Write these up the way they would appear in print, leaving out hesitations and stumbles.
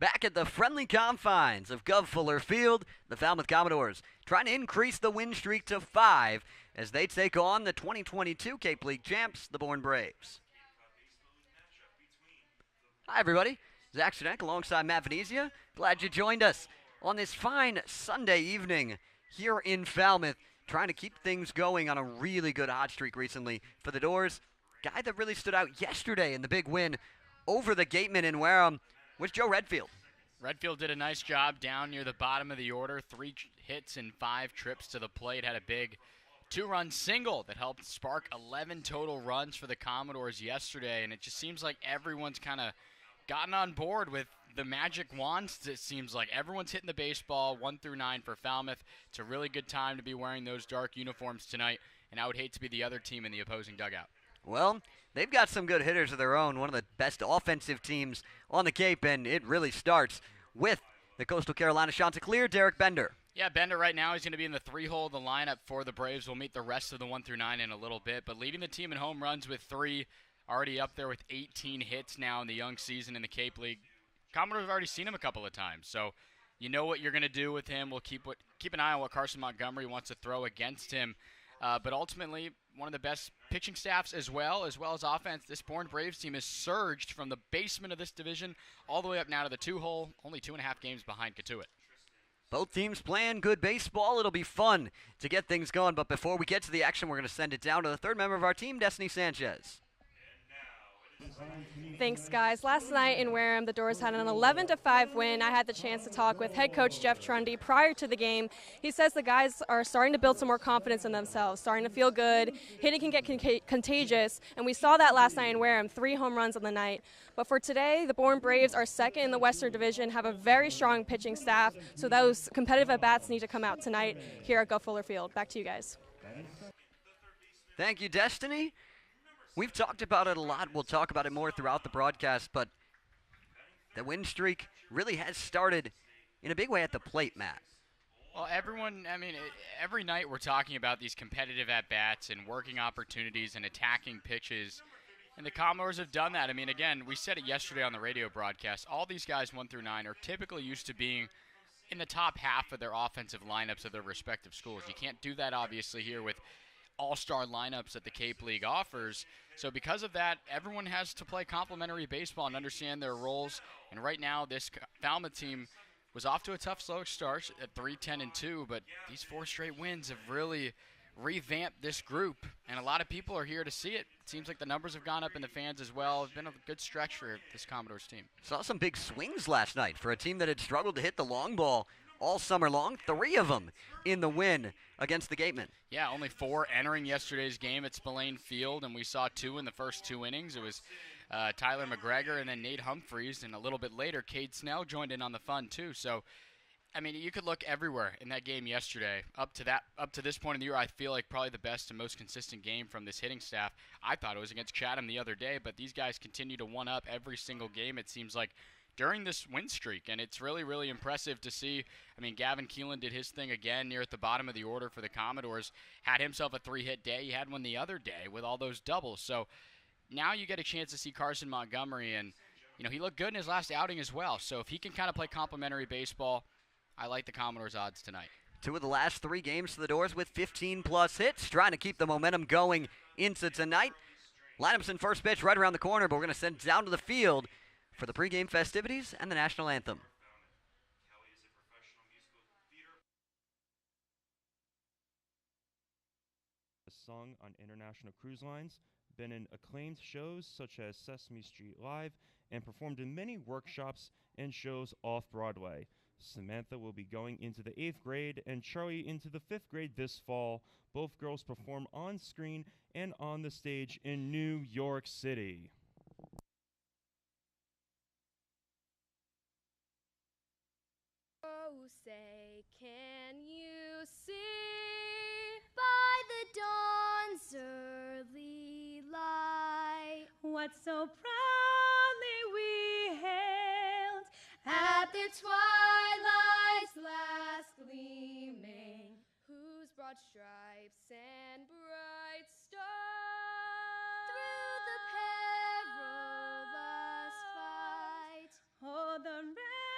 Back at the friendly confines of Gov Fuller Field, the Falmouth Commodores trying to increase the win streak to 5 as they take on the 2022 Cape League champs, the Bourne Braves. Hi, everybody. Zach Stanek alongside Matt Venezia. Glad you joined us on this fine Sunday evening here in Falmouth, trying to keep things going on a really good hot streak recently for the Doors. Guy that really stood out yesterday in the big win over the Gatemen in Wareham was Joe Redfield. Redfield did a nice job down near the bottom of the order. 3 hits and 5 trips to the plate. Had a big 2-run single that helped spark 11 total runs for the Commodores yesterday. And it just seems like everyone's kind of gotten on board with the magic wands. It seems like everyone's hitting the baseball 1 through 9 for Falmouth. It's a really good time to be wearing those dark uniforms tonight. And I would hate to be the other team in the opposing dugout. Well, they've got some good hitters of their own, one of the best offensive teams on the Cape, and it really starts with the Coastal Carolina Chanticleer, Derek Bender. Yeah, Bender right now is going to be in the 3-hole of the lineup for the Braves. We'll meet the rest of the 1 through 9 in a little bit, but leading the team in home runs with 3, already up there with 18 hits now in the young season in the Cape League. Commodores have already seen him a couple of times, so you know what you're going to do with him. We'll keep an eye on what Carson Montgomery wants to throw against him. But ultimately, one of the best pitching staffs as well as offense. This Bourne Braves team has surged from the basement of this division all the way up now to the 2-hole, only 2.5 games behind Katuitt. Both teams playing good baseball. It'll be fun to get things going. But before we get to the action, we're going to send it down to the third member of our team, Destiny Sanchez. Thanks, guys. Last night in Wareham, the Doors had an 11-5 win. I had the chance to talk with head coach Jeff Trundy prior to the game. He says the guys are starting to build some more confidence in themselves, starting to feel good. Hitting can get contagious, and we saw that last night in Wareham, 3 home runs on the night. But for today, the Bourne Braves are second in the Western Division, have a very strong pitching staff, so those competitive at-bats need to come out tonight here at Gov Fuller Field. Back to you guys. Thank you, Destiny. We've talked about it a lot. We'll talk about it more throughout the broadcast, but the win streak really has started in a big way at the plate, Matt. Well, every night we're talking about these competitive at-bats and working opportunities and attacking pitches, and the Commodores have done that. Again, we said it yesterday on the radio broadcast. All these guys 1 through 9 are typically used to being in the top half of their offensive lineups of their respective schools. You can't do that, obviously, here with all-star lineups that the Cape League offers. So because of that, everyone has to play complementary baseball and understand their roles. And right now, this Falmouth team was off to a tough, slow start at 3-10-2, but these 4 straight wins have really revamped this group, and a lot of people are here to see it. It seems like the numbers have gone up in the fans as well. It's been a good stretch for this Commodores team. Saw some big swings last night for a team that had struggled to hit the long ball all summer long. 3 of them in the win against the Gatemen. Yeah, only 4 entering yesterday's game at Spillane Field, and we saw 2 in the first 2 innings. It was Tyler McGregor and then Nate Humphreys, and a little bit later, Cade Snell joined in on the fun too. So, you could look everywhere in that game yesterday. Up to this point in the year, I feel like probably the best and most consistent game from this hitting staff. I thought it was against Chatham the other day, but these guys continue to one-up every single game, it seems like, during this win streak, and it's really, really impressive to see. Gavin Keelan did his thing again near at the bottom of the order for the Commodores, had himself a 3-hit day. He had one the other day with all those doubles. So now you get a chance to see Carson Montgomery, and he looked good in his last outing as well. So if he can kind of play complementary baseball, I like the Commodores' odds tonight. 2 of the last 3 games for the Doors with 15-plus hits, trying to keep the momentum going into tonight. Lineups in first pitch right around the corner, but we're going to send it down to the field for the pregame festivities and the national anthem. Sung on international cruise lines, been in acclaimed shows such as Sesame Street Live, and performed in many workshops and shows off-Broadway. Samantha will be going into the 8th grade and Charlie into the 5th grade this fall. Both girls perform on screen and on the stage in New York City. Oh, say, can you see by the dawn's early light what so proudly we hailed at the twilight's last gleaming, whose broad stripes and bright stars through the perilous fight, oh, the red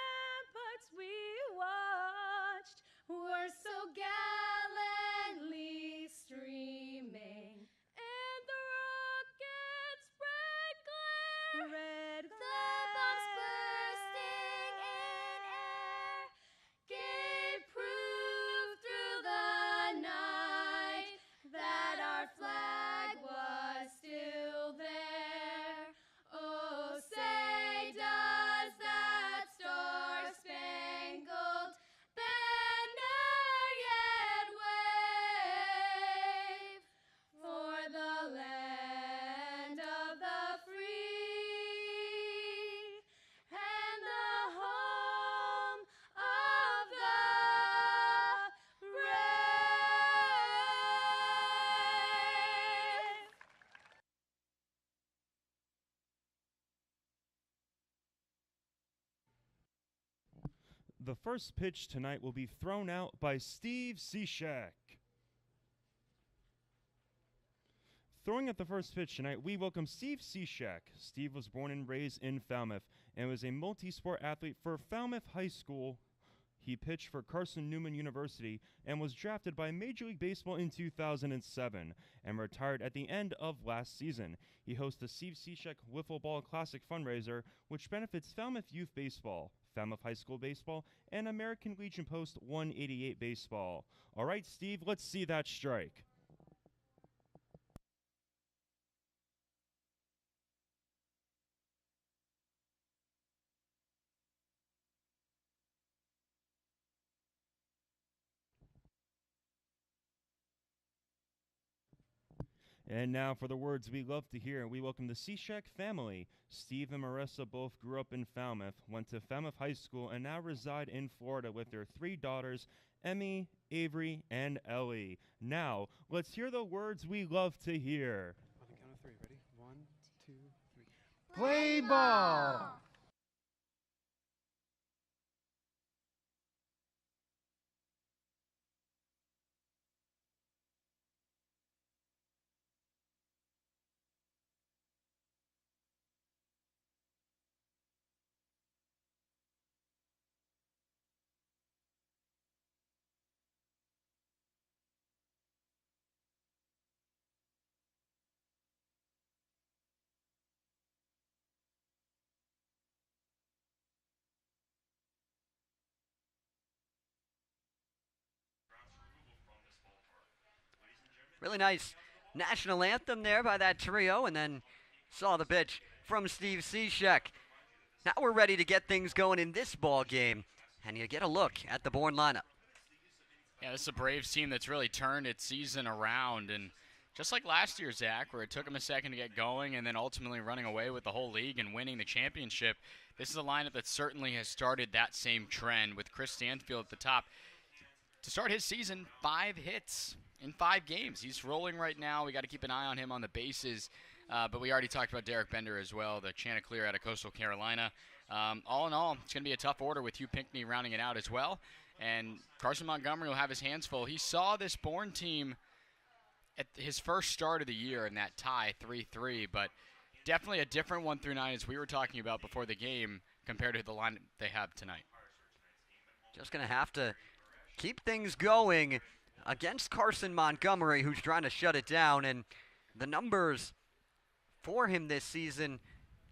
The first pitch tonight will be thrown out by Steve Cishek. Throwing at the first pitch tonight, we welcome Steve Cishek. Steve was born and raised in Falmouth and was a multi-sport athlete for Falmouth High School. He pitched for Carson Newman University and was drafted by Major League Baseball in 2007 and retired at the end of last season. He hosts the Steve Cishek Wiffle Ball Classic fundraiser, which benefits Falmouth Youth Baseball, Falmouth High School Baseball, and American Legion Post 188 Baseball. All right, Steve, let's see that strike. And now for the words we love to hear, we welcome the Cishek family. Steve and Marissa both grew up in Falmouth, went to Falmouth High School, and now reside in Florida with their 3 daughters, Emmy, Avery, and Ellie. Now, let's hear the words we love to hear. On the count of 3, ready? 1, 2, 3. Play ball! Really nice national anthem there by that trio, and then saw the pitch from Steve Cishek. Now we're ready to get things going in this ball game, and you get a look at the Bourne lineup. Yeah, this is a Braves team that's really turned its season around, and just like last year, Zach, where it took them a second to get going and then ultimately running away with the whole league and winning the championship, this is a lineup that certainly has started that same trend with Chris Stanfield at the top. To start his season, 5 hits in 5 games. He's rolling right now. We got to keep an eye on him on the bases. But we already talked about Derek Bender as well, the Chanticleer out of Coastal Carolina. All in all, it's going to be a tough order with Hugh Pinckney rounding it out as well. And Carson Montgomery will have his hands full. He saw this Bourne team at his first start of the year in that tie, 3-3. But definitely a different 1-9 as we were talking about before the game compared to the line they have tonight. Just going to have to keep things going against Carson Montgomery, who's trying to shut it down. And the numbers for him this season,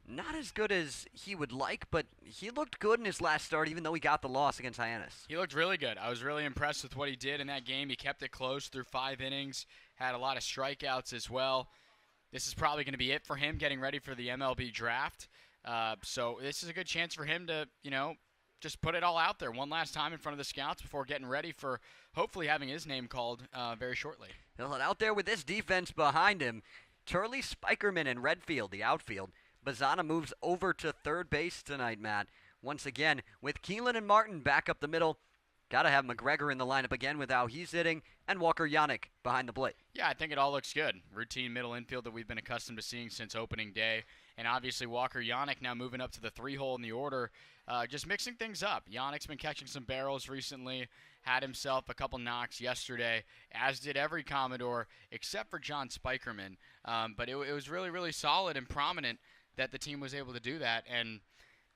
not as good as he would like, but he looked good in his last start, even though he got the loss against Hyannis. He looked really good. I was really impressed with what he did in that game. He kept it close through 5 innings, had a lot of strikeouts as well. This is probably going to be it for him getting ready for the MLB draft. So this is a good chance for him to, just put it all out there one last time in front of the scouts before getting ready for hopefully having his name called very shortly. He'll head out there with this defense behind him. Turley, Spikerman, and Redfield, the outfield. Bazana moves over to third base tonight, Matt. Once again, with Keelan and Martin back up the middle. Got to have McGregor in the lineup again with how he's hitting, and Walker Yannick behind the plate. Yeah, I think it all looks good. Routine middle infield that we've been accustomed to seeing since opening day. And obviously Walker Yannick now moving up to the 3-hole in the order, just mixing things up. Yannick's been catching some barrels recently, had himself a couple knocks yesterday, as did every Commodore except for John Spikerman. But it was really, really solid and prominent that the team was able to do that. And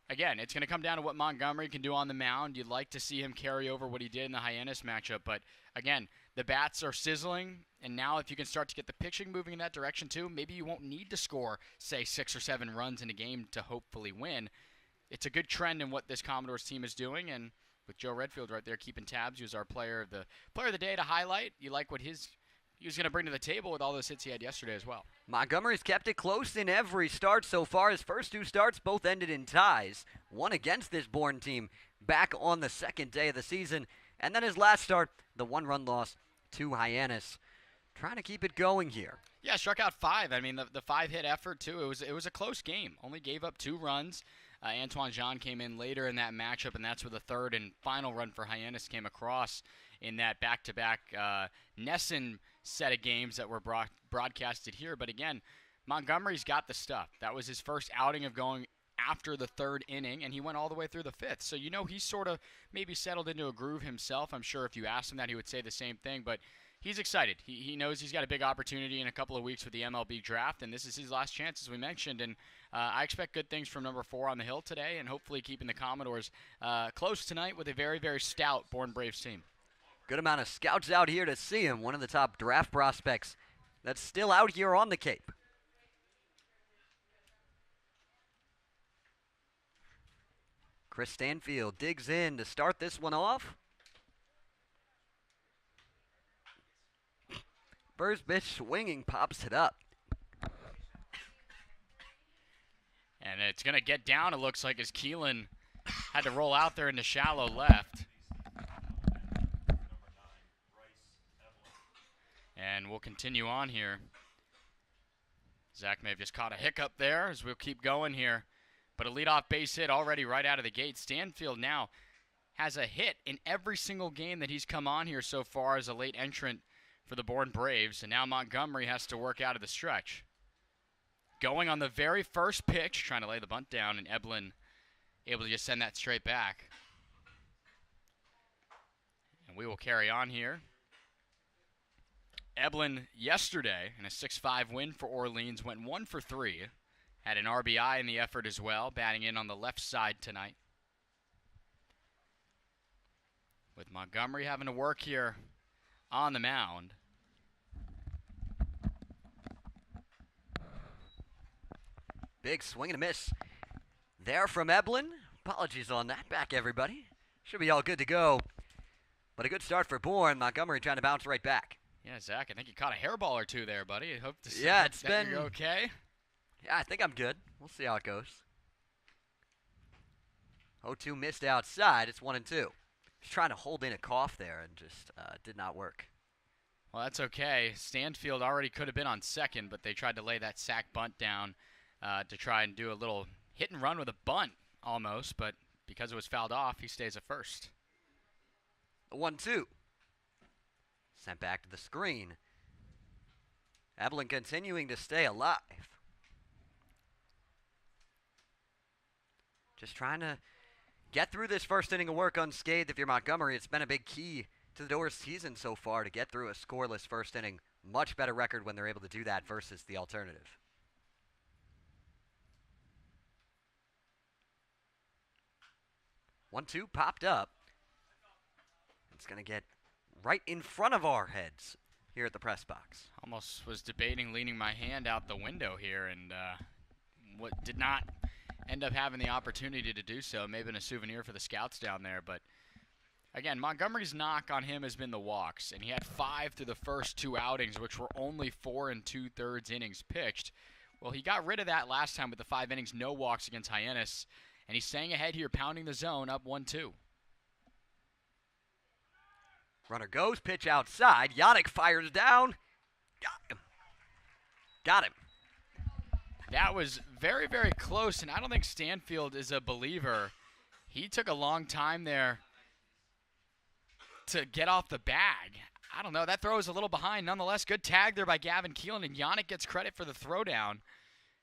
again, it's going to come down to what Montgomery can do on the mound. You'd like to see him carry over what he did in the Hyannis matchup. But again, the bats are sizzling, and now if you can start to get the pitching moving in that direction too, maybe you won't need to score, say, 6 or 7 runs in a game to hopefully win. It's a good trend in what this Commodores team is doing, and with Joe Redfield right there keeping tabs, he was our player of the day to highlight. You like what he was going to bring to the table with all those hits he had yesterday as well. Montgomery's kept it close in every start so far. His first 2 starts both ended in ties. One against this Bourne team back on the second day of the season. And then his last start, the 1-run loss to Hyannis. Trying to keep it going here. Yeah, struck out 5. I mean, the 5-hit effort, too. It was a close game. Only gave up 2 runs. Antoine Jean came in later in that matchup, and that's where the third and final run for Hyannis came across in that back-to-back Nesson set of games that were broadcasted here. But again, Montgomery's got the stuff. That was his first outing of going after the 3rd inning, and he went all the way through the 5th. So you know he's sort of maybe settled into a groove himself. I'm sure if you asked him that, he would say the same thing. But he's excited. He knows he's got a big opportunity in a couple of weeks with the MLB draft, and this is his last chance, as we mentioned. And I expect good things from number 4 on the hill today, and hopefully keeping the Commodores close tonight with a very, very stout Bourne Braves team. Good amount of scouts out here to see him. One of the top draft prospects that's still out here on the Cape. Chris Stanfield digs in to start this one off. First pitch swinging, pops it up. And it's going to get down, it looks like, as Keelan had to roll out there into shallow left. And we'll continue on here. Zach may have just caught a hiccup there as we'll keep going here. But a leadoff base hit already right out of the gate. Stanfield now has a hit in every single game that he's come on here so far as a late entrant for the Bourne Braves. And now Montgomery has to work out of the stretch. Going on the very first pitch, trying to lay the bunt down, and Eblin able to just send that straight back. And we will carry on here. Eblin yesterday in a 6-5 win for Orleans went 1 for 3. Had an RBI in the effort as well, batting in on the left side tonight. With Montgomery having to work here on the mound. Big swing and a miss there from Eblin. Apologies on that. Back, everybody. Should be all good to go. But a good start for Bourne. Montgomery trying to bounce right back. Yeah, Zach, I think you caught a hairball or two there, buddy. I hope to see yeah, that you're okay. Yeah, I think I'm good. We'll see how it goes. 0-2 missed outside. It's 1-2. He's trying to hold in a cough there and just did not work. Well, that's okay. Stanfield already could have been on second, but they tried to lay that sack bunt down to try and do a little hit and run with a bunt almost, but because it was fouled off, he stays at first. 1-2. Sent back to the screen. Eblin continuing to stay alive. Just trying to get through this first inning of work unscathed. If you're Montgomery, it's been a big key to the Doors season so far to get through a scoreless first inning. Much better record when they're able to do that versus the alternative. 1-2 popped up. It's going to get right in front of our heads here at the press box. Almost was debating leaning my hand out the window here, and what did not end up having the opportunity to do so. Maybe been a souvenir for the scouts down there, but again, Montgomery's knock on him has been the walks, and he had 5 through the first 2 outings, which were only 4 2/3 innings pitched. Well, he got rid of that last time with the 5 innings, no walks against Hyannis, and he's staying ahead here, pounding the zone, up 1-2. Runner goes, pitch outside. Yannick fires down. Got him. Got him. That was very, very close, and I don't think Stanfield is a believer. He took a long time there to get off the bag. I don't know. That throw is a little behind. Nonetheless, good tag there by Gavin Keelan, and Yannick gets credit for the throwdown.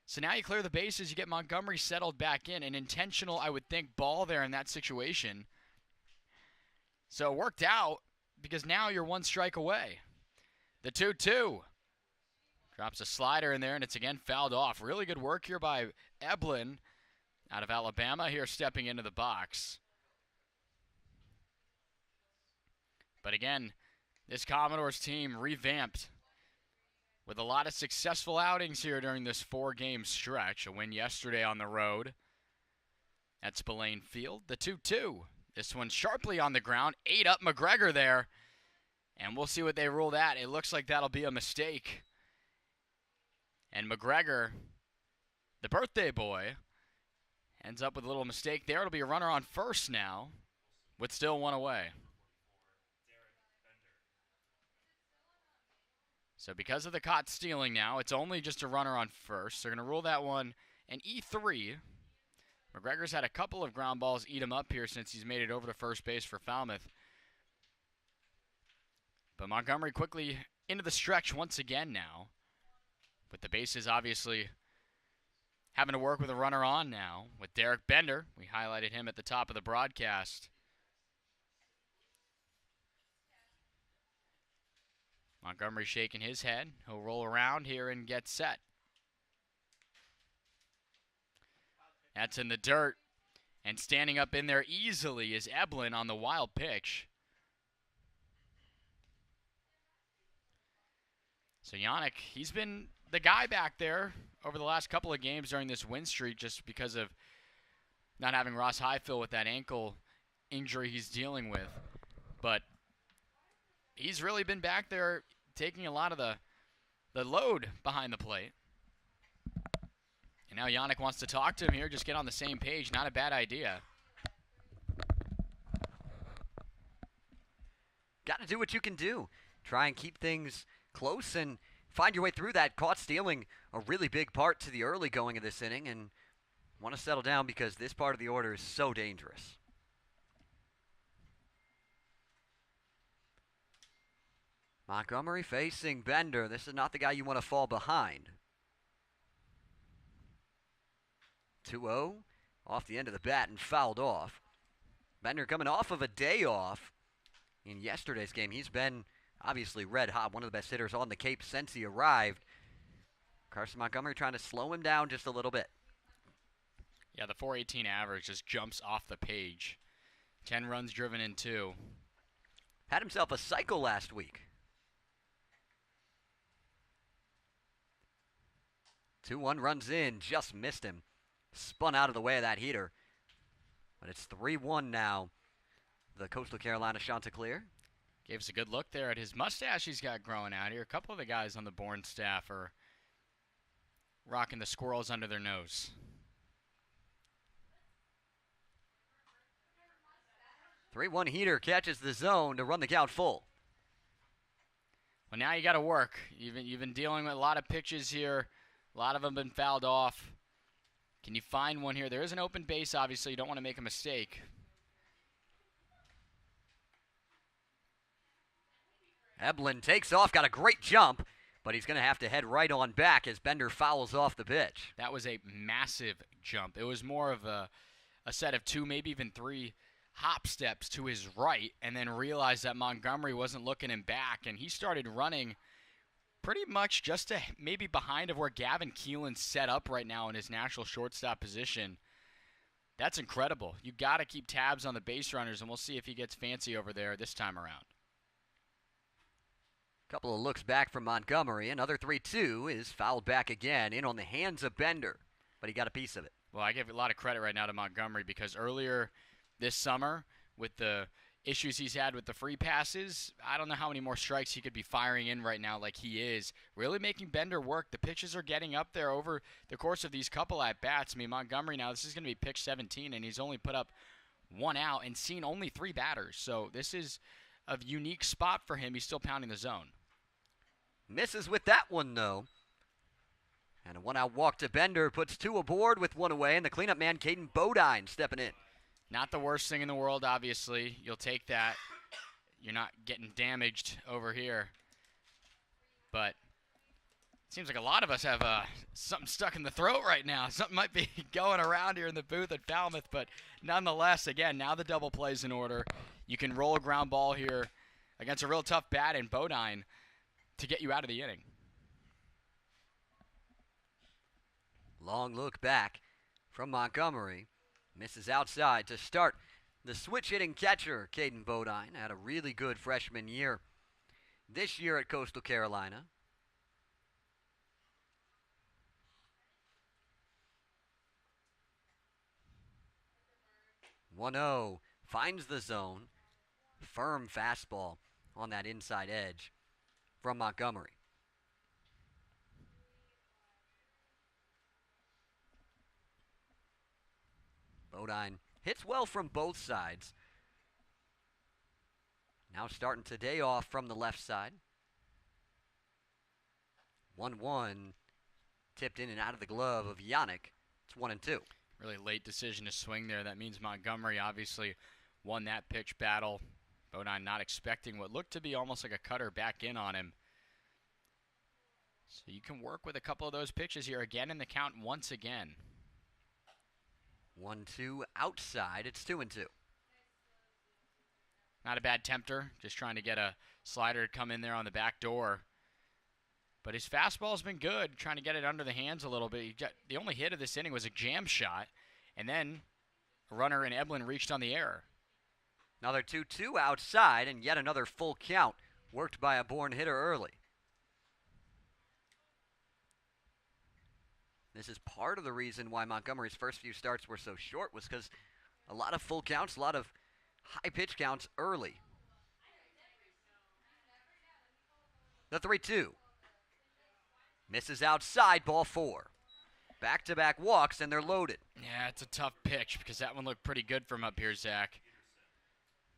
So now you clear the bases. You get Montgomery settled back in. An intentional, I would think, ball there in that situation. So it worked out because now you're 1 strike away. The 2-2. Drops a slider in there, and it's again fouled off. Really good work here by Eblin out of Alabama here stepping into the box. But again, this Commodores team revamped with a lot of successful outings here during this 4-game stretch. A win yesterday on the road at Spillane Field. The 2-2. This one sharply on the ground. 8 up McGregor there. And we'll see what they rule that. It looks like that'll be a mistake. And McGregor, the birthday boy, ends up with a little mistake there. It'll be a runner on first now with still 1 away. So because of the caught stealing now, it's only just a runner on first. They're going to rule that one an E3. McGregor's had a couple of ground balls eat him up here since he's made it over to first base for Falmouth. But Montgomery quickly into the stretch once again now, with the bases obviously having to work with a runner on now with Derek Bender. We highlighted him at the top of the broadcast. Montgomery shaking his head. He'll roll around here and get set. That's in the dirt. And standing up in there easily is Eblin on the wild pitch. So Yannick, he's been the guy back there over the last couple of games during this win streak just because of not having Ross Highfill with that ankle injury he's dealing with. But he's really been back there taking a lot of the load behind the plate. And now Yannick wants to talk to him here, just get on the same page. Not a bad idea. Got to do what you can do. Try and keep things close and find your way through that. Caught stealing a really big part to the early going of this inning, and want to settle down because this part of the order is so dangerous. Montgomery facing Bender. This is not the guy you want to fall behind. 2-0 off the end of the bat and fouled off. Bender coming off of a day off in yesterday's game. He's been obviously red hot, one of the best hitters on the Cape since he arrived. Carson Montgomery trying to slow him down just a little bit. Yeah, the .418 average just jumps off the page. 10 runs driven in 2. Had himself a cycle last week. 2-1 runs in, just missed him. Spun out of the way of that heater. But it's 3-1 now. The Coastal Carolina Chanticleer. Gave us a good look there at his mustache he's got growing out here. A couple of the guys on the Bourne staff are rocking the squirrels under their nose. 3-1 heater catches the zone to run the count full. Well, now you got to work. You've been dealing with a lot of pitches here. A lot of them been fouled off. Can you find one here? There is an open base, obviously. You don't want to make a mistake. Eblin takes off, got a great jump, but he's going to have to head right on back as Bender fouls off the pitch. That was a massive jump. It was more of a set of 2, maybe even 3 hop steps to his right, and then realized that Montgomery wasn't looking him back, and he started running pretty much just to maybe behind of where Gavin Keelan's set up right now in his natural shortstop position. That's incredible. You got to keep tabs on the base runners, and we'll see if he gets fancy over there this time around. Couple of looks back from Montgomery. Another 3-2 is fouled back again in on the hands of Bender, but he got a piece of it. Well, I give a lot of credit right now to Montgomery because earlier this summer with the issues he's had with the free passes, I don't know how many more strikes he could be firing in right now like he is. Really making Bender work. The pitches are getting up there over the course of these couple at-bats. I mean, Montgomery now, this is going to be pitch 17, and he's only put up 1 out and seen only 3 batters. So this is a unique spot for him. He's still pounding the zone. Misses with that one, though. And a 1-out walk to Bender puts 2 aboard with 1 away, and the cleanup man, Caden Bodine, stepping in. Not the worst thing in the world, obviously. You'll take that. You're not getting damaged over here. But it seems like a lot of us have something stuck in the throat right now. Something might be going around here in the booth at Falmouth. But nonetheless, again, now the double play's in order. You can roll a ground ball here against a real tough bat in Bodine to get you out of the inning. Long look back from Montgomery. Misses outside to start. The switch-hitting catcher, Caden Bodine, had a really good freshman year this year at Coastal Carolina. (1-0) finds the zone. Firm fastball on that inside edge from Montgomery. Bodine hits well from both sides. Now starting today off from the left side. 1-1 tipped in and out of the glove of Yannick. It's 1-2. Really late decision to swing there. That means Montgomery obviously won that pitch battle. Bodine not expecting what looked to be almost like a cutter back in on him. So you can work with a couple of those pitches here again in the count once again. 1-2 outside. It's 2-2. Not a bad tempter, just trying to get a slider to come in there on the back door. But his fastball's been good, trying to get it under the hands a little bit. The only hit of this inning was a jam shot, and then a runner in Eblin reached on the error. Another 2-2 outside, and yet another full count worked by a Bourne hitter early. This is part of the reason why Montgomery's first few starts were so short, was because a lot of full counts, a lot of high pitch counts early. The 3-2. Misses outside, ball 4. Back-to-back walks, and they're loaded. Yeah, it's a tough pitch because that one looked pretty good from up here, Zach.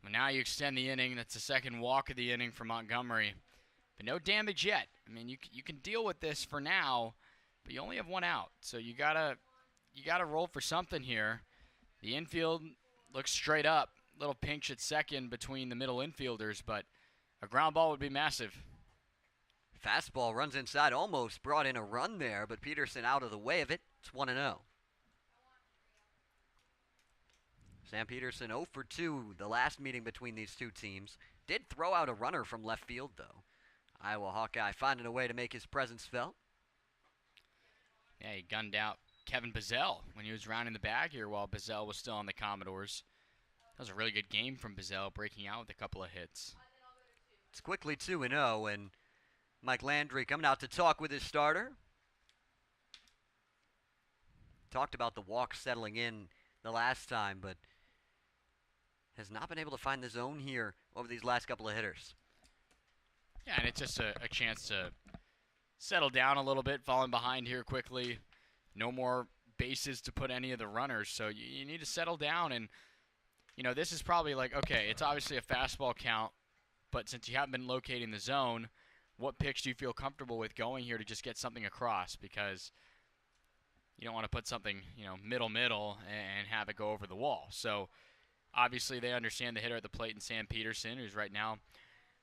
But now you extend the inning. That's the second walk of the inning for Montgomery. But no damage yet. I mean, you can deal with this for now, but you only have one out. So you gotta roll for something here. The infield looks straight up. Little pinch at second between the middle infielders, but a ground ball would be massive. Fastball runs inside, almost brought in a run there, but Peterson out of the way of it. It's 1-0. Sam Peterson 0 for 2 the last meeting between these two teams. Did throw out a runner from left field, though. Iowa Hawkeye finding a way to make his presence felt. Yeah, he gunned out Kevin Bazell when he was rounding the bag here while Bazell was still on the Commodores. That was a really good game from Bazell, breaking out with a couple of hits. It's quickly 2-0, and Mike Landry coming out to talk with his starter. Talked about the walk settling in the last time, but has not been able to find the zone here over these last couple of hitters. Yeah, and it's just a chance to settle down a little bit, falling behind here quickly. No more bases to put any of the runners, so you need to settle down. And, you know, this is probably like, okay, it's obviously a fastball count, but since you haven't been locating the zone, what pitch do you feel comfortable with going here to just get something across? Because you don't want to put something, you know, middle, and have it go over the wall. So, obviously, they understand the hitter at the plate in Sam Peterson, who's right now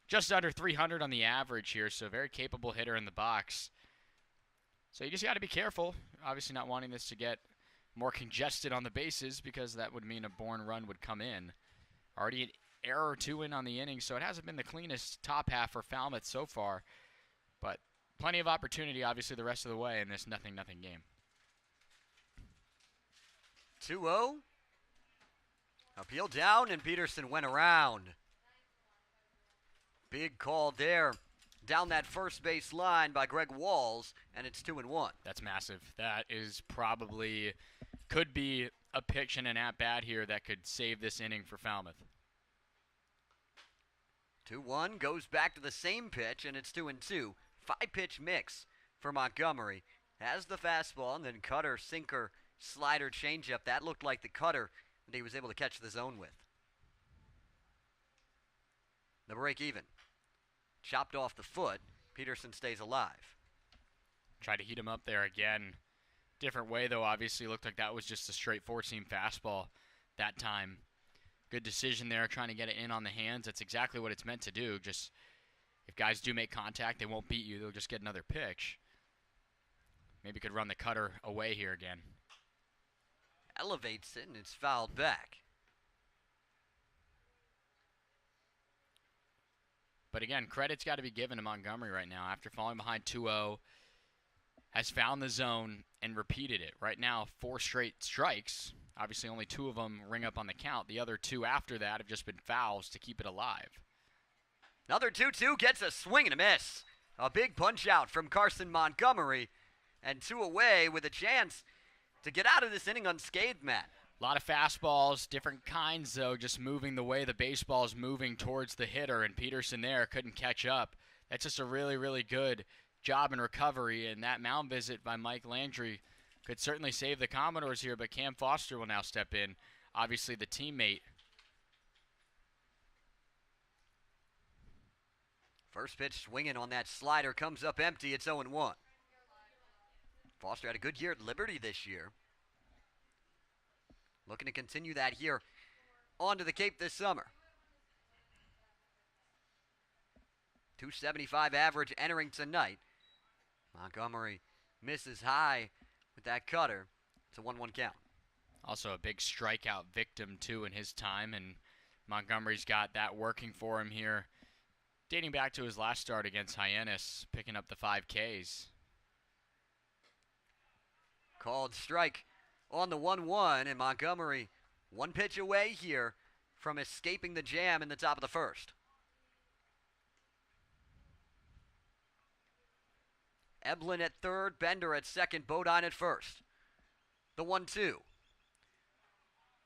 just under 300 on the average here, so very capable hitter in the box. So you just got to be careful, obviously not wanting this to get more congested on the bases because that would mean a Bourne run would come in. Already an error or two in on the inning, so it hasn't been the cleanest top half for Falmouth so far, but plenty of opportunity, obviously, the rest of the way in this 0-0 game. 2-0. Appeal down, and Peterson went around. Big call there down that first base line by Greg Walls, and it's 2-1. That's massive. That is probably, could be a pitch and an at-bat here that could save this inning for Falmouth. 2-1 goes back to the same pitch, and it's 2-2. 5-pitch mix for Montgomery. Has the fastball, and then cutter, sinker, slider, changeup. That looked like the cutter that he was able to catch the zone with. The break even. Chopped off the foot. Peterson stays alive. Tried to heat him up there again. Different way, though. Obviously, looked like that was just a straight four-seam fastball that time. Good decision there, trying to get it in on the hands. That's exactly what it's meant to do. Just if guys do make contact, they won't beat you. They'll just get another pitch. Maybe could run the cutter away here again. Elevates it, and it's fouled back. But again, credit's got to be given to Montgomery right now. After falling behind 2-0, has found the zone and repeated it. Right now, 4 straight strikes. Obviously, only 2 of them ring up on the count. The other 2 after that have just been fouls to keep it alive. Another 2-2 gets a swing and a miss. A big punch out from Carson Montgomery, and 2 away with a chance to get out of this inning unscathed, Matt. A lot of fastballs, different kinds, though, just moving the way the baseball is moving towards the hitter, and Peterson there couldn't catch up. That's just a really, really good job in recovery, and that mound visit by Mike Landry could certainly save the Commodores here, but Cam Foster will now step in, obviously the teammate. First pitch swinging on that slider comes up empty. It's 0-1. Foster had a good year at Liberty this year. Looking to continue that here onto the Cape this summer. .275 average entering tonight. Montgomery misses high with that cutter. It's a 1-1 count. Also a big strikeout victim, too, in his time, and Montgomery's got that working for him here, dating back to his last start against Hyannis, picking up the 5 Ks. Called strike on the 1-1, and Montgomery one pitch away here from escaping the jam in the top of the first. Eblin at third, Bender at second, Bodine at first. The 1-2.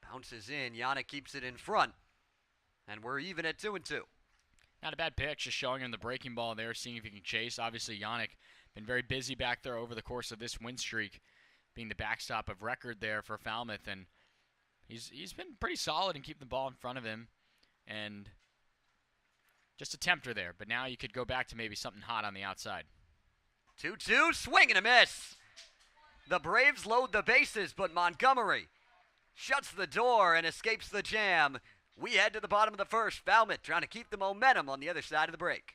Bounces in, Yannick keeps it in front, and we're even at 2-2. Not a bad pitch, just showing him the breaking ball there, seeing if he can chase. Obviously, Yannick been very busy back there over the course of this win streak, being the backstop of record there for Falmouth, and he's been pretty solid in keeping the ball in front of him, and just a tempter there. But now you could go back to maybe something hot on the outside. 2-2, swing and a miss. The Braves load the bases, but Montgomery shuts the door and escapes the jam. We head to the bottom of the first. Falmouth trying to keep the momentum on the other side of the break.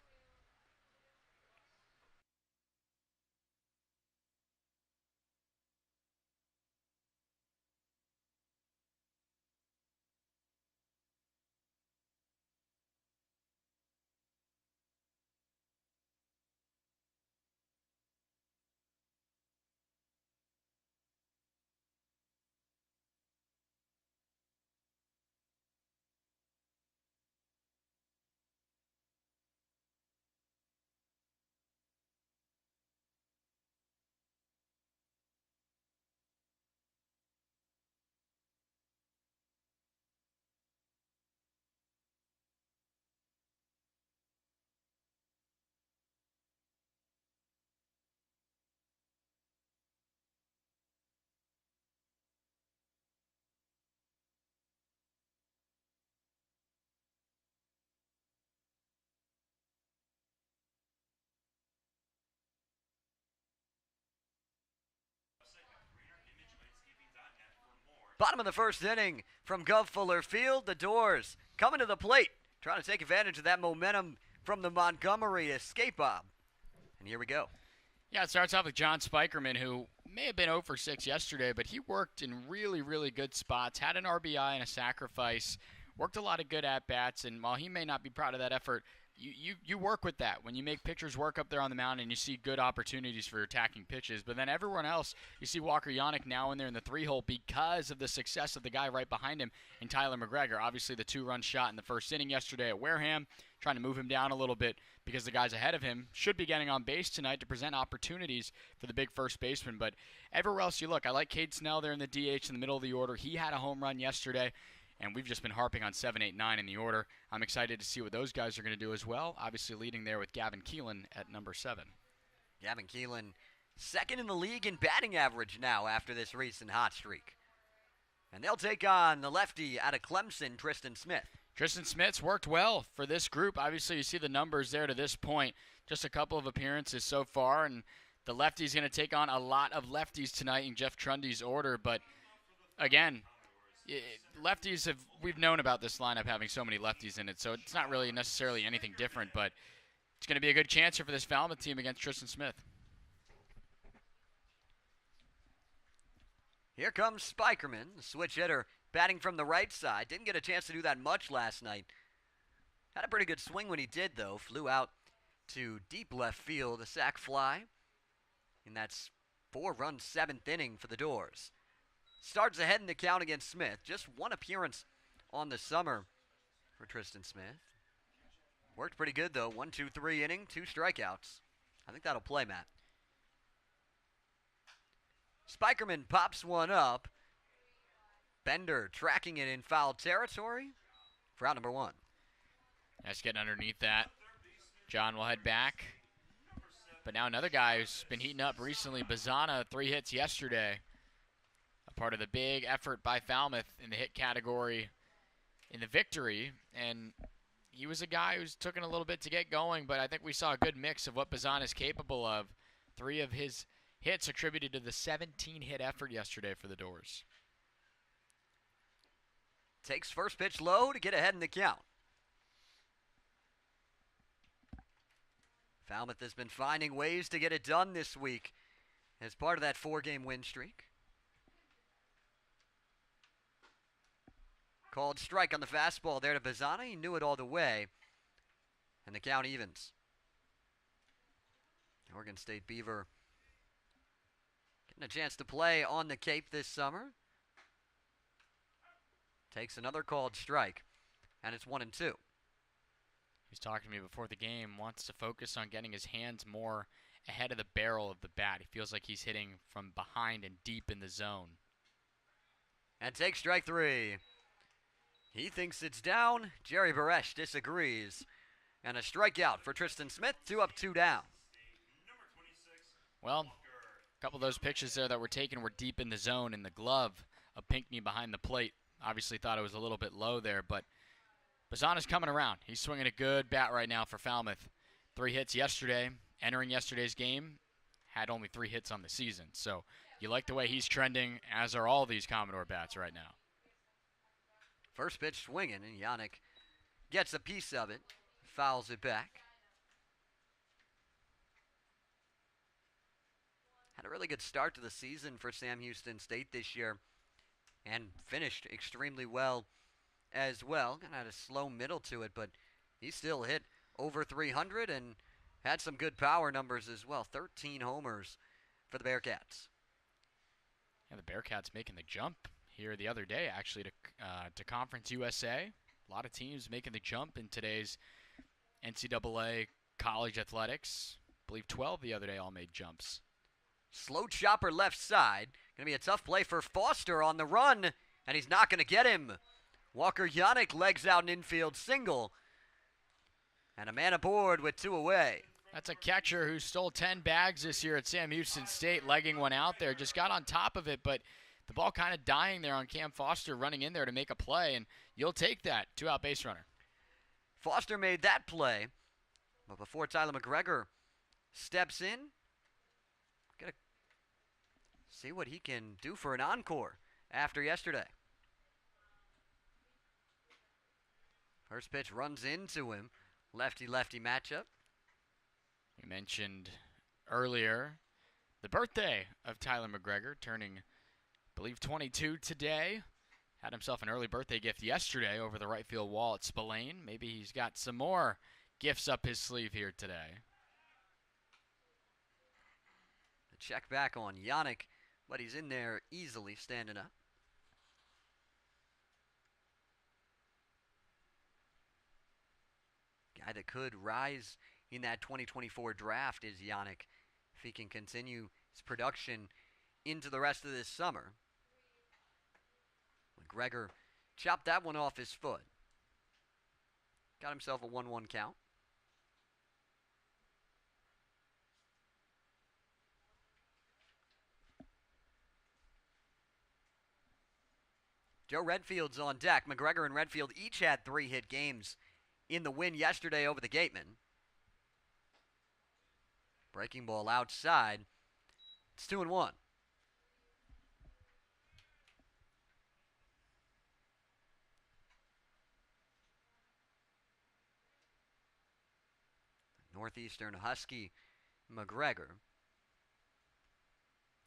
Bottom of the first inning from Gov Fuller Field. The Doors coming to the plate, trying to take advantage of that momentum from the Montgomery escape bomb. And here we go. Yeah, it starts off with John Spikerman, who may have been 0 for 6 yesterday, but he worked in really, really good spots, had an RBI and a sacrifice, worked a lot of good at-bats, and while he may not be proud of that effort, you work with that when you make pitchers work up there on the mound and you see good opportunities for attacking pitches. But then everyone else, you see Walker Yannick now in there in the 3-hole because of the success of the guy right behind him in Tyler McGregor. Obviously the 2-run shot in the first inning yesterday at Wareham, trying to move him down a little bit because the guys ahead of him should be getting on base tonight to present opportunities for the big first baseman. But everywhere else you look, I like Cade Snell there in the DH in the middle of the order. He had a home run yesterday. And we've just been harping on 7, 8, 9 in the order. I'm excited to see what those guys are going to do as well. Obviously leading there with Gavin Keelan at number 7. Gavin Keelan, second in the league in batting average now after this recent hot streak. And they'll take on the lefty out of Clemson, Tristan Smith. Tristan Smith's worked well for this group. Obviously you see the numbers there to this point. Just a couple of appearances so far. And the lefty's going to take on a lot of lefties tonight in Jeff Trundy's order. But again, lefties we've known about this lineup having so many lefties in it, so it's not really necessarily anything different, but it's going to be a good chance here for this Falmouth team against Tristan Smith. Here comes Spikerman, the switch hitter, batting from the right side. Didn't get a chance to do that much last night. Had a pretty good swing when he did, though. Flew out to deep left field, a sac fly. And that's 4-run 7th inning for the Doors. Starts ahead in the count against Smith. Just one appearance on the summer for Tristan Smith. Worked pretty good, though. 1-2-3 inning, 2 strikeouts. I think that'll play, Matt. Spikerman pops one up. Bender tracking it in foul territory for out number 1. That's getting underneath that. John will head back. But now another guy who's been heating up recently, Bazana, 3 hits yesterday. Part of the big effort by Falmouth in the hit category in the victory, and he was a guy who's taken a little bit to get going, but I think we saw a good mix of what Bazan is capable of. 3 of his hits attributed to the 17-hit effort yesterday for the Doors. Takes first pitch low to get ahead in the count. Falmouth has been finding ways to get it done this week as part of that 4-game win streak. Called strike on the fastball there to Bazzana. He knew it all the way. And the count evens. Oregon State Beaver getting a chance to play on the Cape this summer. Takes another called strike, and it's 1-2. He was talking to me before the game, wants to focus on getting his hands more ahead of the barrel of the bat. He feels like he's hitting from behind and deep in the zone. And takes strike 3. He thinks it's down. Jerry Baresh disagrees. And a strikeout for Tristan Smith. 2 up, 2 down. Well, a couple of those pitches there that were taken were deep in the zone, in the glove of Pinckney behind the plate. Obviously thought it was a little bit low there, but Bazzana's coming around. He's swinging a good bat right now for Falmouth. 3 hits yesterday. Entering yesterday's game, had only 3 hits on the season. So you like the way he's trending, as are all these Commodore bats right now. First pitch swinging, and Yannick gets a piece of it. Fouls it back. Had a really good start to the season for Sam Houston State this year and finished extremely well as well. Kind of had a slow middle to it, but he still hit over 300 and had some good power numbers as well. 13 homers for the Bearcats. Yeah, the Bearcats making the jump here the other day, actually, to Conference USA. A lot of teams making the jump in today's NCAA college athletics. I believe 12 the other day all made jumps. Slow chopper left side. Going to be a tough play for Foster on the run, and he's not going to get him. Walker Yannick legs out an infield single. And a man aboard with 2 away. That's a catcher who stole 10 bags this year at Sam Houston State, legging one out there. Just got on top of it, but the ball kind of dying there on Cam Foster running in there to make a play, and you'll take that. 2-out base runner. Foster made that play, but before Tyler McGregor steps in, gonna see what he can do for an encore after yesterday. First pitch runs into him. Lefty-lefty matchup. We mentioned earlier the birthday of Tyler McGregor, turning, I believe, 22 today. Had himself an early birthday gift yesterday over the right field wall at Spillane. Maybe he's got some more gifts up his sleeve here today. The check back on Yannick, but he's in there easily standing up. Guy that could rise in that 2024 draft is Yannick if he can continue his production into the rest of this summer. McGregor chopped that one off his foot. Got himself a 1-1 count. Joe Redfield's on deck. McGregor and Redfield each had 3-hit games in the win yesterday over the Gatemen. Breaking ball outside. It's 2-1. Northeastern Husky McGregor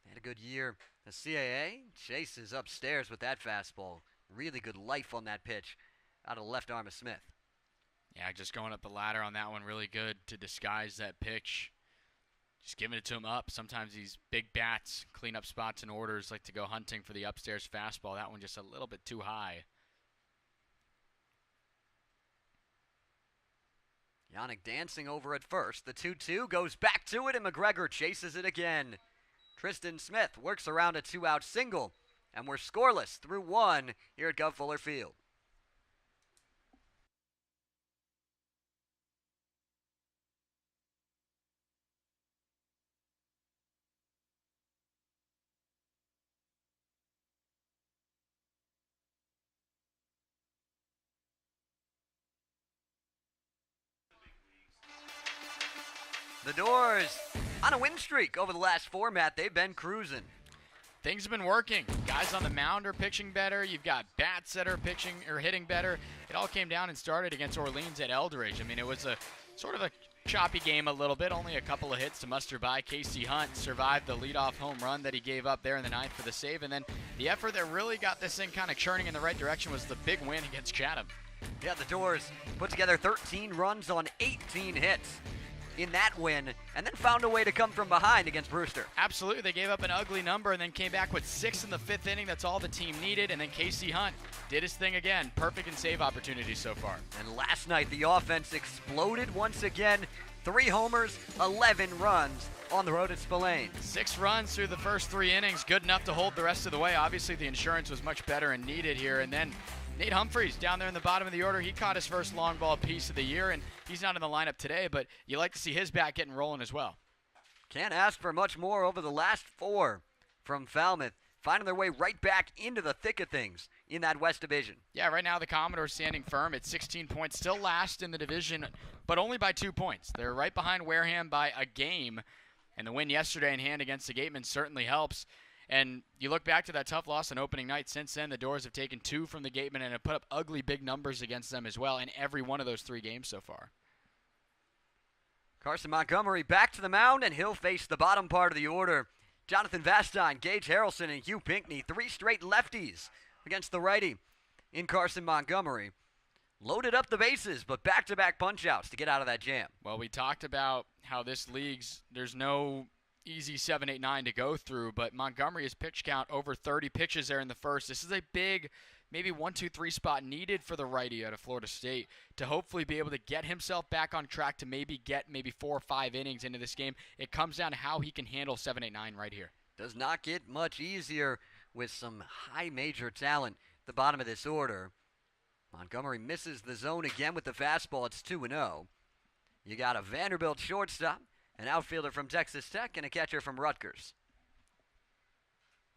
had a good year. The CAA chases upstairs with that fastball. Really good life on that pitch out of the left arm of Smith. Yeah, just going up the ladder on that one, really good to disguise that pitch. Just giving it to him up. Sometimes these big bats, clean up spots and orders, like to go hunting for the upstairs fastball. That one just a little bit too high. Yannick dancing over at first. The 2-2 goes back to it, and McGregor chases it again. Tristan Smith works around a 2-out single, and we're scoreless through 1 here at Gov Fuller Field. The Doors on a win streak over the last 4, Matt. They've been cruising. Things have been working. Guys on the mound are pitching better. You've got bats that are pitching or hitting better. It all came down and started against Orleans at Eldridge. I mean, it was a sort of a Choppy game a little bit, only a couple of hits to muster by. Casey Hunt survived the leadoff home run that he gave up there in the ninth for the save, and then the effort that really got this thing kind of churning in the right direction was the big win against Chatham. Yeah, the Doors put together 13 runs on 18 hits in that win, and then found a way to come from behind against Brewster. Absolutely, they gave up an ugly number and then came back with 6 in the 5th inning. That's all the team needed, and then Casey Hunt did his thing again. Perfect in save opportunities so far. And last night, the offense exploded once again. 3 homers, 11 runs on the road at Spillane. 6 runs through the first 3 innings, good enough to hold the rest of the way. Obviously, the insurance was much better and needed here, and then Nate Humphreys down there in the bottom of the order. He caught his first long ball piece of the year, and he's not in the lineup today, but you like to see his bat getting rolling as well. Can't ask for much more over the last 4 from Falmouth, finding their way right back into the thick of things in that West Division. Yeah, right now the Commodores standing firm at 16 points, still last in the division, but only by 2 points. They're right behind Wareham by a game, and the win yesterday in hand against the Gatemen certainly helps. And you look back to that tough loss on opening night. Since then, the Doors have taken 2 from the Gatemen and have put up ugly big numbers against them as well in every one of those 3 games so far. Carson Montgomery back to the mound, and he'll face the bottom part of the order. Jonathan Vastine, Gage Harrelson, and Hugh Pinckney, 3 straight lefties against the righty in Carson Montgomery. Loaded up the bases, but back-to-back punch-outs to get out of that jam. Well, we talked about how this league's, there's no easy 7, 8, 9 to go through, but Montgomery's pitch count over 30 pitches there in the first. This is a big, maybe 1, 2, 3 spot needed for the righty out of Florida State to hopefully be able to get himself back on track to get 4 or 5 innings into this game. It comes down to how he can handle 7, 8, 9 right here. Does not get much easier with some high major talent at the bottom of this order. Montgomery misses the zone again with the fastball. It's 2-0. You got a Vanderbilt shortstop, an outfielder from Texas Tech, and a catcher from Rutgers.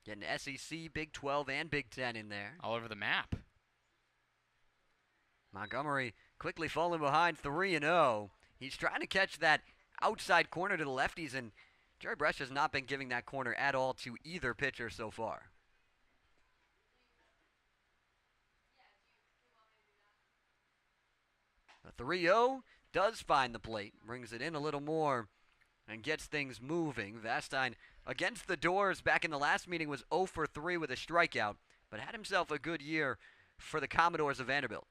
Getting SEC, Big 12, and Big 10 in there. All over the map. Montgomery quickly falling behind 3-0. He's trying to catch that outside corner to the lefties, and Jerry Bresch has not been giving that corner at all to either pitcher so far. The 3-0 does find the plate, brings it in a little more, and gets things moving. Vastine against the Doors back in the last meeting was 0 for 3 with a strikeout, but had himself a good year for the Commodores of Vanderbilt.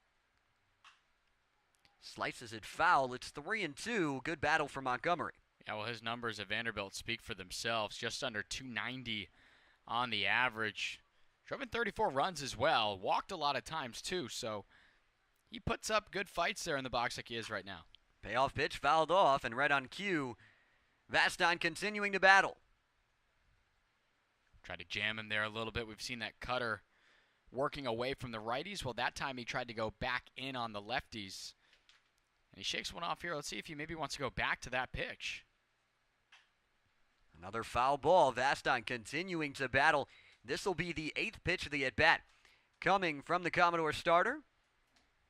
Slices it foul. It's 3-2. Good battle for Montgomery. Yeah, well, his numbers at Vanderbilt speak for themselves. Just under 290 on the average. Drove in 34 runs as well. Walked a lot of times, too, so he puts up good fights there in the box like he is right now. Payoff pitch fouled off, and right on cue, Vastine continuing to battle. Tried to jam him there a little bit. We've seen that cutter working away from the righties. Well, that time he tried to go back in on the lefties. And he shakes one off here. Let's see if he maybe wants to go back to that pitch. Another foul ball. Vastine continuing to battle. This will be the 8th pitch of the at-bat. Coming from the Commodore starter.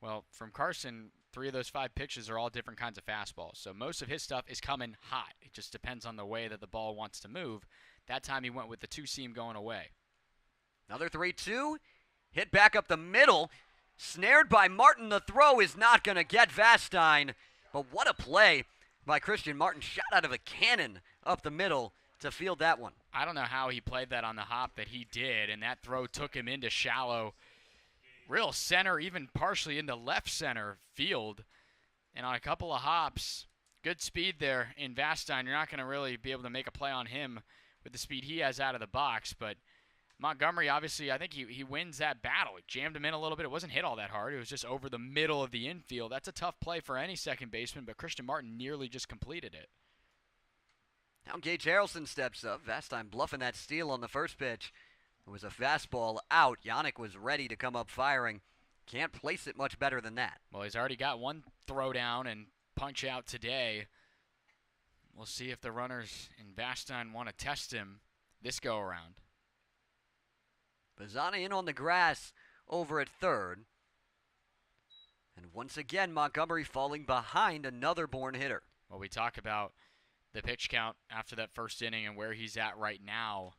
Well, from Carson, 3 of those 5 pitches are all different kinds of fastballs. So most of his stuff is coming hot. It just depends on the way that the ball wants to move. That time he went with the 2-seam going away. Another 3-2. Hit back up the middle. Snared by Martin. The throw is not going to get Vastine. But what a play by Christian Martin. Shot out of a cannon up the middle to field that one. I don't know how he played that on the hop that he did, and that throw took him into shallow, real center, even partially into left center field. And on a couple of hops, good speed there in Vastine. You're not going to really be able to make a play on him with the speed he has out of the box. But Montgomery, obviously, I think he wins that battle. He jammed him in a little bit. It wasn't hit all that hard. It was just over the middle of the infield. That's a tough play for any second baseman, but Christian Martin nearly just completed it. Now Gage Harrelson steps up. Vastine bluffing that steal on the first pitch. It was a fastball out. Yannick was ready to come up firing. Can't place it much better than that. Well, he's already got one throw down and punch out today. We'll see if the runners in Vastine want to test him this go-around. Bazzana in on the grass over at third. And once again, Montgomery falling behind another Bourne hitter. Well, we talk about the pitch count after that first inning and where he's at right now.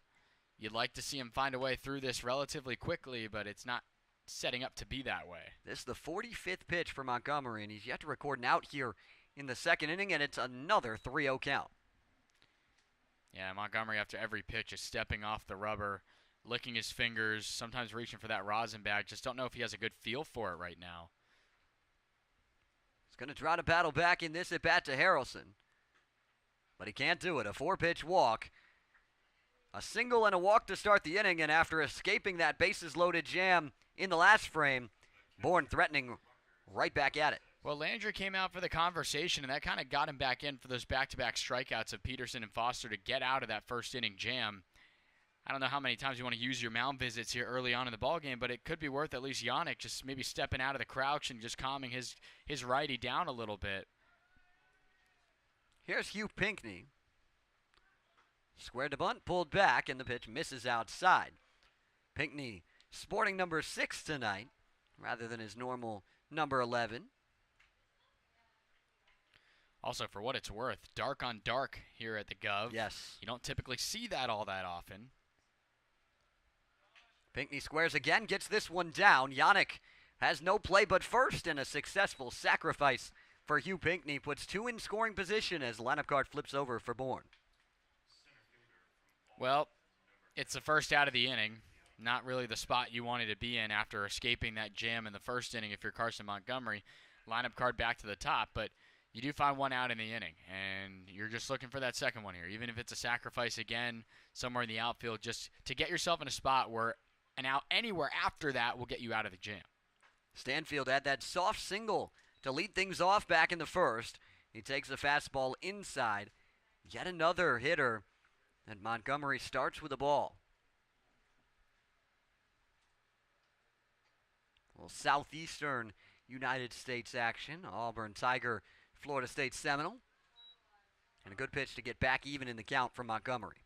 You'd like to see him find a way through this relatively quickly, but it's not setting up to be that way. This is the 45th pitch for Montgomery, and he's yet to record an out here in the second inning, and it's another 3-0 count. Yeah, Montgomery after every pitch is stepping off the rubber, licking his fingers, sometimes reaching for that rosin bag. Just don't know if he has a good feel for it right now. He's going to try to battle back in this at-bat to Harrelson, but he can't do it. A 4-pitch walk, a single and a walk to start the inning, and after escaping that bases-loaded jam in the last frame, Bourne threatening right back at it. Well, Landry came out for the conversation, and that kind of got him back in for those back-to-back strikeouts of Peterson and Foster to get out of that first inning jam. I don't know how many times you want to use your mound visits here early on in the ballgame, but it could be worth at least Yannick just maybe stepping out of the crouch and just calming his righty down a little bit. Here's Hugh Pinckney. Squared to bunt, pulled back, and the pitch misses outside. Pinckney sporting number 6 tonight rather than his normal number 11. Also, for what it's worth, dark on dark here at the Gov. Yes. You don't typically see that all that often. Pinckney squares again, gets this one down. Yannick has no play but first, and a successful sacrifice for Hugh Pinckney puts 2 in scoring position as the lineup card flips over for Bourne. Well, it's the first out of the inning. Not really the spot you wanted to be in after escaping that jam in the first inning if you're Carson Montgomery. Lineup card back to the top, but you do find one out in the inning, and you're just looking for that second one here. Even if it's a sacrifice again somewhere in the outfield, just to get yourself in a spot where an out anywhere after that will get you out of the jam. Stanfield had that soft single to lead things off back in the first. He takes a fastball inside. Yet another hitter, and Montgomery starts with a ball. Well, Southeastern United States action. Auburn Tiger, Florida State Seminole. And a good pitch to get back even in the count from Montgomery.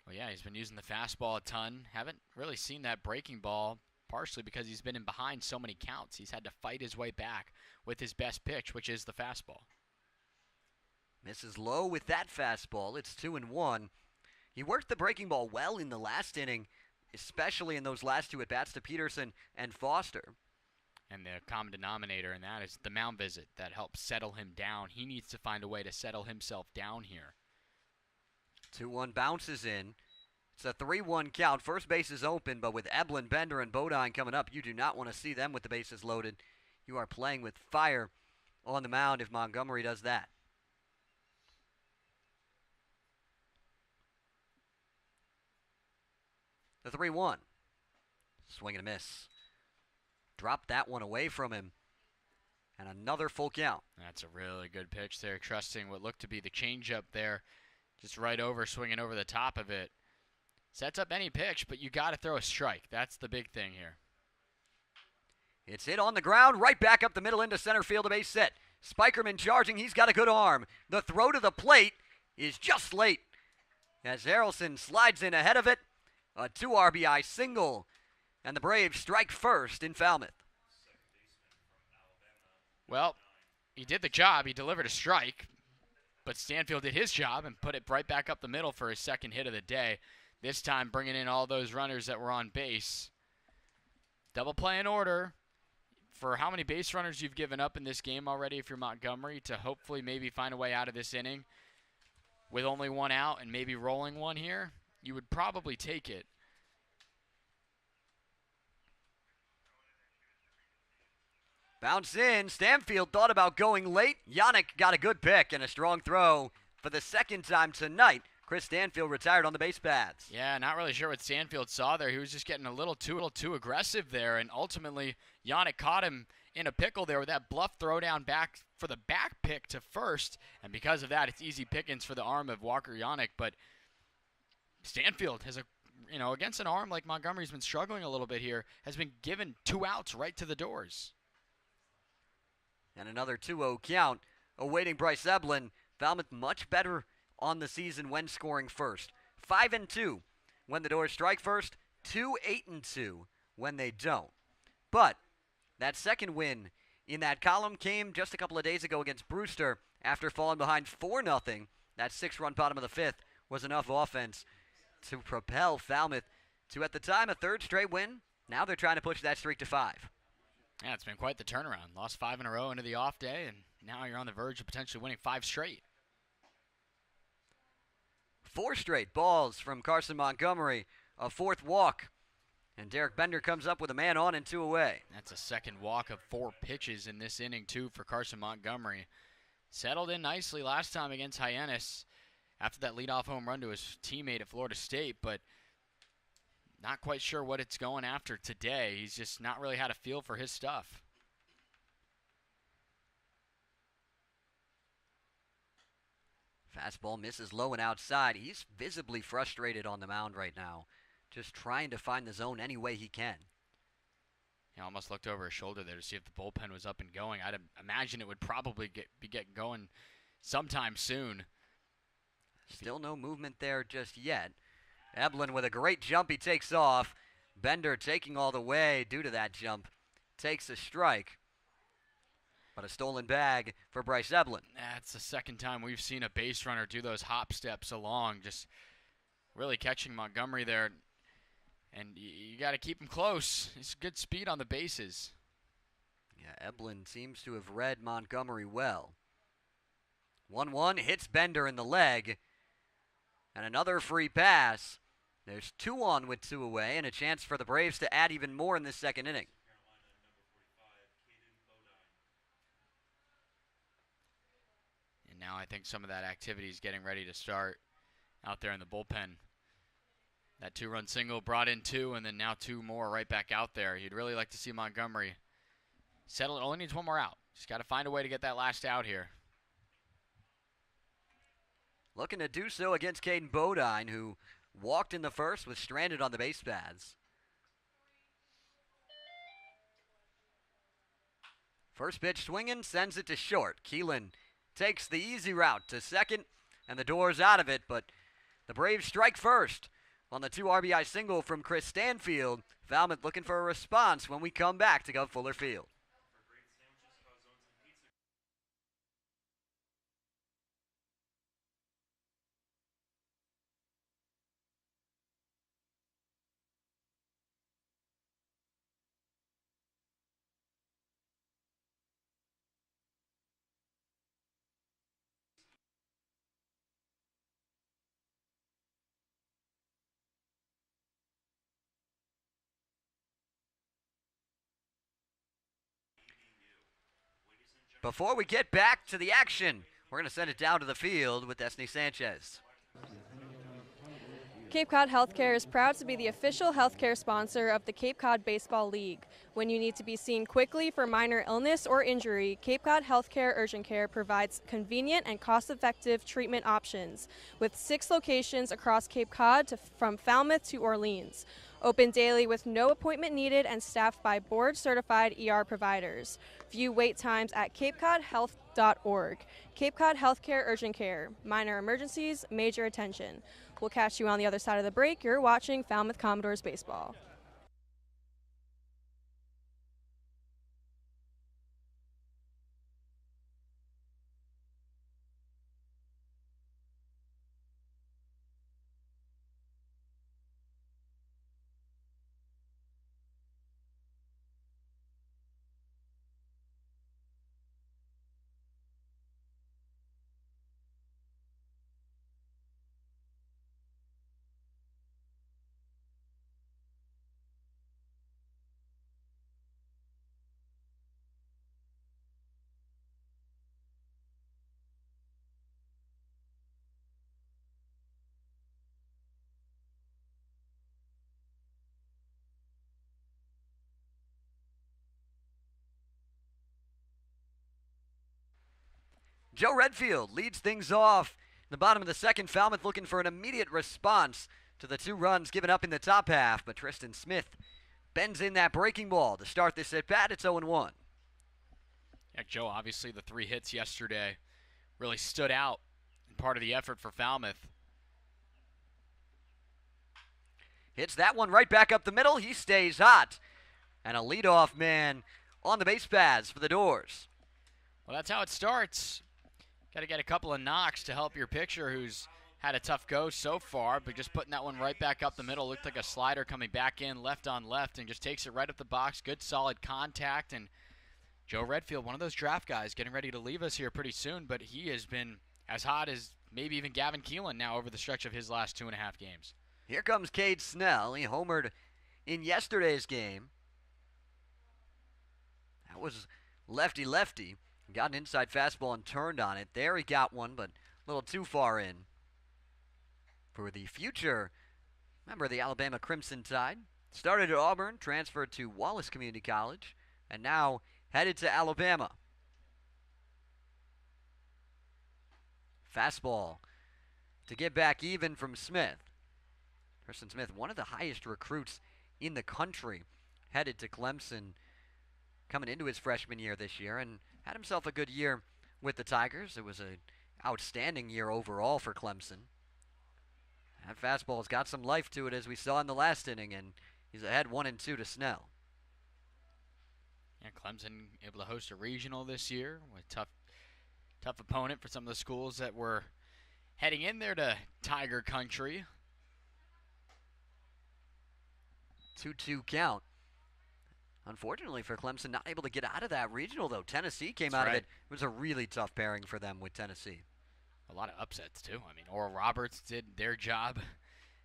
Well, yeah, he's been using the fastball a ton. Haven't really seen that breaking ball, partially because he's been in behind so many counts. He's had to fight his way back with his best pitch, which is the fastball. Misses low with that fastball. It's 2-1. He worked the breaking ball well in the last inning, especially in those last 2 at-bats to Peterson and Foster. And the common denominator in that is the mound visit that helps settle him down. He needs to find a way to settle himself down here. 2-1 bounces in. It's a 3-1 count. First base is open, but with Eblin, Bender, and Bodine coming up, you do not want to see them with the bases loaded. You are playing with fire on the mound if Montgomery does that. The 3-1. Swing and a miss. Dropped that one away from him. And another full count. That's a really good pitch there, trusting what looked to be the changeup there. Just right over, swinging over the top of it. Sets up any pitch, but you got to throw a strike. That's the big thing here. It's hit on the ground, right back up the middle into center field, a base hit. Spikerman charging, he's got a good arm. The throw to the plate is just late as Harrelson slides in ahead of it. A 2 RBI single, and the Braves strike first in Falmouth. Well, he did the job. He delivered a strike, but Stanfield did his job and put it right back up the middle for his second hit of the day. This time bringing in all those runners that were on base. Double play in order. For how many base runners you've given up in this game already if you're Montgomery to hopefully maybe find a way out of this inning with only one out and maybe rolling one here, you would probably take it. Bounce in. Stanfield thought about going late. Yannick got a good pick and a strong throw for the second time tonight. Chris Stanfield retired on the base paths. Yeah, not really sure what Stanfield saw there. He was just getting a little too aggressive there, and ultimately Yannick caught him in a pickle there with that bluff throwdown back for the back pick to first, and because of that, it's easy pickings for the arm of Walker Yannick. But Stanfield has against an arm like Montgomery's been struggling a little bit here, has been given 2 outs right to the doors. And another 2-0 count awaiting Bryce Eblin. Falmouth much better on the season when scoring first. 5-2 when the Doors strike first. 2-8-2 when they don't. But that second win in that column came just a couple of days ago against Brewster after falling behind 4-0. That 6-run bottom of the 5th was enough offense to propel Falmouth to, at the time, a 3rd straight win. Now they're trying to push that streak to 5. Yeah, it's been quite the turnaround. Lost 5 in a row into the off day, and now you're on the verge of potentially winning 5 straight. 4 straight balls from Carson Montgomery, a 4th walk. And Derek Bender comes up with a man on and 2 away. That's a second walk of 4 pitches in this inning, too, for Carson Montgomery. Settled in nicely last time against Hyannis after that leadoff home run to his teammate at Florida State, but not quite sure what it's going after today. He's just not really had a feel for his stuff. Fastball misses low and outside. He's visibly frustrated on the mound right now, just trying to find the zone any way he can. He almost looked over his shoulder there to see if the bullpen was up and going. I'd imagine it would probably be getting going sometime soon. Still no movement there just yet. Eblin with a great jump, he takes off. Bender taking all the way due to that jump. Takes a strike. But a stolen bag for Bryce Eblin. That's the second time we've seen a base runner do those hop steps along. Just really catching Montgomery there. And you got to keep him close. He's good speed on the bases. Yeah, Eblin seems to have read Montgomery well. 1-1 hits Bender in the leg. And another free pass. There's 2 on with 2 away, and a chance for the Braves to add even more in this second inning. And now I think some of that activity is getting ready to start out there in the bullpen. That 2-run single brought in 2, and then now 2 more right back out there. You'd really like to see Montgomery settle it. Only needs 1 more out. Just got to find a way to get that last out here. Looking to do so against Caden Bodine, who walked in the first, was stranded on the base paths. First pitch swinging, sends it to short. Keelan takes the easy route to second, and the door's out of it, but the Braves strike first on the 2 RBI single from Chris Stanfield. Falmouth looking for a response when we come back to Gov Fuller Field. Before we get back to the action, we're going to send it down to the field with Destiny Sanchez. Cape Cod Healthcare is proud to be the official healthcare sponsor of the Cape Cod Baseball League. When you need to be seen quickly for minor illness or injury, Cape Cod Healthcare Urgent Care provides convenient and cost-effective treatment options with 6 locations across Cape Cod from Falmouth to Orleans. Open daily with no appointment needed and staffed by board-certified ER providers. View wait times at capecodhealth.org. Cape Cod Healthcare Urgent Care. Minor emergencies, major attention. We'll catch you on the other side of the break. You're watching Falmouth Commodores baseball. Joe Redfield leads things off in the bottom of the second. Falmouth looking for an immediate response to the 2 runs given up in the top half, but Tristan Smith bends in that breaking ball to start this at bat. It's 0-1. Yeah, Joe, obviously the 3 hits yesterday really stood out and part of the effort for Falmouth. Hits that one right back up the middle. He stays hot. And a leadoff man on the base paths for the Doors. Well, that's how it starts. Got to get a couple of knocks to help your pitcher who's had a tough go so far, but just putting that one right back up the middle. Looked like a slider coming back in left on left and just takes it right up the box. Good solid contact. And Joe Redfield, one of those draft guys, getting ready to leave us here pretty soon, but he has been as hot as maybe even Gavin Keelan now over the stretch of his last 2.5 games. Here comes Cade Snell. He homered in yesterday's game. That was lefty-lefty. Got an inside fastball and turned on it. There he got one, but a little too far in. For the future member of the Alabama Crimson Tide. Started at Auburn, transferred to Wallace Community College, and now headed to Alabama. Fastball to get back even from Smith. Preston Smith, one of the highest recruits in the country, headed to Clemson coming into his freshman year this year and had himself a good year with the Tigers. It was an outstanding year overall for Clemson. That fastball's got some life to it, as we saw in the last inning, and he's ahead 1-2 to Snell. Yeah, Clemson able to host a regional this year with tough opponent for some of the schools that were heading in there to Tiger Country. 2-2 count. Unfortunately for Clemson, not able to get out of that regional, though. Tennessee came out of it. It was a really tough pairing for them with Tennessee. A lot of upsets, too. I mean, Oral Roberts did their job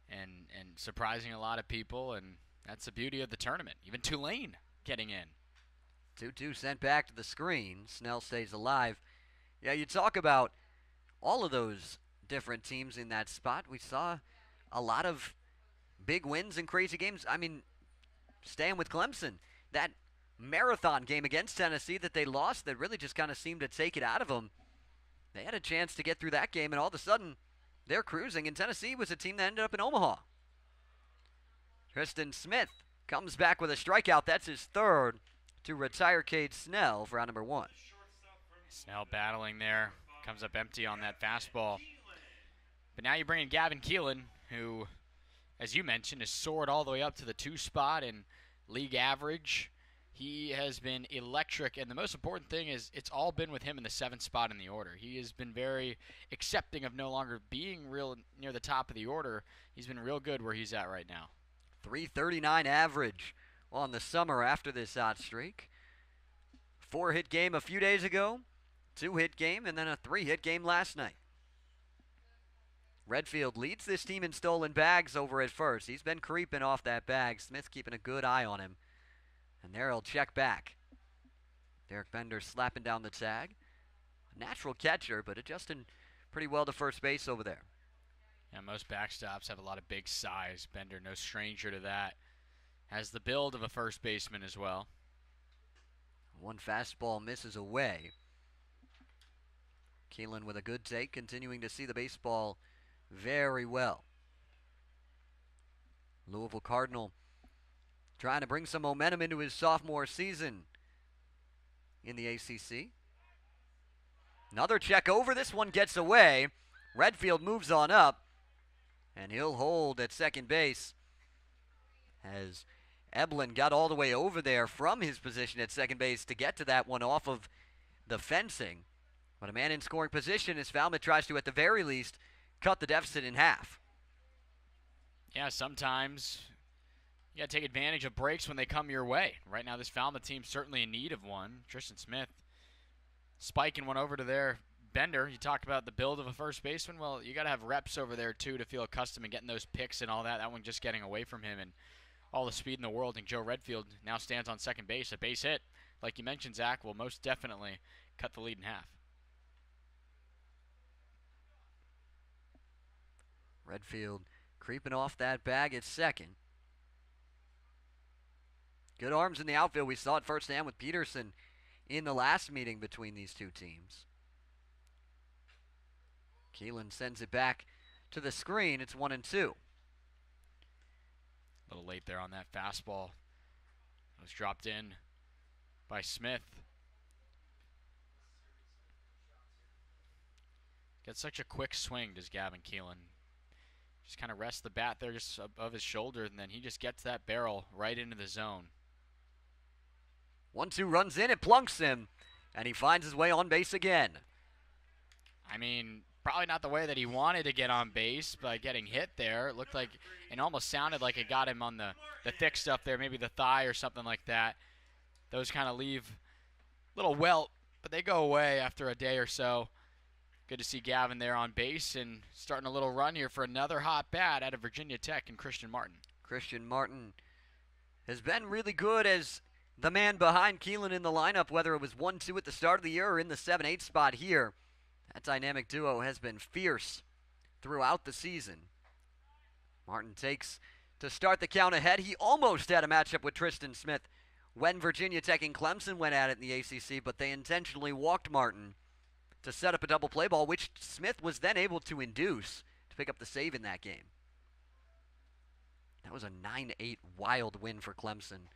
and surprising a lot of people, and that's the beauty of the tournament. Even Tulane getting in. 2-2 sent back to the screen. Snell stays alive. Yeah, you talk about all of those different teams in that spot. We saw a lot of big wins and crazy games. I mean, staying with Clemson, that marathon game against Tennessee that they lost that really just kind of seemed to take it out of them. They had a chance to get through that game, and all of a sudden, they're cruising. And Tennessee was a team that ended up in Omaha. Tristan Smith comes back with a strikeout. That's his third to retire Cade Snell for out number 1. Snell battling there. Comes up empty on that fastball. But now you bring in Gavin Keelan, who, as you mentioned, has soared all the way up to the 2 spot in league average. He has been electric, and the most important thing is it's all been with him in the 7th spot in the order. He has been very accepting of no longer being real near the top of the order. He's been real good where he's at right now. 339 average on the summer after this hot streak. 4-hit game a few days ago, 2-hit game, and then a 3-hit game last night. Redfield leads this team in stolen bags over at first. He's been creeping off that bag. Smith keeping a good eye on him. And there he'll check back. Derek Bender slapping down the tag. A natural catcher, but adjusting pretty well to first base over there. Yeah, most backstops have a lot of big size. Bender, no stranger to that. Has the build of a first baseman as well. One fastball misses away. Keelan with a good take, continuing to see the baseball very well. Louisville Cardinal trying to bring some momentum into his sophomore season in the ACC. Another check over. This one gets away. Redfield moves on up, and he'll hold at second base as Eblin got all the way over there from his position at second base to get to that one off of the fencing. But a man in scoring position as Falmouth tries to, at the very least, cut the deficit in half. Yeah, sometimes you got to take advantage of breaks when they come your way. Right now, this Falmouth team's certainly in need of one. Tristan Smith spiking one over to their Bender. You talked about the build of a first baseman. Well, you got to have reps over there, too, to feel accustomed to getting those picks and all that. That one just getting away from him and all the speed in the world. And Joe Redfield now stands on second base. A base hit, like you mentioned, Zach, will most definitely cut the lead in half. Redfield creeping off that bag at second. Good arms in the outfield. We saw it firsthand with Peterson in the last meeting between these two teams. Keelan sends it back to the screen. It's 1-2. A little late there on that fastball. It was dropped in by Smith. Got such a quick swing, does Gavin Keelan. Just kind of rests the bat there just above his shoulder, and then he just gets that barrel right into the zone. 1-2 runs in, it plunks him, and he finds his way on base again. I mean, probably not the way that he wanted to get on base by getting hit there. It looked like, and almost sounded like it got him on the thick stuff there, maybe the thigh or something like that. Those kind of leave a little welt, but they go away after a day or so. Good to see Gavin there on base and starting a little run here for another hot bat out of Virginia Tech and Christian Martin. Christian Martin has been really good as the man behind Keelan in the lineup, whether it was 1-2 at the start of the year or in the 7-8 spot here. That dynamic duo has been fierce throughout the season. Martin takes to start the count ahead. He almost had a matchup with Tristan Smith when Virginia Tech and Clemson went at it in the ACC, but they intentionally walked Martin to set up a double play ball, which Smith was then able to induce to pick up the save in that game. That was a 9-8 wild win for Clemson.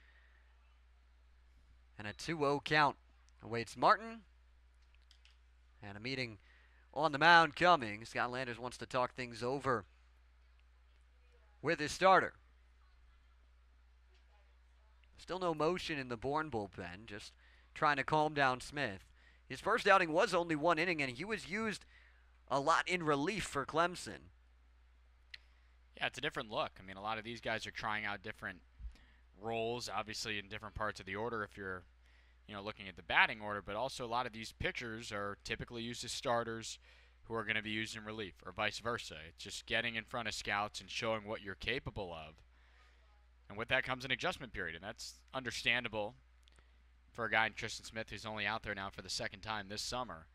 And a 2-0 count awaits Martin. And a meeting on the mound coming. Scott Landers wants to talk things over with his starter. Still no motion in the Bourne bullpen, just trying to calm down Smith. His first outing was only 1 inning, and he was used a lot in relief for Clemson. Yeah, it's a different look. I mean, a lot of these guys are trying out different roles, obviously in different parts of the order if you're, looking at the batting order, but also a lot of these pitchers are typically used as starters who are going to be used in relief, or vice versa. It's just getting in front of scouts and showing what you're capable of. And with that comes an adjustment period, and that's understandable for a guy in Tristan Smith who's only out there now for the second time this summer.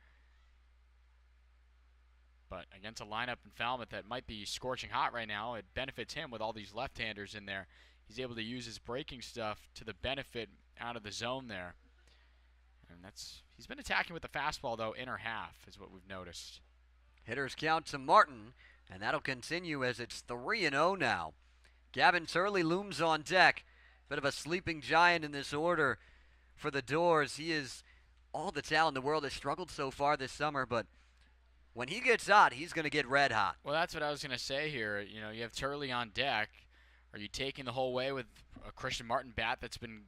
But against a lineup in Falmouth that might be scorching hot right now, it benefits him with all these left-handers in there. He's able to use his breaking stuff to the benefit out of the zone there. And he's been attacking with the fastball, though, inner half is what we've noticed. Hitters count to Martin, and that'll continue as it's 3-0 now. Gavin Turley looms on deck. Bit of a sleeping giant in this order for the Doors. He is all the talent in the world, has struggled so far this summer, but when he gets hot, he's going to get red hot. Well, that's what I was going to say here. You have Turley on deck. Are you taking the whole way with a Christian Martin bat that's been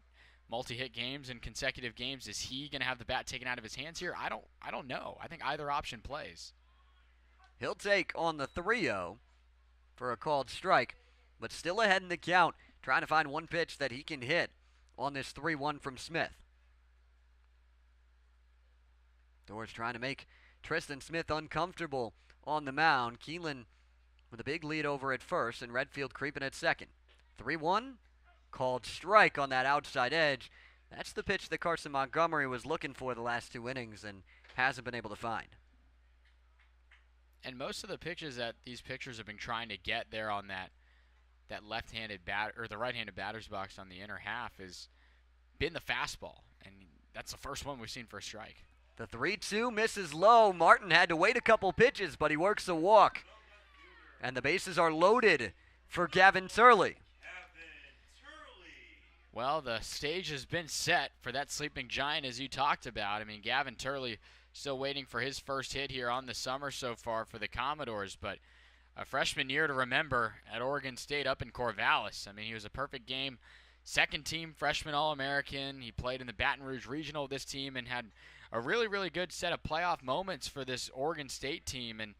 multi-hit games and consecutive games? Is he going to have the bat taken out of his hands here? I don't know. I think either option plays. He'll take on the 3-0 for a called strike, but still ahead in the count, trying to find one pitch that he can hit on this 3-1 from Smith. Doors trying to make Tristan Smith uncomfortable on the mound. Keelan with a big lead over at first, and Redfield creeping at second. 3-1, called strike on that outside edge. That's the pitch that Carson Montgomery was looking for the last 2 innings and hasn't been able to find. And most of the pitches that these pitchers have been trying to get there on that left-handed bat or the right-handed batter's box on the inner half has been the fastball, and that's the first one we've seen for a strike. The 3-2 misses low. Martin had to wait a couple pitches, but he works a walk. And the bases are loaded for Gavin Turley. Well, the stage has been set for that sleeping giant, as you talked about. I mean, Gavin Turley still waiting for his first hit here on the summer so far for the Commodores, but a freshman year to remember at Oregon State up in Corvallis. I mean, he was a perfect game. Second team freshman All-American. He played in the Baton Rouge Regional with this team and had a really, really good set of playoff moments for this Oregon State team. And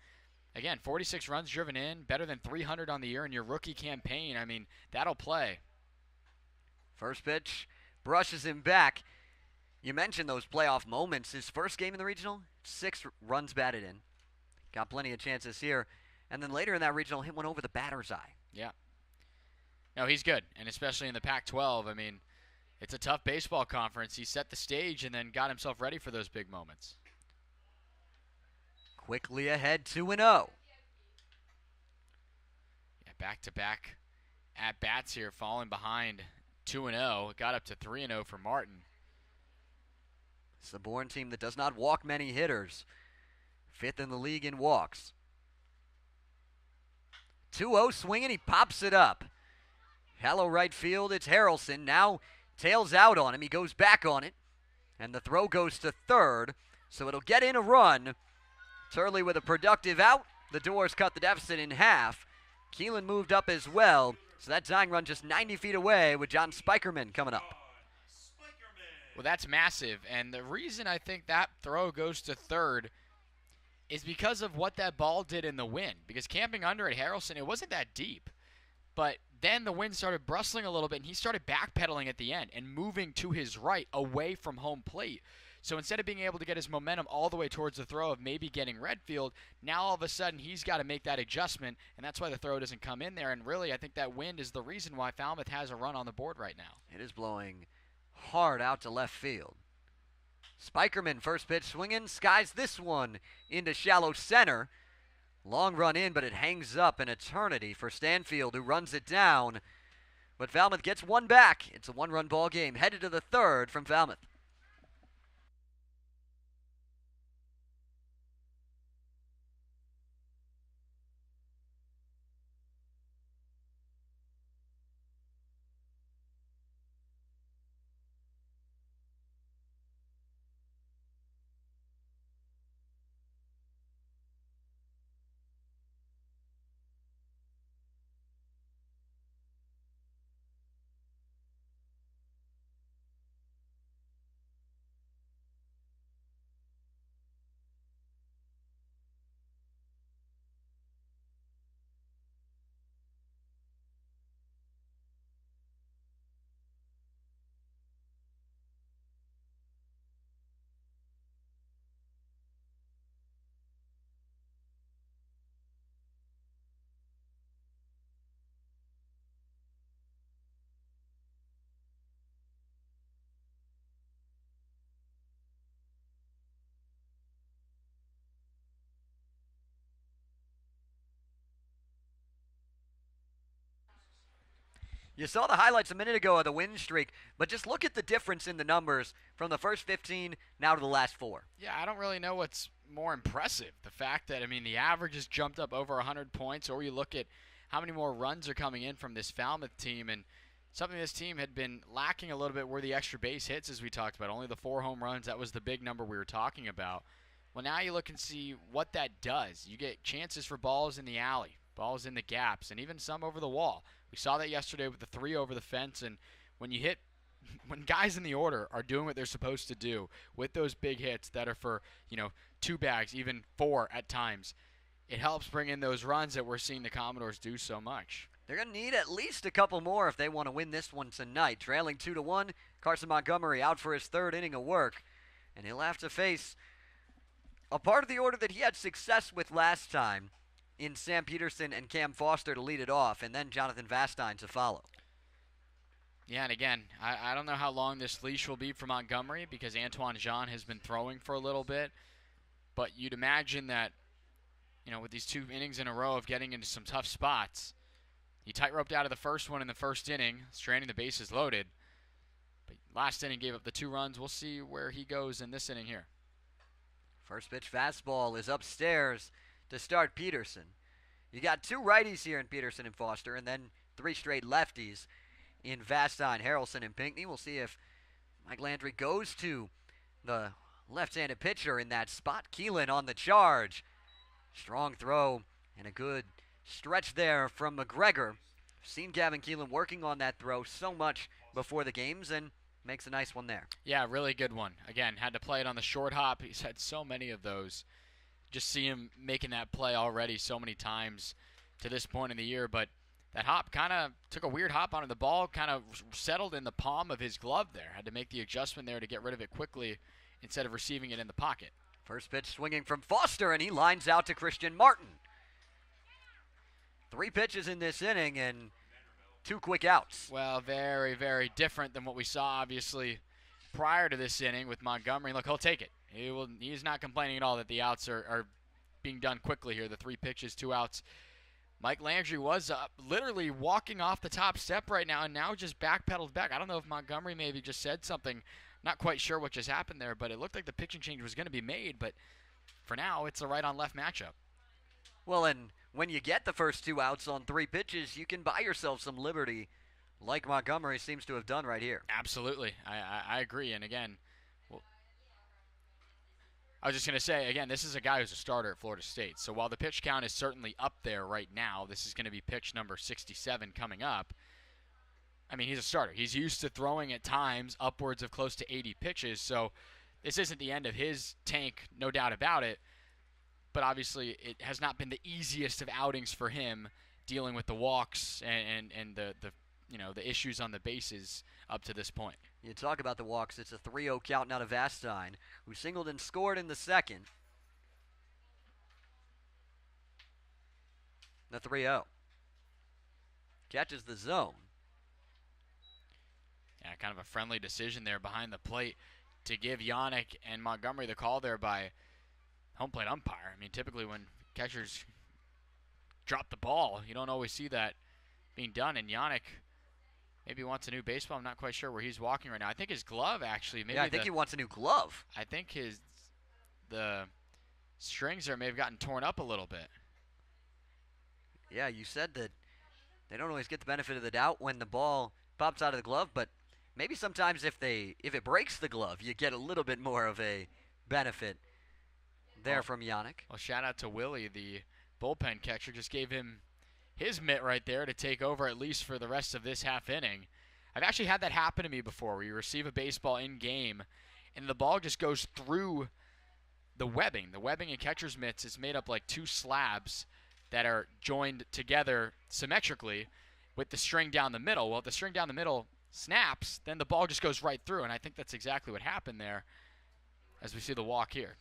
again, 46 runs driven in, better than 300 on the year in your rookie campaign. I mean, that'll play. First pitch brushes him back. You mentioned those playoff moments. His first game in the regional, 6 runs batted in. Got plenty of chances here. And then later in that regional, hit one over the batter's eye. Yeah. No, he's good, and especially in the Pac-12. I mean, it's a tough baseball conference. He set the stage and then got himself ready for those big moments. Quickly ahead, 2-0. Yeah, back-to-back at-bats here, falling behind 2-0. Got up to 3-0 for Martin. It's the Bourne team that does not walk many hitters. 5th in the league in walks. 2-0 swinging, he pops it up. Hello right field, it's Harrelson. Now tails out on him, he goes back on it. And the throw goes to third, so it'll get in a run. Turley with a productive out. The Doors cut the deficit in half. Keelan moved up as well, so that tying run just 90 feet away with John Spikerman coming up. Well, that's massive, and the reason I think that throw goes to third is because of what that ball did in the wind. Because camping under at Harrelson, it wasn't that deep. But then the wind started brustling a little bit, and he started backpedaling at the end and moving to his right away from home plate. So instead of being able to get his momentum all the way towards the throw of maybe getting Redfield, now all of a sudden he's got to make that adjustment, and that's why the throw doesn't come in there. And really, I think that wind is the reason why Falmouth has a run on the board right now. It is blowing hard out to left field. Spikerman, first pitch swinging, skies this one into shallow center. Long run in, but it hangs up an eternity for Stanfield, who runs it down. But Falmouth gets one back. It's a one-run ball game, headed to the third from Falmouth. You saw the highlights a minute ago of the win streak, but just look at the difference in the numbers from the first 15 now to the last 4. Yeah, I don't really know what's more impressive. The fact that, the average has jumped up over 100 points, or you look at how many more runs are coming in from this Falmouth team, and something this team had been lacking a little bit were the extra base hits, as we talked about. Only the 4 home runs, that was the big number we were talking about. Well, now you look and see what that does. You get chances for balls in the alley, balls in the gaps, and even some over the wall. We saw that yesterday with the 3 over the fence, and when guys in the order are doing what they're supposed to do with those big hits that are for, 2 bags, even 4 at times, it helps bring in those runs that we're seeing the Commodores do so much. They're going to need at least a couple more if they want to win this one tonight. Trailing 2-1, Carson Montgomery out for his 3rd inning of work, and he'll have to face a part of the order that he had success with last time in Sam Peterson and Cam Foster to lead it off, and then Jonathan Vastine to follow. Yeah, and again, I don't know how long this leash will be for Montgomery because Antoine Jean has been throwing for a little bit, but you'd imagine that, with these 2 innings in a row of getting into some tough spots, he tight-roped out of the first one in the first inning, straining the bases loaded, but last inning gave up the 2 runs. We'll see where he goes in this inning here. First pitch fastball is upstairs to start Peterson. You got 2 righties here in Peterson and Foster, and then 3 straight lefties in Vastine, Harrelson, and Pinckney. We'll see if Mike Landry goes to the left-handed pitcher in that spot. Keelan on the charge. Strong throw and a good stretch there from McGregor. Seen Gavin Keelan working on that throw so much before the games, and makes a nice one there. Yeah, really good one. Again, had to play it on the short hop. He's had so many of those. Just see him making that play already so many times to this point in the year. But that hop kind of took a weird hop onto the ball, kind of settled in the palm of his glove there. Had to make the adjustment there to get rid of it quickly instead of receiving it in the pocket. First pitch swinging from Foster, and he lines out to Christian Martin. 3 pitches in this inning and 2 quick outs. Well, very, very different than what we saw, obviously, prior to this inning with Montgomery. Look, he'll take it. He's not complaining at all that the outs are being done quickly here. The 3 pitches, 2 outs. Mike Landry was literally walking off the top step right now and now just backpedaled back. I don't know if Montgomery maybe just said something. Not quite sure what just happened there, but it looked like the pitching change was going to be made. But for now, it's a right-on-left matchup. Well, and when you get the first 2 outs on 3 pitches, you can buy yourself some liberty like Montgomery seems to have done right here. Absolutely. I agree. And again, I was just going to say, again, this is a guy who's a starter at Florida State. So while the pitch count is certainly up there right now, this is going to be pitch number 67 coming up. He's a starter. He's used to throwing at times upwards of close to 80 pitches. So this isn't the end of his tank, no doubt about it. but obviously it has not been the easiest of outings for him, dealing with the walks and the issues on the bases up to this point. You talk about the walks. It's a 3-0 count now to Vastine, who singled and scored in the second. The 3-0. Catches the zone. Yeah, kind of a friendly decision there behind the plate to give Yannick and Montgomery the call there by home plate umpire. I mean, typically when catchers drop the ball, you don't always see that being done. And Yannick maybe wants a new baseball. I'm not quite sure where he's walking right now. I think his glove actually. Maybe yeah, I think he wants a new glove. I think the strings there may have gotten torn up a little bit. Yeah, you said that they don't always get the benefit of the doubt when the ball pops out of the glove, but maybe sometimes if it breaks the glove, you get a little bit more of a benefit there from Yannick. Well, shout out to Willie, the bullpen catcher. Just gave him his mitt right there to take over at least for the rest of this half inning. I've actually had that happen to me before, where you receive a baseball in game and the ball just goes through the webbing. The webbing in catcher's mitts is made up like two slabs that are joined together symmetrically with the string down the middle. Well, if the string down the middle snaps, then the ball just goes right through, and I think that's exactly what happened there as we see the walk here.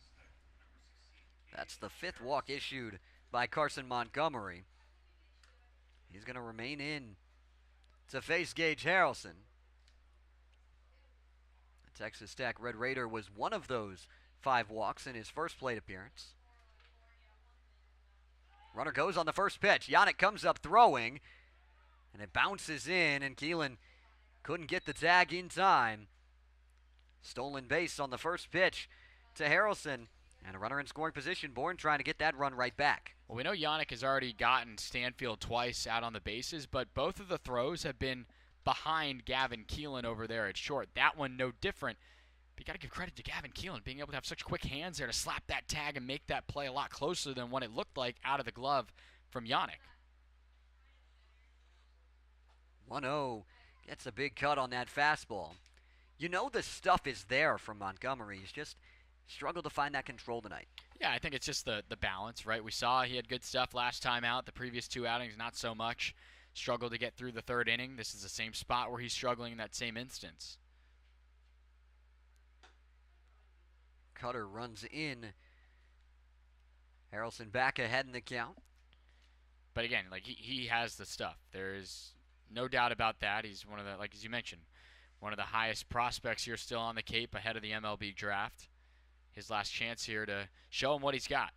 That's the 5th walk issued by Carson Montgomery. He's going to remain in to face Gage Harrelson. The Texas Tech Red Raider was one of those 5 walks in his first plate appearance. Runner goes on the first pitch. Yannick comes up throwing, and it bounces in, and Keelan couldn't get the tag in time. Stolen base on the first pitch to Harrelson, and a runner in scoring position. Bourne trying to get that run right back. Well, we know Yannick has already gotten Stanfield twice out on the bases, but both of the throws have been behind Gavin Keelan over there at short. That one no different. But you got to give credit to Gavin Keelan being able to have such quick hands there to slap that tag and make that play a lot closer than what it looked like out of the glove from Yannick. 1-0 gets a big cut on that fastball. You know the stuff is there from Montgomery. He's just struggled to find that control tonight. Yeah, I think it's just the balance, right? We saw he had good stuff last time out. The previous 2 outings, not so much. Struggled to get through the 3rd inning. This is the same spot where he's struggling in that same instance. Cutter runs in. Harrelson back ahead in the count. But again, like he has the stuff. There is no doubt about that. He's one of the, like as you mentioned, one of the highest prospects here still on the Cape ahead of the MLB draft. His last chance here to show him what he's got.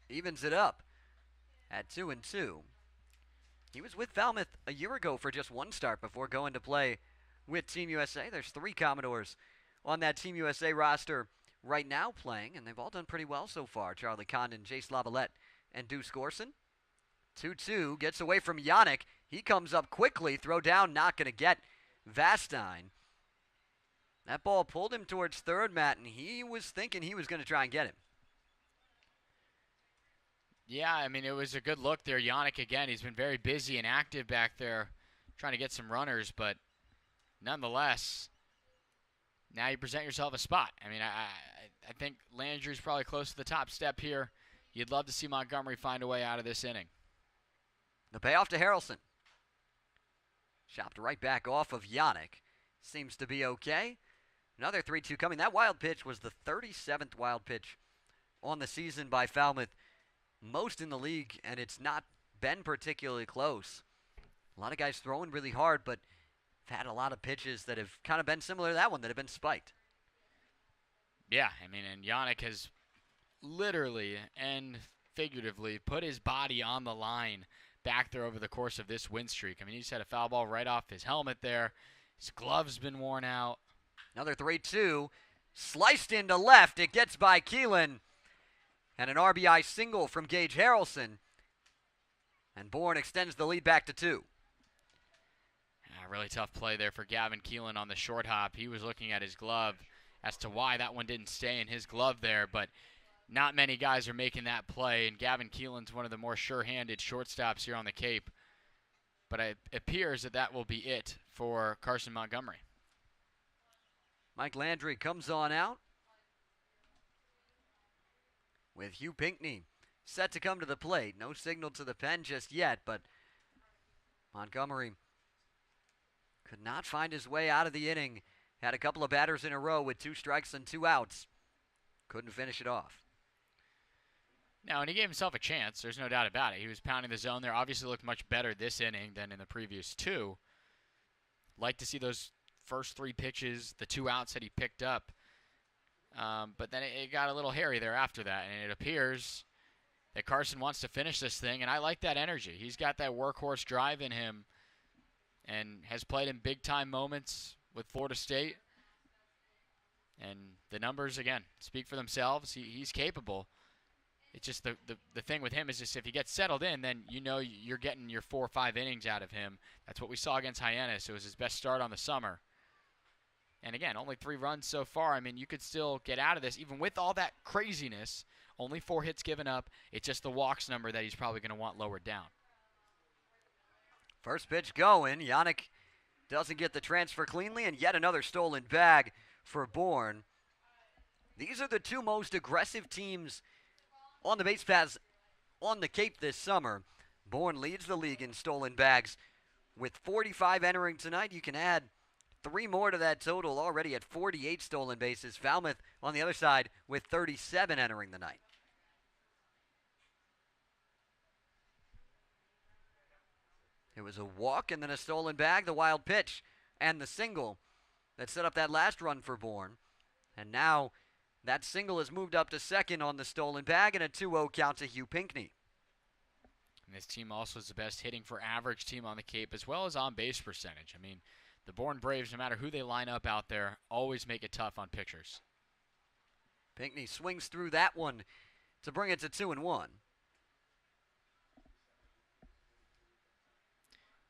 Evens it up at 2-2. He was with Falmouth a year ago for just 1 start before going to play with Team USA. There's 3 Commodores on that Team USA roster right now playing, and they've all done pretty well so far. Charlie Condon, Jace Lavalette, and Deuce Gorson. 2-2, gets away from Yannick. He comes up quickly, throw down, not going to get Vastine. That ball pulled him towards third, Matt, and he was thinking he was going to try and get him. Yeah, I mean, it was a good look there. Yannick, again, he's been very busy and active back there trying to get some runners, but nonetheless, now you present yourself a spot. I mean, I think Landry's probably close to the top step here. You'd love to see Montgomery find a way out of this inning. The payoff to Harrelson. Chopped right back off of Yannick. Seems to be okay. Another 3-2 coming. That wild pitch was the 37th wild pitch on the season by Falmouth. Most in the league, and it's not been particularly close. A lot of guys throwing really hard, but have had a lot of pitches that have kind of been similar to that one that have been spiked. Yeah, I mean, and Yannick has literally and figuratively put his body on the line back there over the course of this win streak. I mean, he just had a foul ball right off his helmet there. His glove's been worn out. Another 3-2. Sliced into left. It gets by Keelan. And an RBI single from Gage Harrelson. And Bourne extends the lead back to 2. Really tough play there for Gavin Keelan on the short hop. He was looking at his glove as to why that one didn't stay in his glove there, but not many guys are making that play, and Gavin Keelan's one of the more sure-handed shortstops here on the Cape. But it appears that will be it for Carson Montgomery. Mike Landry comes on out. with Hugh Pinckney set to come to the plate. No signal to the pen just yet, but Montgomery could not find his way out of the inning. Had a couple of batters in a row with 2 strikes and 2 outs. Couldn't finish it off. No, and he gave himself a chance. There's no doubt about it. He was pounding the zone there. Obviously looked much better this inning than in the previous 2. Like to see those first 3 pitches, the 2 outs that he picked up. But then it got a little hairy there after that, and it appears that Carson wants to finish this thing, and I like that energy. He's got that workhorse drive in him and has played in big-time moments with Florida State. And the numbers, again, speak for themselves. He's capable. It's just the thing with him is just if he gets settled in, then you know you're getting your 4 or 5 innings out of him. That's what we saw against Hyannis. It was his best start on the summer. And again, only 3 runs so far. I mean, you could still get out of this. Even with all that craziness, only 4 hits given up. It's just the walks number that he's probably going to want lowered down. First pitch going. Yannick doesn't get the transfer cleanly, and yet another stolen bag for Bourne. These are the 2 most aggressive teams on the base paths on the Cape this summer. Bourne leads the league in stolen bags with 45 entering tonight. You can add 3 more to that total, already at 48 stolen bases. Falmouth on the other side with 37 entering the night. It was a walk and then a stolen bag, the wild pitch, and the single that set up that last run for Bourne. And now that single has moved up to second on the stolen bag, and a 2-0 count to Hugh Pinckney. And this team also is the best hitting for average team on the Cape, as well as on-base percentage. I mean, the Bourne Braves, no matter who they line up out there, always make it tough on pitchers. Pinckney swings through that one to bring it to 2-1.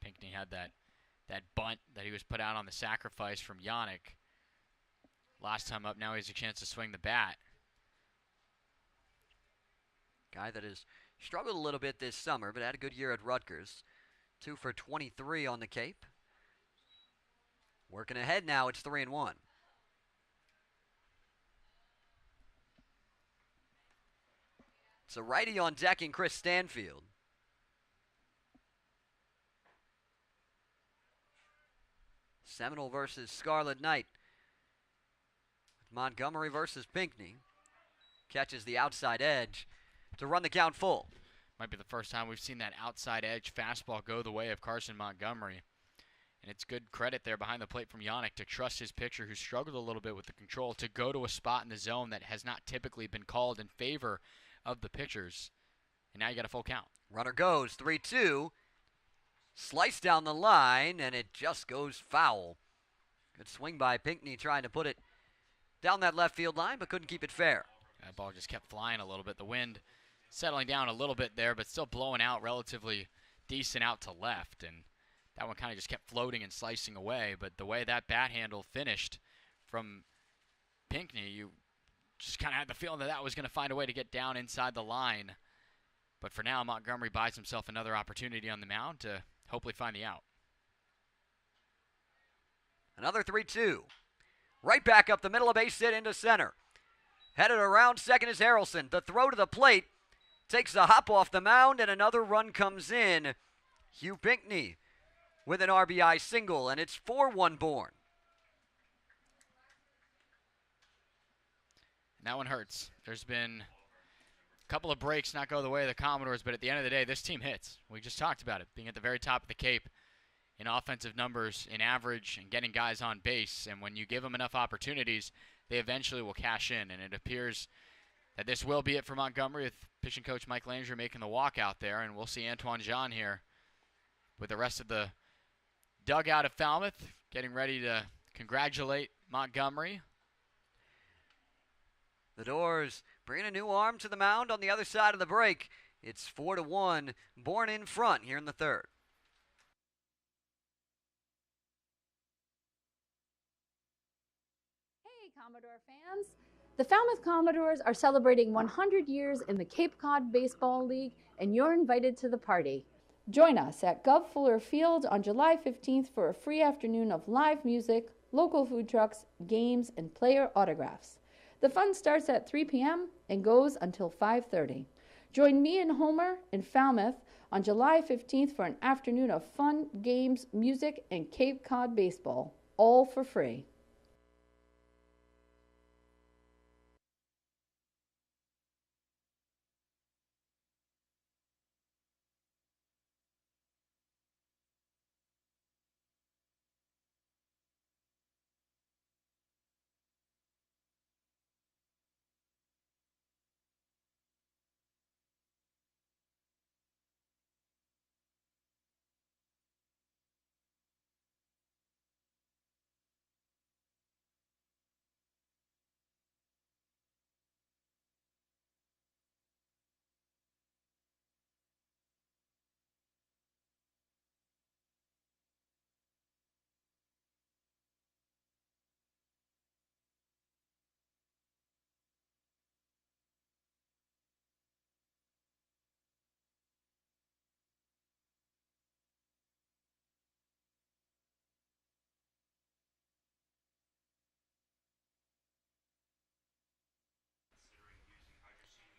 Pinckney had that bunt that he was put out on the sacrifice from Yannick. Last time up, now he has a chance to swing the bat. Guy that has struggled a little bit this summer, but had a good year at Rutgers. 2 for 23 on the Cape. Working ahead now, it's 3-1. It's a righty on deck in Chris Stanfield. Seminole versus Scarlet Knight. Montgomery versus Pinckney. Catches the outside edge to run the count full. Might be the first time we've seen that outside edge fastball go the way of Carson Montgomery. And it's good credit there behind the plate from Yannick to trust his pitcher, who struggled a little bit with the control, to go to a spot in the zone that has not typically been called in favor of the pitchers. And now you got a full count. Runner goes, 3-2. Slice down the line, and it just goes foul. Good swing by Pinckney trying to put it down that left field line, but couldn't keep it fair. That ball just kept flying a little bit. The wind settling down a little bit there, but still blowing out relatively decent out to left. And that one kind of just kept floating and slicing away. But the way that bat handle finished from Pinckney, you just kind of had the feeling that was going to find a way to get down inside the line. But for now, Montgomery buys himself another opportunity on the mound to hopefully find the out. Another 3-2. Right back up the middle of base hit into center. Headed around second is Harrelson. The throw to the plate takes a hop off the mound, and another run comes in. Hugh Pinckney with an RBI single, and it's 4-1 Bourne. And that one hurts. There's been a couple of breaks not go the way of the Commodores, but at the end of the day, this team hits. We just talked about it, being at the very top of the Cape in offensive numbers, in average, and getting guys on base. And when you give them enough opportunities, they eventually will cash in. And it appears that this will be it for Montgomery, with pitching coach Mike Langer making the walk out there. And we'll see Antoine Jean here with the rest of the dugout of Falmouth getting ready to congratulate Montgomery. The Doors bringing a new arm to the mound on the other side of the break. It's 4-1, Bourne in front here in the third. Hey, Commodore fans. The Falmouth Commodores are celebrating 100 years in the Cape Cod Baseball League, and you're invited to the party. Join us at Gov Fuller Field on July 15th for a free afternoon of live music, local food trucks, games, and player autographs. The fun starts at 3 p.m. and goes until 5:30. Join me and Homer in Falmouth on July 15th for an afternoon of fun, games, music, and Cape Cod baseball, all for free.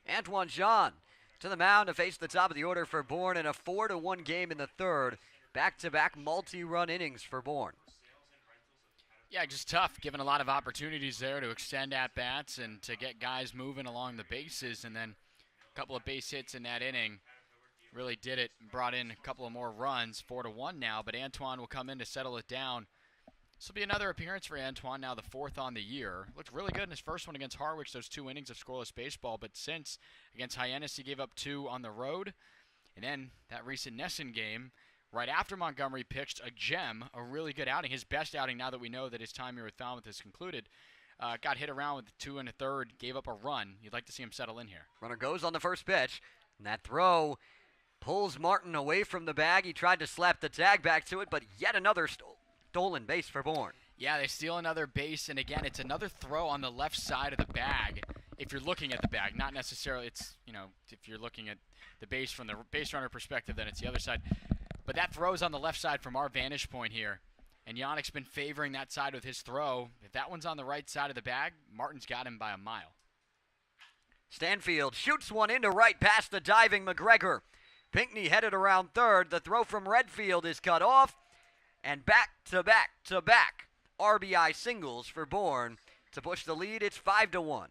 Antoine Jean to the mound to face the top of the order for Bourne in a 4-1 game in the third. Back-to-back multi-run innings for Bourne. Yeah, just tough, given a lot of opportunities there to extend at-bats and to get guys moving along the bases, and then a couple of base hits in that inning. Really did it and brought in a couple of more runs, 4-1 now, but Antoine will come in to settle it down. This will be another appearance for Antoine, now the fourth on the year. Looked really good in his first one against Harwich, those 2 innings of scoreless baseball, but since against Hyannis he gave up 2 on the road, and then that recent Nesson game, right after Montgomery pitched a gem, a really good outing, his best outing now that we know that his time here with Falmouth is concluded. Got hit around with 2 1/3, gave up a run. You'd like to see him settle in here. Runner goes on the first pitch, and that throw pulls Martin away from the bag. He tried to slap the tag back to it, but yet another stolen base for Bourne. Yeah, they steal another base, and again, it's another throw on the left side of the bag. If you're looking at the bag, not necessarily, it's, if you're looking at the base from the base runner perspective, then it's the other side. But that throw's on the left side from our vantage point here, and Yannick's been favoring that side with his throw. If that one's on the right side of the bag, Martin's got him by a mile. Stanfield shoots one into right past the diving McGregor. Pinckney headed around third. The throw from Redfield is cut off, and back-to-back RBI singles for Bourne to push the lead. It's 5-1.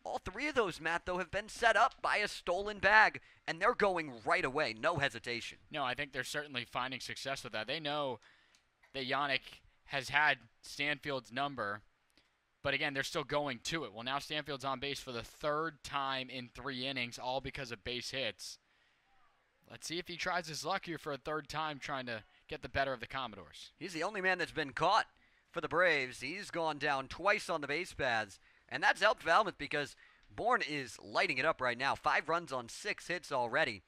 All 3 of those, Matt, though, have been set up by a stolen bag, and they're going right away, no hesitation. No, I think they're certainly finding success with that. They know that Yannick has had Stanfield's number, but again, they're still going to it. Well, now Stanfield's on base for the 3rd time in 3 innings, all because of base hits. Let's see if he tries his luck here for a 3rd time trying to get the better of the Commodores. He's the only man that's been caught for the Braves. He's gone down twice on the base paths, and that's helped Falmouth because Bourne is lighting it up right now. 5 runs on 6 hits already.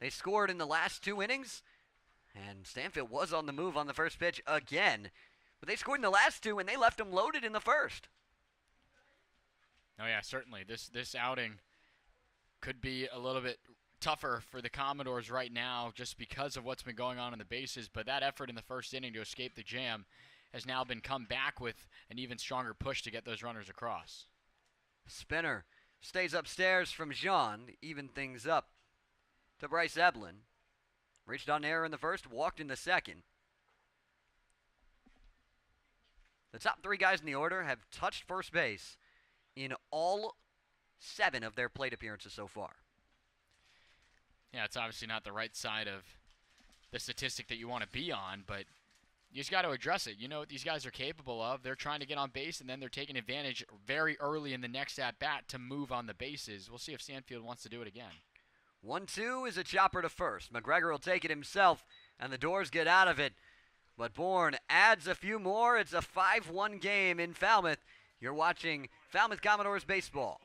They scored in the last 2 innings, and Stanfield was on the move on the first pitch again. But they scored in the last 2, and they left them loaded in the first. Oh, yeah, certainly. This outing could be a little bit tougher for the Commodores right now just because of what's been going on in the bases, but that effort in the first inning to escape the jam has now been come back with an even stronger push to get those runners across. Spinner stays upstairs from Jean to even things up to Bryce Eblin. Reached on error in the first, walked in the second. The top 3 guys in the order have touched first base in all 7 of their plate appearances so far. Yeah, it's obviously not the right side of the statistic that you want to be on, but you just got to address it. You know what these guys are capable of. They're trying to get on base, and then they're taking advantage very early in the next at-bat to move on the bases. We'll see if Stanfield wants to do it again. 1-2 is a chopper to first. McGregor will take it himself, and the Doors get out of it. But Bourne adds a few more. It's a 5-1 game in Falmouth. You're watching Falmouth Commodores baseball.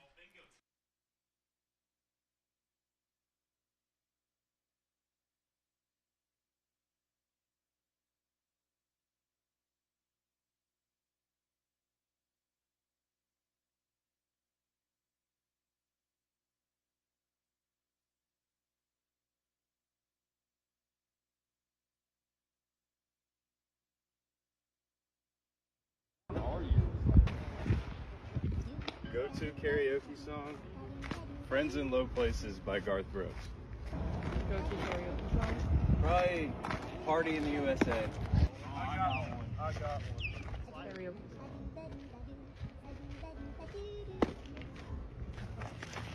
Go-to karaoke song, Friends in Low Places by Garth Brooks. Go-to karaoke song? Probably Party in the USA. I got one. Karaoke.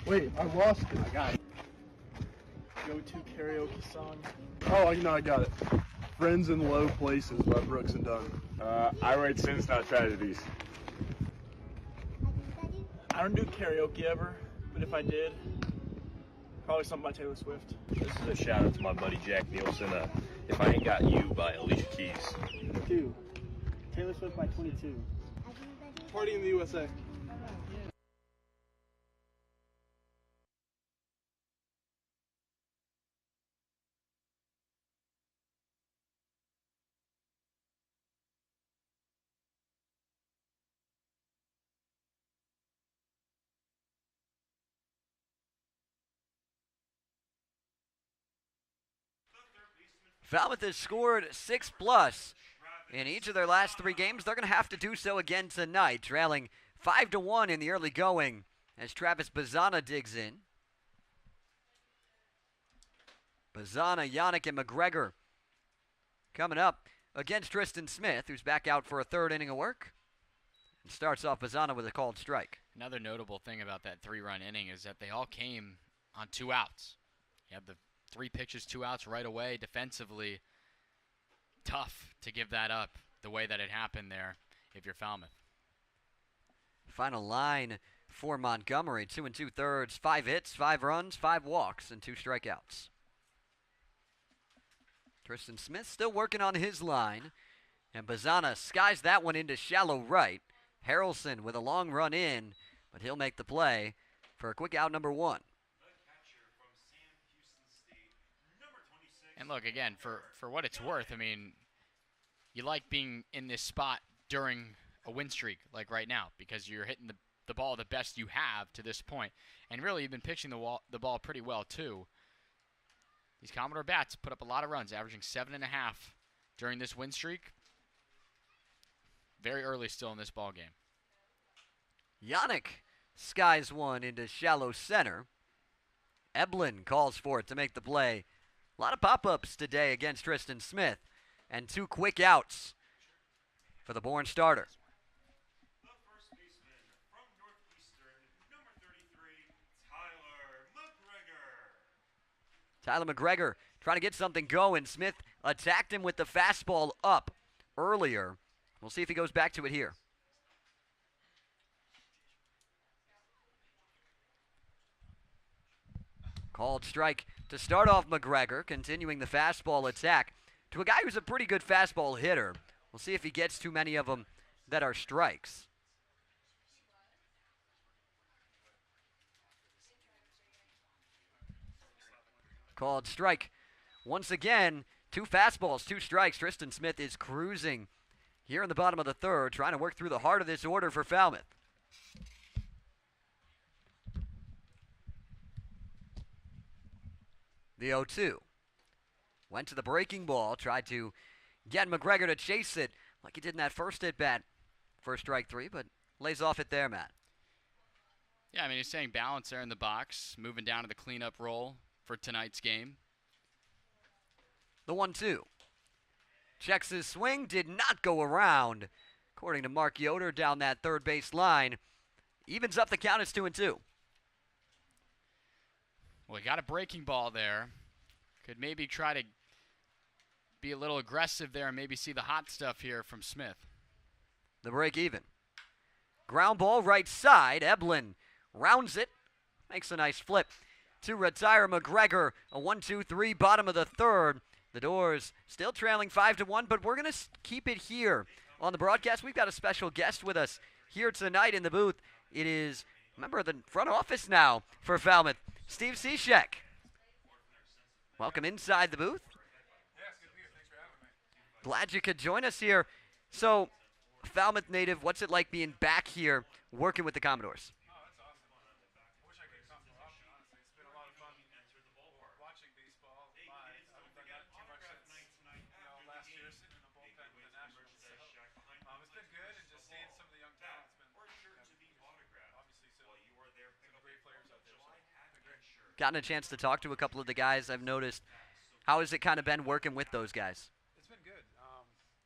Wait, I lost it. I got it. Go-to karaoke song. Oh, I got it. Friends in Low Places by Brooks and Dunn. I write Sins Not Tragedies. I don't do karaoke ever, but if I did, probably something by Taylor Swift. This is a shout out to my buddy Jack Nielsen. If I Ain't Got You by Alicia Keys. 2. Taylor Swift by 22. Party in the USA. Falmouth has scored 6+ in each of their last 3 games. They're going to have to do so again tonight, trailing 5-1 in the early going as Travis Bazana digs in. Bazana, Yannick, and McGregor coming up against Tristan Smith, who's back out for a 3rd inning of work. And starts off Bazana with a called strike. Another notable thing about that 3-run inning is that they all came on 2 outs. You have the 3 pitches, 2 outs right away. Defensively, tough to give that up the way that it happened there if you're Falmouth. Final line for Montgomery, 2 2/3, 5 hits, 5 runs, 5 walks, and 2 strikeouts. Tristan Smith still working on his line, and Bazana skies that one into shallow right. Harrelson with a long run in, but he'll make the play for a quick out number 1. And look, again, for what it's worth, I mean, you like being in this spot during a win streak like right now because you're hitting the ball the best you have to this point. And really, you've been pitching the ball pretty well, too. These Commodore bats put up a lot of runs, averaging 7.5 during this win streak. Very early still in this ball game. Yannick skies one into shallow center. Eblin calls for it to make the play. A lot of pop-ups today against Tristan Smith, and 2 quick outs for the Bourne starter. The first baseman from Northeastern, number 33, Tyler McGregor. Tyler McGregor trying to get something going. Smith attacked him with the fastball up earlier. We'll see if he goes back to it here. Called strike to start off McGregor, continuing the fastball attack to a guy who's a pretty good fastball hitter. We'll see if he gets too many of them that are strikes. Called strike. Once again, 2 fastballs, 2 strikes. Tristan Smith is cruising here in the bottom of the 3rd, trying to work through the heart of this order for Falmouth. The 0-2. Went to the breaking ball, tried to get McGregor to chase it like he did in that first at-bat. First strike 3, but lays off it there, Matt. Yeah, I mean, he's saying balance there in the box, moving down to the cleanup role for tonight's game. The 1-2. Checks his swing, did not go around. According to Mark Yoder down that 3rd base line. Evens up the count, it's 2-2. Well, he got a breaking ball there. Could maybe try to be a little aggressive there and maybe see the hot stuff here from Smith. The break even. Ground ball right side. Eblin rounds it. Makes a nice flip to retire McGregor. A 1-2-3 bottom of the 3rd. The Doors still trailing 5-1, but we're going to keep it here on the broadcast. We've got a special guest with us here tonight in the booth. It is a member of the front office now for Falmouth, Steve Cishek. Welcome inside the booth. Glad you could join us here. So, Falmouth native, what's it like being back here working with the Commodores? gotten a chance to talk to a couple of the guys. I've noticed. How has it kind of been working with those guys? It's been good.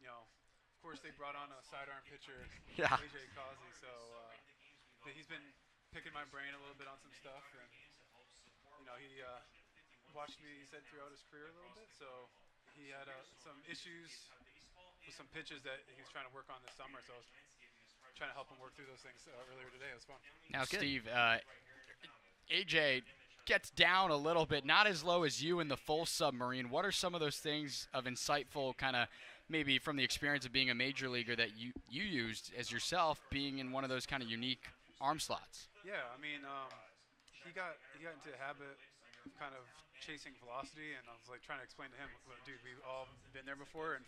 Of course they brought on a sidearm pitcher, Yeah. AJ Causey, so he's been picking my brain a little bit on some stuff, and he watched me, he said, throughout his career a little bit, so he had some issues with some pitches that he was trying to work on this summer, so I was trying to help him work through those things earlier today. It was fun. Now, Steve, AJ gets down a little bit, not as low as you in the full submarine. What are some of those things of insightful kind of maybe from the experience of being a major leaguer that you used as yourself, being in one of those kind of unique arm slots? Yeah, I mean, he got into a habit of kind of chasing velocity, and I was like trying to explain to him, dude, we've all been there before, and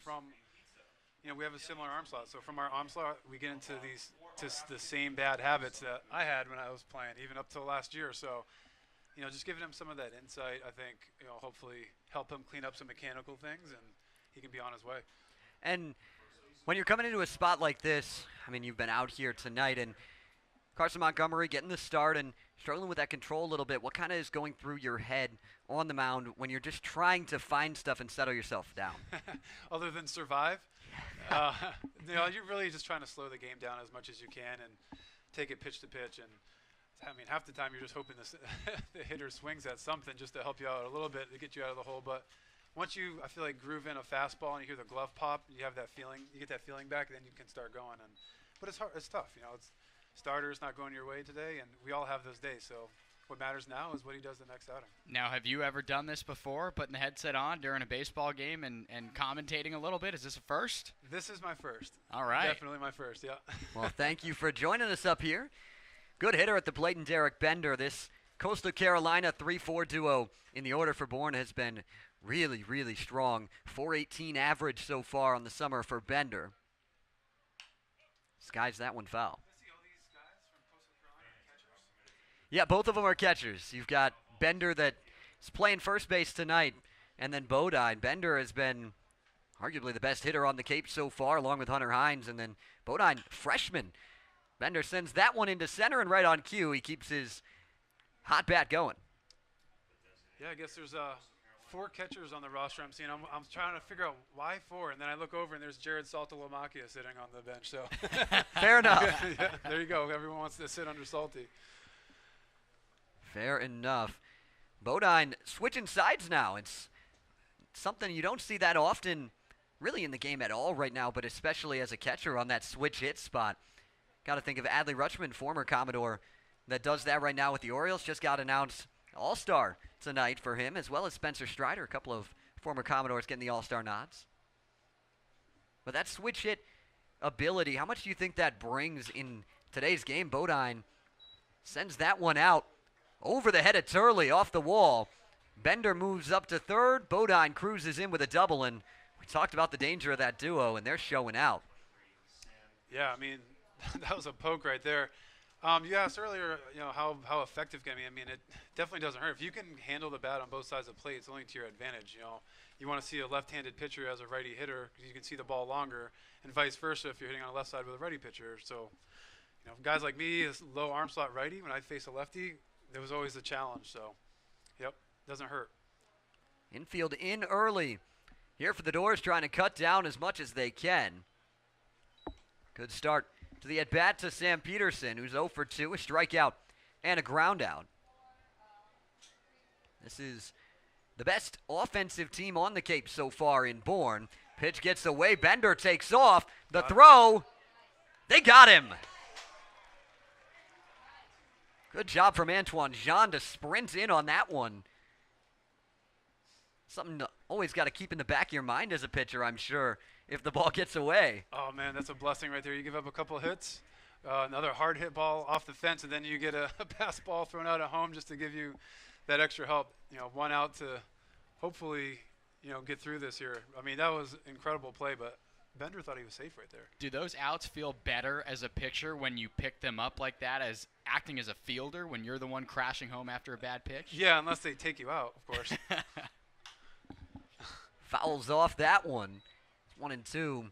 we have a similar arm slot. So from our arm slot, we get into the same bad habits that I had when I was playing, even up till last year. So, just giving him some of that insight, I think, hopefully help him clean up some mechanical things, and he can be on his way. And when you're coming into a spot like this, I mean, you've been out here tonight, and Carson Montgomery getting the start and struggling with that control a little bit. What kind of is going through your head on the mound when you're just trying to find stuff and settle yourself down? Other than survive, you're really just trying to slow the game down as much as you can and take it pitch to pitch. And I mean, half the time you're just hoping the hitter swings at something just to help you out a little bit to get you out of the hole. But once I feel like, groove in a fastball and you hear the glove pop, you have that feeling, you get that feeling back, and then you can start going. But it's hard, it's tough. It's starters not going your way today, and we all have those days. So what matters now is what he does the next outing. Now, have you ever done this before, putting the headset on during a baseball game and commentating a little bit? Is this a first? This is my first. All right. Definitely my first, yeah. Well, thank you for joining us up here. Good hitter at the plate in Derek Bender. This Coastal Carolina 3-4 duo in the order for Bourne has been really, really strong. 418 average so far on the summer for Bender. Skies that one foul. Yeah, both of them are catchers. You've got Bender that is playing first base tonight, and then Bodine. Bender has been arguably the best hitter on the Cape so far, along with Hunter Hines, and then Bodine, freshman. Bender sends that one into center, and right on cue, he keeps his hot bat going. Yeah, I guess there's 4 catchers on the roster I'm seeing. I'm trying to figure out why 4, and then I look over, and there's Jared Saltalomacchia sitting on the bench. So fair enough. Yeah, there you go. Everyone wants to sit under Salty. Fair enough. Bodine switching sides now. It's something you don't see that often really in the game at all right now, but especially as a catcher on that switch hit spot. Got to think of Adley Rutschman, former Commodore, that does that right now with the Orioles. Just got announced All-Star tonight for him, as well as Spencer Strider, a couple of former Commodores getting the All-Star nods. But that switch hit ability, how much do you think that brings in today's game? Bodine sends that one out over the head of Turley, off the wall. Bender moves up to third. Bodine cruises in with a double, and we talked about the danger of that duo, and they're showing out. Yeah, I mean, that was a poke right there. You asked earlier, how effective can it be? I mean, it definitely doesn't hurt. If you can handle the bat on both sides of the plate, it's only to your advantage. You want to see a left-handed pitcher as a righty hitter because you can see the ball longer, and vice versa if you're hitting on the left side with a righty pitcher. So, guys like me, this low arm slot righty, when I face a lefty, there was always a challenge. So, yep, doesn't hurt. Infield in early. Here for the Doors, trying to cut down as much as they can. Good start to the at-bat to Sam Peterson, who's 0 for 2, a strikeout and a ground out. This is the best offensive team on the Cape so far in Bourne. Pitch gets away. Bender takes off. The throw. They got him. Good job from Antoine Jean to sprint in on that one. Something always got to keep in the back of your mind as a pitcher, I'm sure, if the ball gets away. Oh, man, that's a blessing right there. You give up a couple of hits, another hard hit ball off the fence, and then you get a pass ball thrown out at home just to give you that extra help. One out to hopefully, get through this here. I mean, that was incredible play, but Bender thought he was safe right there. Do those outs feel better as a pitcher when you pick them up like that, as acting as a fielder when you're the one crashing home after a bad pitch? Yeah, unless they take you out, of course. Fouls off that one. 1 and 2.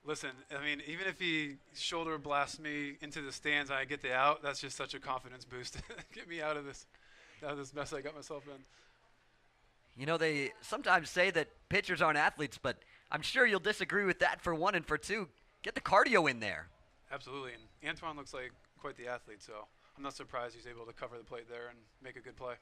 Listen, I mean, even if he shoulder blasts me into the stands and I get the out, that's just such a confidence boost. Get me out of this. out of this mess I got myself in. You know, they sometimes say that pitchers aren't athletes, but I'm sure you'll disagree with that for one and for two. Get the cardio in there. Absolutely, and Antoine looks like quite the athlete, so I'm not surprised he's able to cover the plate there and make a good play.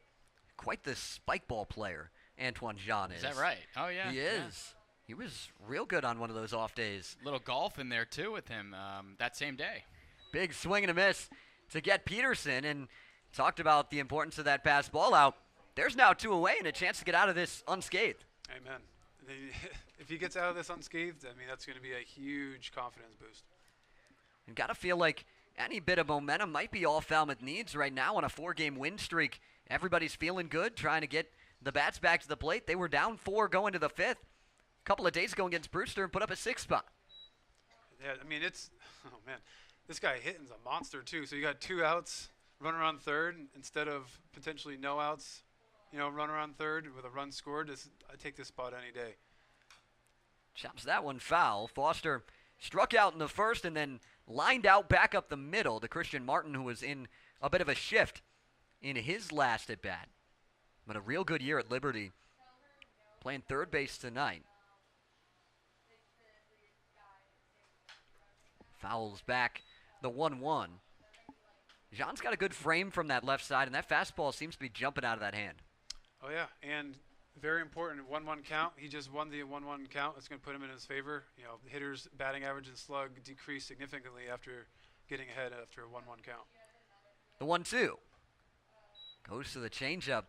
Quite the spike ball player, Antoine Jean is. Is that right? Oh, yeah. He is. He was real good on one of those off days. Little golf in there, too, with him that same day. Big swing and a miss to get Peterson, and talked about the importance of that pass ball out. There's now 2 away and a chance to get out of this unscathed. Amen. If he gets out of this unscathed, I mean, that's going to be a huge confidence boost. And got to feel like any bit of momentum might be all Falmouth needs right now on a 4-game win streak. Everybody's feeling good, trying to get the bats back to the plate. They were down 4 going to the 5th. A couple of days ago against Brewster and put up a 6 spot. Yeah, I mean, oh man, this guy hitting's a monster too. So you got 2 outs, run around third instead of potentially no outs. You know, run around third with a run scored. I take this spot any day. Chops that one foul. Foster struck out in the first and then lined out back up the middle to Christian Martin, who was in a bit of a shift in his last at bat. But a real good year at Liberty, playing third base tonight. Fouls back the 1-1. Jean's got a good frame from that left side, and that fastball seems to be jumping out of that hand. Oh yeah, and very important 1-1 count. He just won the 1-1 count. That's going to put him in his favor. You know, the hitter's batting average and slug decreased significantly after getting ahead after a 1-1 count. The 1-2 goes to the changeup.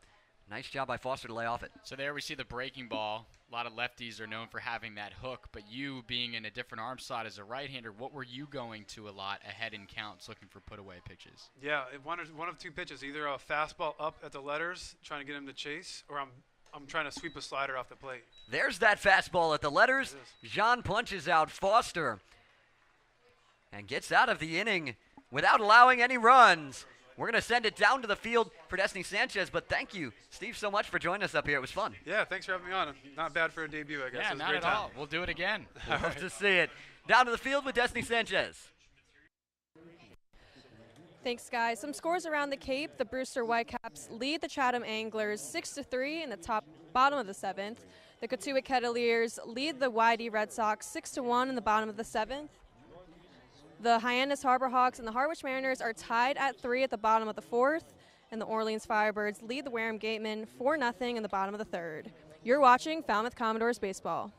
Nice job by Foster to lay off it. So there we see the breaking ball. A lot of lefties are known for having that hook, but you being in a different arm slot as a right-hander, what were you going to a lot ahead in counts looking for put-away pitches? Yeah, one of 2 pitches, either a fastball up at the letters, trying to get him to chase, or I'm trying to sweep a slider off the plate. There's that fastball at the letters. Jean punches out Foster and gets out of the inning without allowing any runs. We're going to send it down to the field for Destiny Sanchez, but thank you, Steve, so much for joining us up here. It was fun. Yeah, thanks for having me on. Not bad for a debut, I guess. Yeah, it was not a great at time. all. We'll do it again. Love to see it. Down to the field with Destiny Sanchez. Thanks, guys. Some scores around the Cape. The Brewster Whitecaps lead the Chatham Anglers 6-3 in the bottom of the 7th. The Cotuit Kettleers lead the YD Red Sox 6-1 in the bottom of the 7th. The Hyannis Harbor Hawks and the Harwich Mariners are tied at 3 at the bottom of the 4th. And the Orleans Firebirds lead the Wareham Gatemen 4-0 in the bottom of the 3rd. You're watching Falmouth Commodores Baseball.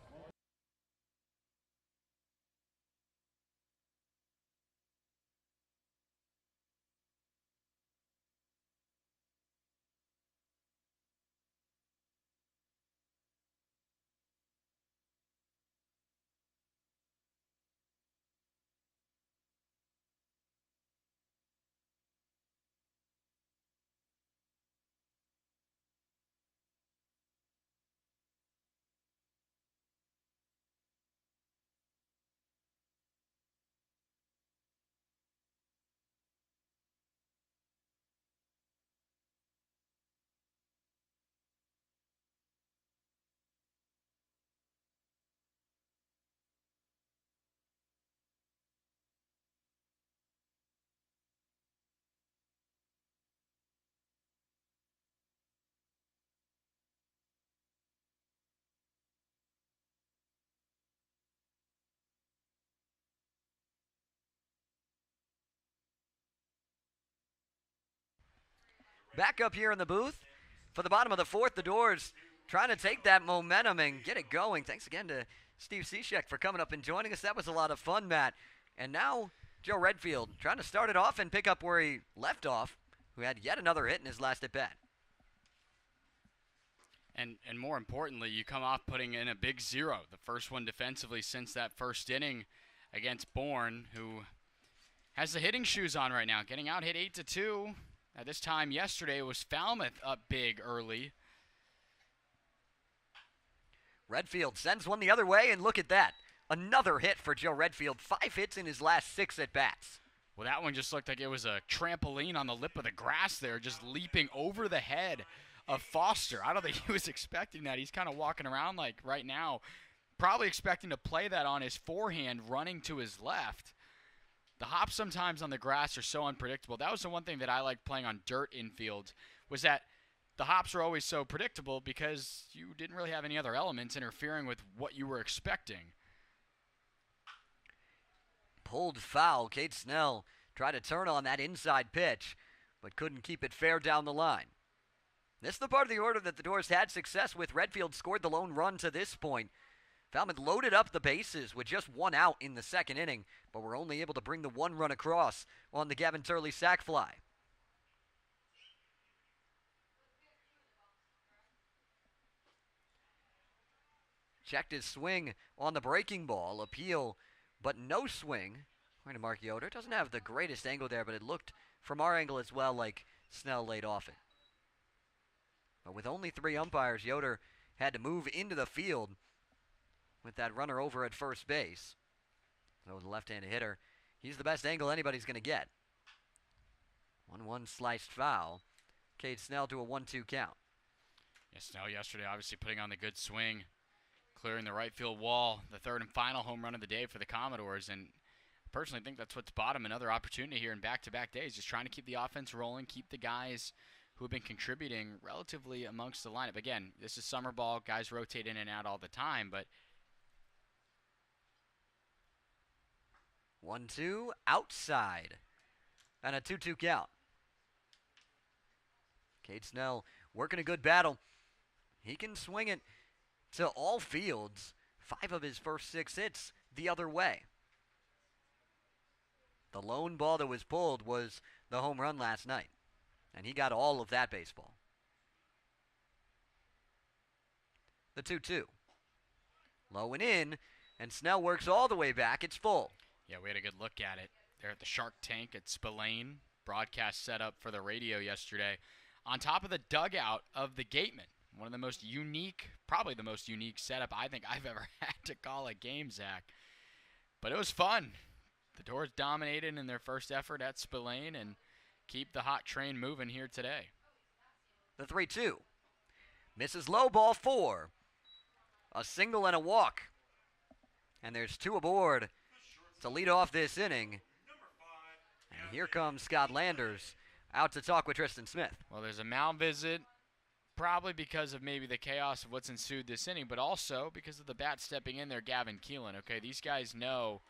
Back up here in the booth for the bottom of the 4th, the Doors trying to take that momentum and get it going. Thanks again to Steve Cishek for coming up and joining us. That was a lot of fun, Matt. And now Joe Redfield trying to start it off and pick up where he left off, who had yet another hit in his last at bat. And more importantly, you come off putting in a big 0, the first one defensively since that first inning against Bourne, who has the hitting shoes on right now, getting out hit 8-2. At this time yesterday, it was Falmouth up big early. Redfield sends one the other way, and look at that. Another hit for Joe Redfield. 5 hits in his last 6 at-bats. Well, that one just looked like it was a trampoline on the lip of the grass there, just leaping over the head of Foster. I don't think he was expecting that. He's kind of walking around like right now, probably expecting to play that on his forehand running to his left. The hops sometimes on the grass are so unpredictable. That was the one thing that I liked playing on dirt infield, was that the hops are always so predictable because you didn't really have any other elements interfering with what you were expecting. Pulled foul. Cade Snell tried to turn on that inside pitch, but couldn't keep it fair down the line. This is the part of the order that the Doors had success with. Redfield scored the lone run to this point. Falmouth loaded up the bases with just one out in the second inning, but were only able to bring the one run across on the Gavin Turley sac fly. Checked his swing on the breaking ball. Appeal, but no swing. According to Mark Yoder. Doesn't have the greatest angle there, but it looked from our angle as well like Snell laid off it. But with only 3 umpires, Yoder had to move into the field with that runner over at first base. So the left-handed hitter, he's the best angle anybody's going to get. 1-1 sliced foul. Cade Snell to a 1-2 count. Yeah, Snell yesterday obviously putting on the good swing, clearing the right field wall, the third and final home run of the day for the Commodores. And I personally think that's what's bought him another opportunity here in back-to-back days, just trying to keep the offense rolling, keep the guys who have been contributing relatively amongst the lineup. Again, this is summer ball. Guys rotate in and out all the time, but 1-2 outside. And a 2-2 count. Cade Snell working a good battle. He can swing it to all fields. 5 of his first 6 hits the other way. The lone ball that was pulled was the home run last night. And he got all of that baseball. The 2-2. Low and in, and Snell works all the way back. It's full. Yeah, we had a good look at it there at the Shark Tank at Spillane. Broadcast set up for the radio yesterday. On top of the dugout of the gateman. One of the most unique, probably the most unique setup I think I've ever had to call a game, Zach. But it was fun. The Doors dominated in their first effort at Spillane and keep the hot train moving here today. The 3-2. Misses low, ball 4. A single and a walk. And there's 2 aboard to lead off this inning. And here comes Scott Landers out to talk with Tristan Smith. Well, there's a mound visit, probably because of maybe the chaos of what's ensued this inning, but also because of the bat stepping in there, Gavin Keelan. Okay, these guys know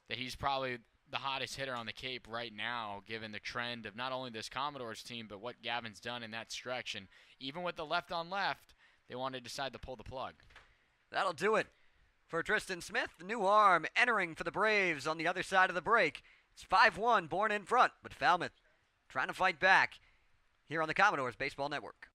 that he's probably the hottest hitter on the Cape right now, given the trend of not only this Commodores team, but what Gavin's done in that stretch. And even with the left on left, they wanted to decide to pull the plug. That'll do it for Tristan Smith. The new arm entering for the Braves on the other side of the break. It's 5-1, Bourne in front, but Falmouth trying to fight back here on the Commodores Baseball Network.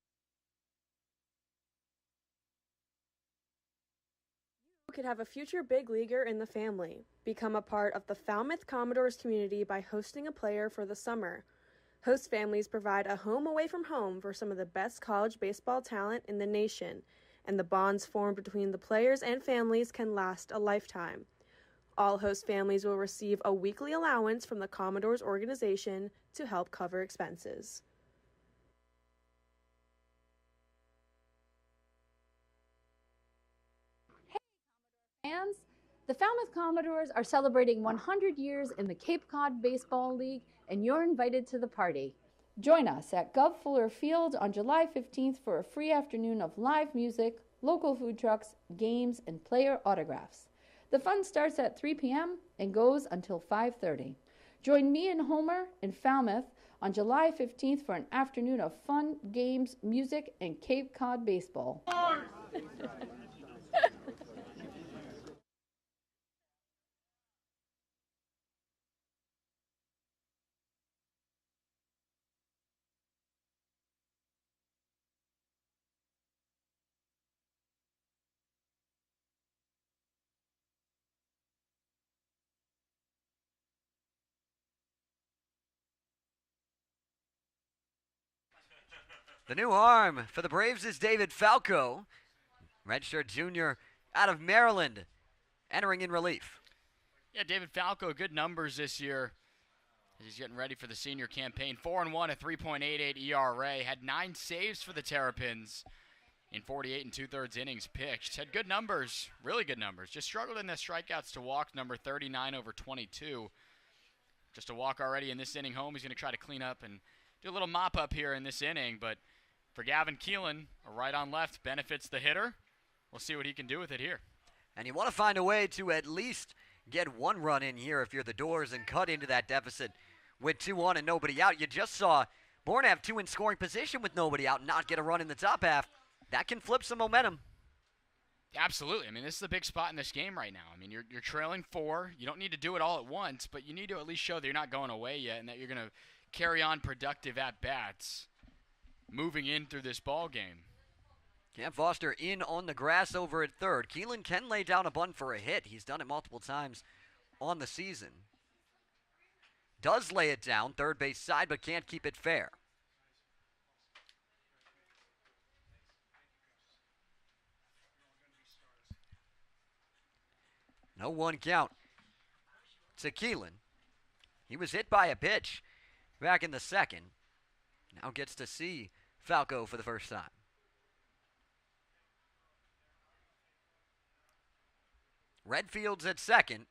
You could have a future big leaguer in the family. Become a part of the Falmouth Commodores community by hosting a player for the summer. Host families provide a home away from home for some of the best college baseball talent in the nation, and the bonds formed between the players and families can last a lifetime. All host families will receive a weekly allowance from the Commodores organization to help cover expenses. Fans, the Falmouth Commodores are celebrating 100 years in the Cape Cod Baseball League, and you're invited to the party. Join us at Gov Fuller Field on July 15th for a free afternoon of live music, local food trucks, games, and player autographs. The fun starts at 3 p.m. and goes until 5:30. Join me and Homer in Falmouth on July 15th for an afternoon of fun, games, music, and Cape Cod baseball. The new arm for the Braves is David Falco, redshirt junior out of Maryland, entering in relief. Yeah, David Falco, good numbers this year as he's getting ready for the senior campaign. 4-1, a 3.88 ERA, had 9 saves for the Terrapins in 48 and 2/3 innings pitched. Had good numbers, really good numbers. Just struggled in the strikeouts to walk, number 39 over 22. Just a walk already in this inning home. He's going to try to clean up and do a little mop-up here in this inning, but for Gavin Keelan, a right on left benefits the hitter. We'll see what he can do with it here. And you want to find a way to at least get one run in here if you're the Doors and cut into that deficit with 2 on and nobody out. You just saw Bourne have 2 in scoring position with nobody out, not get a run in the top half. That can flip some momentum. Absolutely. I mean, this is the big spot in this game right now. I mean, you're trailing 4. You don't need to do it all at once, but you need to at least show that you're not going away yet and that you're going to carry on productive at-bats moving in through this ball game. Cam Foster in on the grass over at third. Keelan can lay down a bunt for a hit. He's done it multiple times on the season. Does lay it down, third base side, but can't keep it fair. No 1 count to Keelan. He was hit by a pitch back in the second. Now gets to see Falco for the first time. Redfield's at second.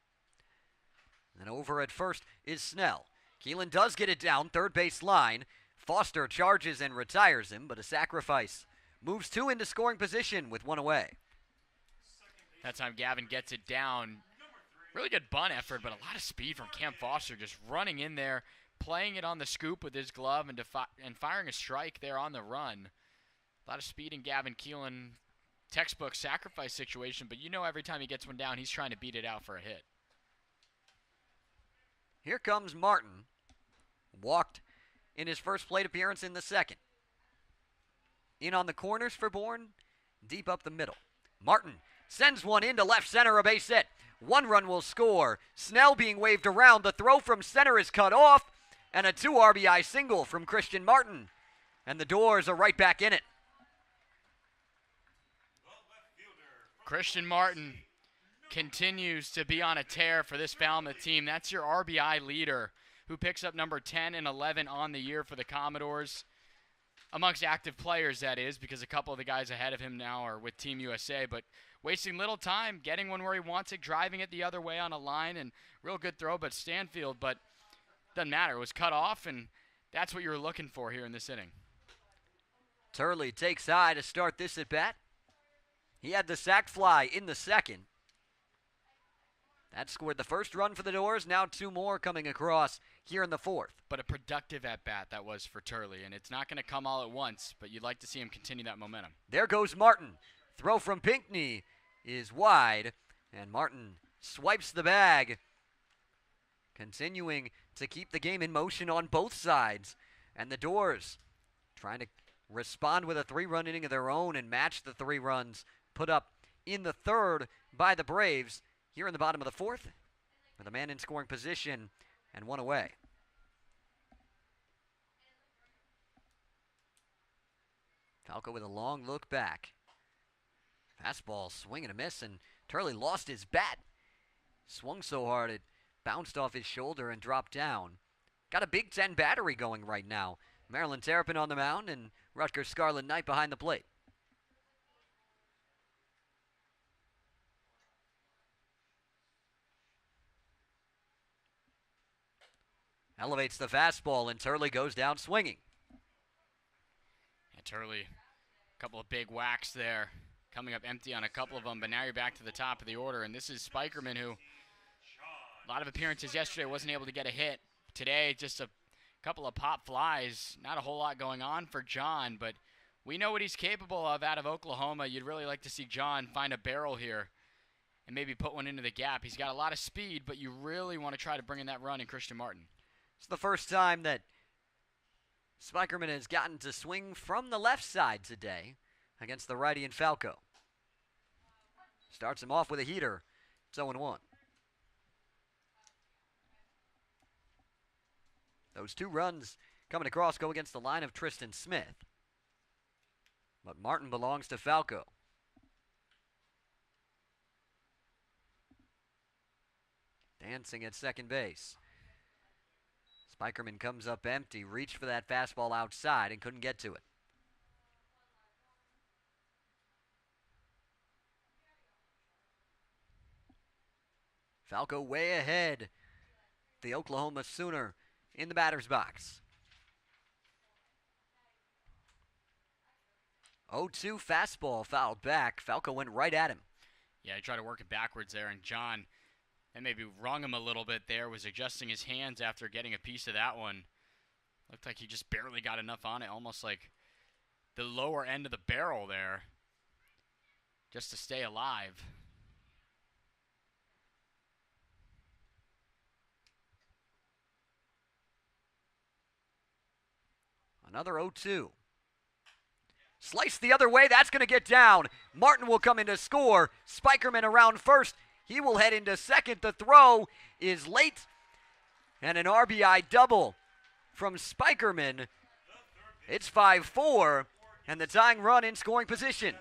And over at first is Snell. Keelan does get it down, third base line. Foster charges and retires him, but a sacrifice. Moves 2 into scoring position with 1 away. That time Gavin gets it down. Really good bunt effort, but a lot of speed from Cam Foster, just running in there, playing it on the scoop with his glove and firing a strike there on the run. A lot of speed in Gavin Keelan. Textbook sacrifice situation, but you know every time he gets one down, he's trying to beat it out for a hit. Here comes Martin. Walked in his first plate appearance in the second. In on the corners for Bourne, deep up the middle. Martin sends one into left center, a base hit. 1 run will score. Snell being waved around. The throw from center is cut off, and a 2 RBI single from Christian Martin. And the Doors are right back in it. Christian Martin continues to be on a tear for this Falmouth team. That's your RBI leader, who picks up number 10 and 11 on the year for the Commodores. Amongst active players, that is, because a couple of the guys ahead of him now are with Team USA, but wasting little time, getting one where he wants it, driving it the other way on a line, and real good throw, but Stanfield, but doesn't matter. It was cut off, and that's what you were looking for here in this inning. Turley takes high to start this at bat. He had the sac fly in the second. That scored the first run for the Doors. Now 2 more coming across here in the fourth. But a productive at-bat that was for Turley, and it's not going to come all at once, but you'd like to see him continue that momentum. There goes Martin. Throw from Pinckney is wide, and Martin swipes the bag, continuing to keep the game in motion on both sides. And the Doors trying to respond with a 3-run inning of their own and match the 3 runs put up in the third by the Braves here in the bottom of the fourth with a man in scoring position and 1 away. Falco with a long look back. Fastball swing and a miss, and Turley lost his bat. Swung so hard it bounced off his shoulder and dropped down. Got a Big Ten battery going right now. Maryland Terrapin on the mound and Rutgers Scarlet Knight behind the plate. Elevates the fastball, and Turley goes down swinging. Yeah, Turley, a couple of big whacks there, coming up empty on a couple of them, but now you're back to the top of the order, and this is Spikerman, who a lot of appearances yesterday wasn't able to get a hit. Today, just a couple of pop flies. Not a whole lot going on for John, but we know what he's capable of out of Oklahoma. You'd really like to see John find a barrel here and maybe put one into the gap. He's got a lot of speed, but you really want to try to bring in that run in Christian Martin. It's the first time that Spikerman has gotten to swing from the left side today against the righty in Falco. Starts him off with a heater. It's 0-1. Those 2 runs coming across go against the line of Tristan Smith. But Martin belongs to Falco. Dancing at second base. Spikerman comes up empty, reached for that fastball outside and couldn't get to it. Falco way ahead. The Oklahoma Sooner in the batter's box. 0-2 fastball fouled back. Falco went right at him. Yeah, he tried to work it backwards there, and John, and maybe wrung him a little bit there, was adjusting his hands after getting a piece of that one. Looked like he just barely got enough on it, almost like the lower end of the barrel there, just to stay alive. Another 0-2. Slice the other way. That's going to get down. Martin will come in to score. Spikerman around first. He will head into second. The throw is late. And an RBI double from Spikerman. It's 5-4. And the tying run in scoring position.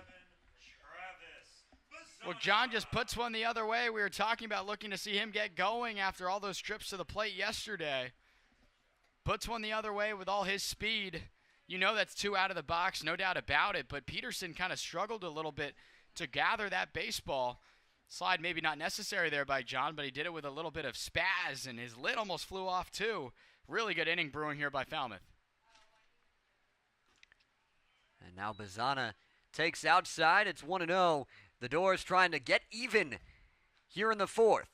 Well, John just puts one the other way. We were talking about looking to see him get going after all those trips to the plate yesterday. Puts one the other way with all his speed. You know that's 2 out of the box, no doubt about it. But Peterson kind of struggled a little bit to gather that baseball. Slide maybe not necessary there by John, but he did it with a little bit of spaz, and his lid almost flew off too. Really good inning brewing here by Falmouth. And now Bazzana takes outside. It's 1-0. The Doors trying to get even here in the fourth.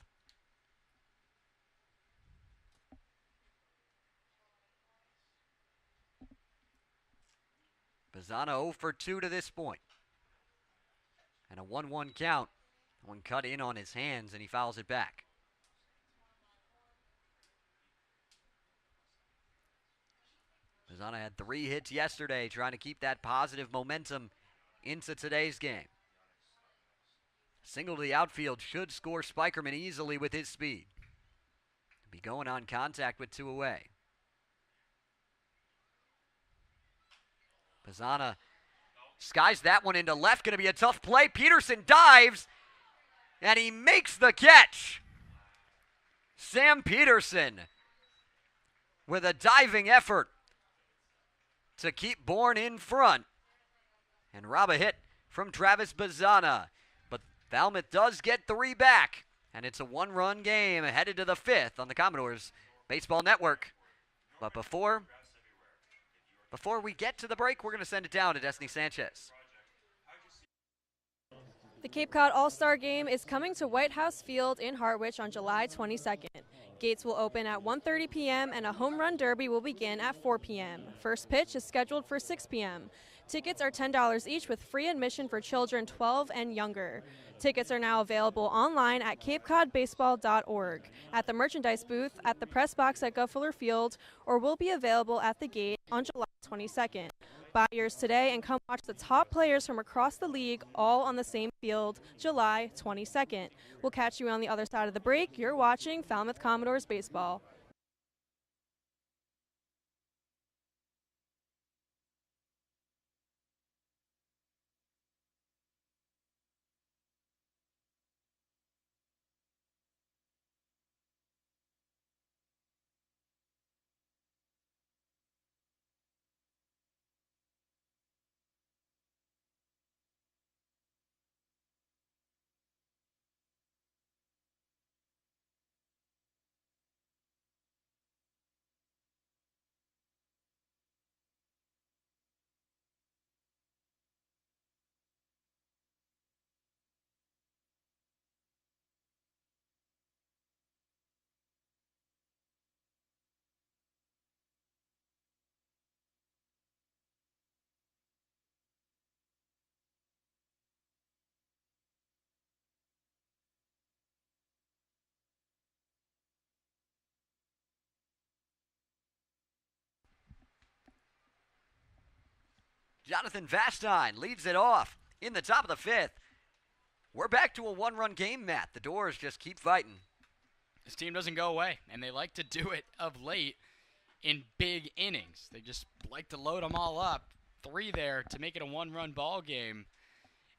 Bazzana 0 for 2 to this point. And a 1-1 count. One cut in on his hands, and he fouls it back. Bazzana had 3 hits yesterday, trying to keep that positive momentum into today's game. Single to the outfield should score Spikerman easily with his speed. Be going on contact with 2 away. Bazzana skies that one into left. Going to be a tough play. Peterson dives, and he makes the catch. Sam Peterson with a diving effort to keep Bourne in front. And rob a hit from Travis Bazzana. But Falmouth does get 3 back. And it's a 1-run game headed to the 5th on the Commodores Baseball Network. But before we get to the break, we're going to send it down to Destiny Sanchez. The Cape Cod All-Star Game is coming to White House Field in Harwich on July 22nd. Gates will open at 1:30 p.m. and a home run derby will begin at 4 p.m. First pitch is scheduled for 6 p.m. Tickets are $10 each with free admission for children 12 and younger. Tickets are now available online at capecodbaseball.org, at the merchandise booth, at the press box at Gov Fuller Field, or will be available at the gate on July 22nd. Buy yours today and come watch the top players from across the league all on the same field July 22nd. We'll catch you on the other side of the break. You're watching Falmouth Commodores Baseball. Jonathan Vastine leads it off in the top of the 5th. We're back to a 1-run game, Matt. The Doors just keep fighting. This team doesn't go away, and they like to do it of late in big innings. They just like to load them all up. 3 there to make it a 1-run ball game.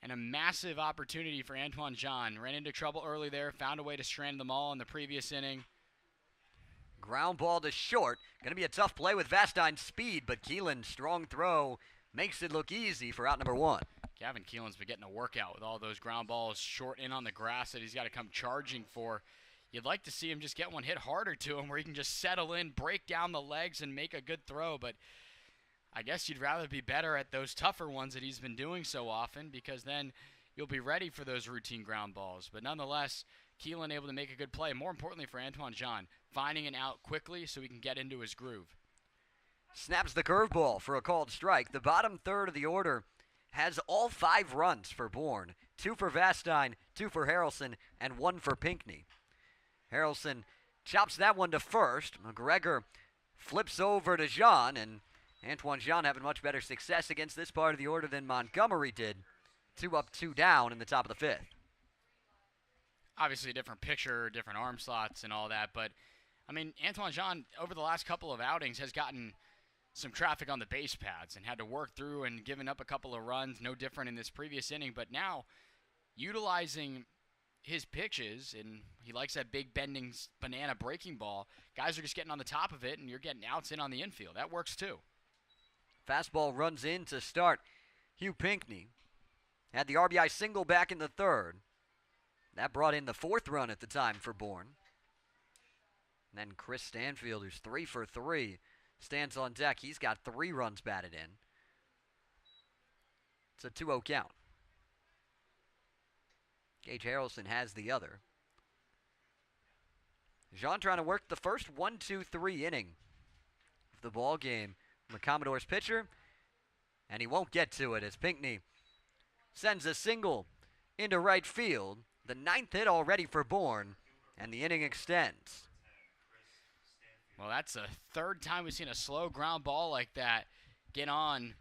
And a massive opportunity for Antoine John. Ran into trouble early there, found a way to strand them all in the previous inning. Ground ball to short. Going to be a tough play with Vastine's speed, but Keelan's strong throw makes it look easy for out number 1. Gavin Keelan's been getting a workout with all those ground balls short in on the grass that he's got to come charging for. You'd like to see him just get one hit harder to him where he can just settle in, break down the legs, and make a good throw. But I guess you'd rather be better at those tougher ones that he's been doing so often, because then you'll be ready for those routine ground balls. But nonetheless, Keelan able to make a good play. More importantly for Antoine Jean, finding an out quickly so he can get into his groove. Snaps the curveball for a called strike. The bottom third of the order has all 5 runs for Bourne. 2 for Vastine, 2 for Harrelson, and 1 for Pinckney. Harrelson chops that one to first. McGregor flips over to Jean, and Antoine Jean having much better success against this part of the order than Montgomery did. 2 up, 2 down in the top of the 5th. Obviously a different picture, different arm slots and all that, but I mean, Antoine Jean over the last couple of outings has gotten some traffic on the base pads and had to work through and given up a couple of runs, no different in this previous inning, but now utilizing his pitches, and he likes that big bending banana breaking ball. Guys are just getting on the top of it, and you're getting outs in on the infield. That works too. Fastball runs in to start. Hugh Pinckney had the RBI single back in the 3rd. That brought in the 4th run at the time for Bourne. And then Chris Stanfield, who's 3 for 3, stands on deck. He's got 3 runs batted in. It's a 2-0 count. Gage Harrelson has the other. Jean trying to work the first 1-2-3 inning of the ball game from the Commodores pitcher, and he won't get to it as Pinckney sends a single into right field. The 9th hit already for Bourne, and the inning extends. Well, that's the 3rd time we've seen a slow ground ball like that get on,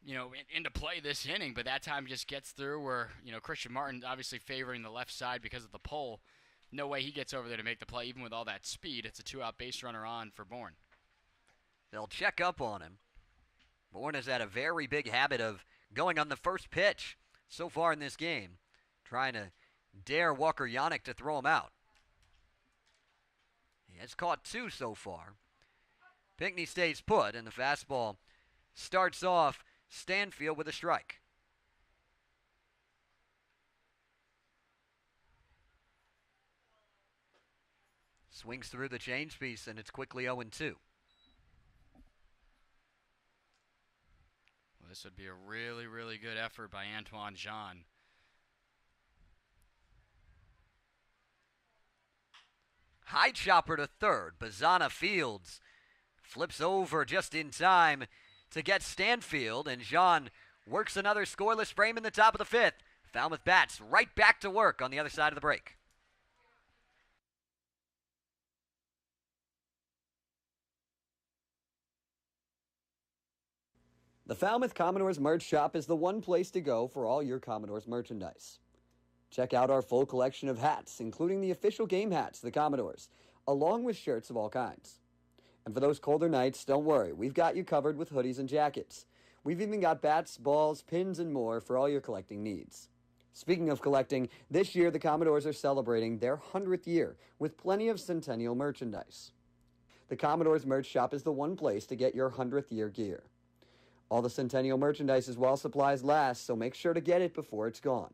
into play this inning, but that time just gets through where, Christian Martin obviously favoring the left side because of the pole. No way he gets over there to make the play, even with all that speed. It's a 2-out base runner on for Bourne. They'll check up on him. Bourne has had a very big habit of going on the first pitch so far in this game, trying to dare Walker Yannick to throw him out. He has caught 2 so far. Pinckney stays put, and the fastball starts off Stanfield with a strike. Swings through the change piece, and it's quickly 0-2. Well, this would be a really, really good effort by Antoine Jean. High chopper to 3rd. Bazana Fields flips over just in time to get Stanfield, and Jean works another scoreless frame in the top of the 5th. Falmouth bats right back to work on the other side of the break. The Falmouth Commodores merch shop is the one place to go for all your Commodores merchandise. Check out our full collection of hats, including the official game hats of the Commodores, along with shirts of all kinds. And for those colder nights, don't worry, we've got you covered with hoodies and jackets. We've even got bats, balls, pins, and more for all your collecting needs. Speaking of collecting, this year the Commodores are celebrating their 100th year with plenty of Centennial merchandise. The Commodores merch shop is the one place to get your 100th year gear. All the Centennial merchandise is while supplies last, so make sure to get it before it's gone.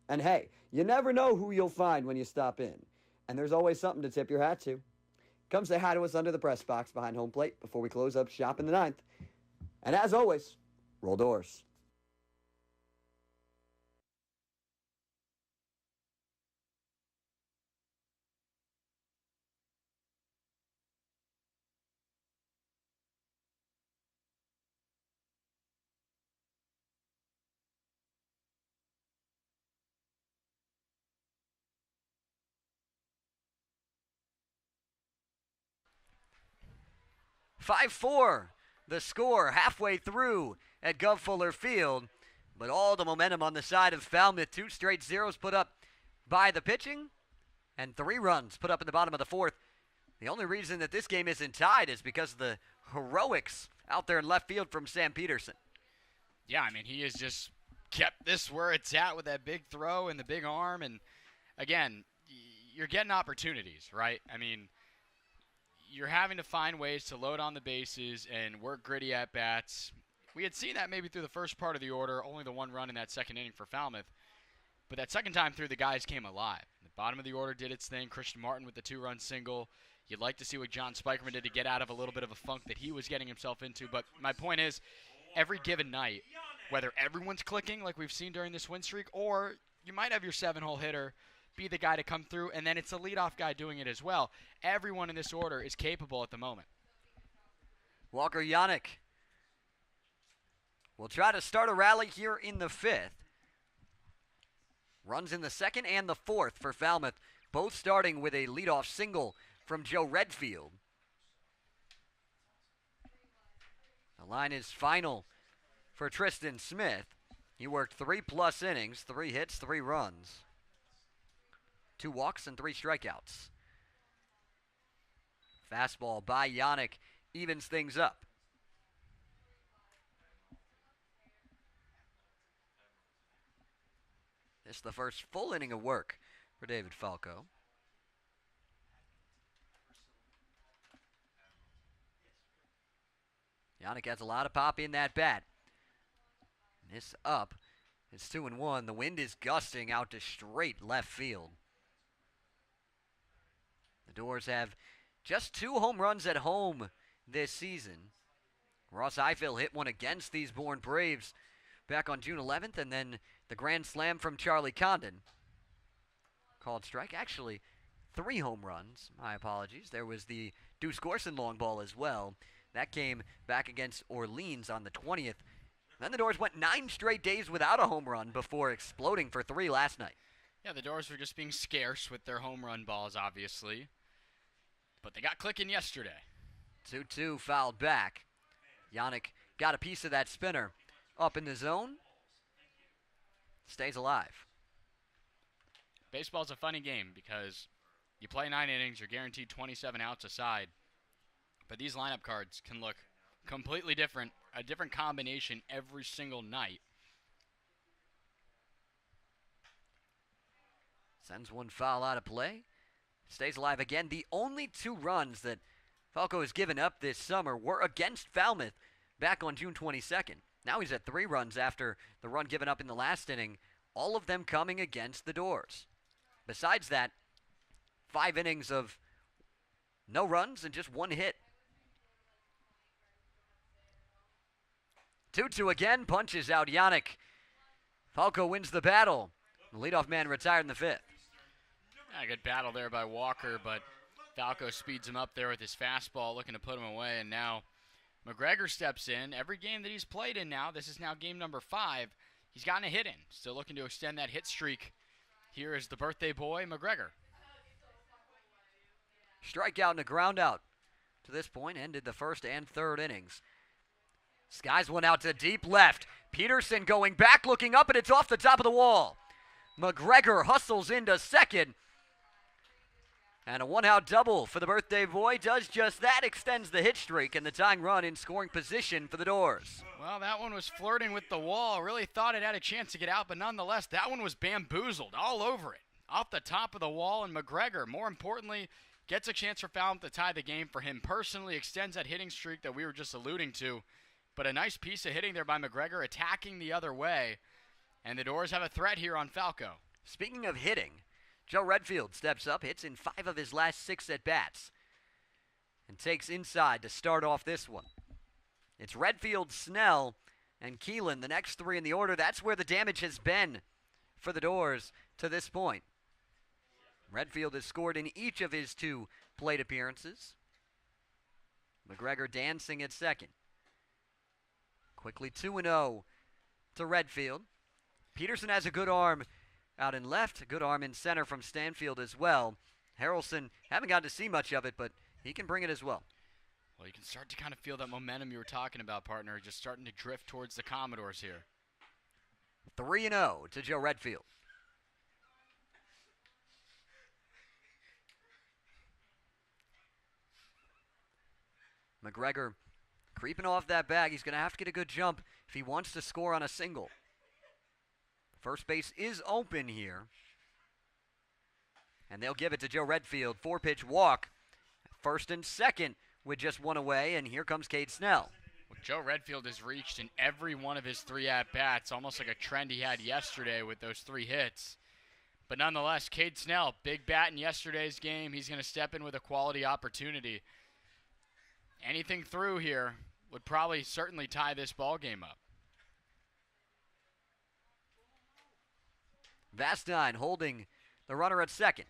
And hey, you never know who you'll find when you stop in. And there's always something to tip your hat to. Come say hi to us under the press box behind home plate before we close up shop in the 9th. And as always, roll doors. "5-4, the score halfway through at Gov Fuller Field. But all the momentum on the side of Falmouth. 2 straight zeros put up by the pitching and 3 runs put up in the bottom of the 4th. The only reason that this game isn't tied is because of the heroics out there in left field from Sam Peterson. Yeah, I mean, he has just kept this where it's at with that big throw and the big arm. And, again, you're getting opportunities, right? I mean, you're having to find ways to load on the bases and work gritty at-bats. We had seen that maybe through the first part of the order, only the 1 run in that 2nd inning for Falmouth. But that second time through, the guys came alive. The bottom of the order did its thing. Christian Martin with the 2-run single. You'd like to see what John Spikerman did to get out of a little bit of a funk that he was getting himself into. But my point is, every given night, whether everyone's clicking like we've seen during this win streak, or you might have your 7-hole hitter be the guy to come through, and then it's a leadoff guy doing it as well. Everyone in this order is capable at the moment. Walker Yannick will try to start a rally here in the 5th. Runs in the 2nd and the 4th for Falmouth, both starting with a leadoff single from Joe Redfield. The line is final for Tristan Smith. He worked 3+ innings, 3 hits, 3 runs, 2 walks, and 3 strikeouts. Fastball by Yannick evens things up. This is the first full inning of work for David Falco. Yannick has a lot of pop in that bat. This up. It's 2-1. The wind is gusting out to straight left field. The Doors have just 2 home runs at home this season. Ross Ifill hit one against these Bourne Braves back on June 11th, and then the grand slam from Charlie Condon. Called strike. Actually, 3 home runs. My apologies. There was the Deuce Gorson long ball as well. That came back against Orleans on the 20th. Then the Doors went 9 straight days without a home run before exploding for 3 last night. Yeah, the Doors were just being scarce with their home run balls, obviously. But they got clicking yesterday. 2-2 fouled back. Yannick got a piece of that spinner up in the zone. Stays alive. Baseball's a funny game because you play 9 innings, you're guaranteed 27 outs a side. But these lineup cards can look completely different, a different combination every single night. Sends one foul out of play. Stays alive again. The only 2 runs that Falco has given up this summer were against Falmouth back on June 22nd. Now he's at 3 runs after the run given up in the last inning, all of them coming against the Doors. Besides that, 5 innings of no runs and just 1 hit. 2-2 again, punches out Yannick. Falco wins the battle. The leadoff man retired in the 5th. A good battle there by Walker, but Falco speeds him up there with his fastball, looking to put him away, and now McGregor steps in. Every game that he's played in now, this is now game number 5, he's gotten a hit in. Still looking to extend that hit streak. Here is the birthday boy, McGregor. Strikeout and a ground out. To this point, ended the 1st and 3rd innings. Skies one out to deep left. Peterson going back, looking up, and it's off the top of the wall. McGregor hustles into 2nd. And a 1-out double for the birthday boy does just that, extends the hit streak and the tying run in scoring position for the Doors. Well, that one was flirting with the wall. Really thought it had a chance to get out, but nonetheless, that one was bamboozled all over it. Off the top of the wall, and McGregor, more importantly, gets a chance for Falmouth to tie the game for him personally, extends that hitting streak that we were just alluding to. But a nice piece of hitting there by McGregor, attacking the other way. And the Doors have a threat here on Falco. Speaking of hitting, Joe Redfield steps up, hits in 5 of his last 6 at-bats, and takes inside to start off this one. It's Redfield, Snell, and Keelan, the next 3 in the order. That's where the damage has been for the Doors to this point. Redfield has scored in each of his 2 plate appearances. McGregor dancing at 2nd. Quickly 2-0 to Redfield. Peterson has a good arm out in left, a good arm in center from Stanfield as well. Harrelson, haven't gotten to see much of it, but he can bring it as well. Well, you can start to kind of feel that momentum you were talking about, partner, just starting to drift towards the Commodores here. 3-0 to Joe Redfield. McGregor creeping off that bag. He's going to have to get a good jump if he wants to score on a single. First base is open here. And they'll give it to Joe Redfield. 4-pitch walk. 1st and 2nd with just 1 away. And here comes Cade Snell. Well, Joe Redfield has reached in every one of his 3 at-bats, almost like a trend he had yesterday with those 3 hits. But nonetheless, Cade Snell, big bat in yesterday's game. He's going to step in with a quality opportunity. Anything through here would probably certainly tie this ball game up. Vastine holding the runner at second.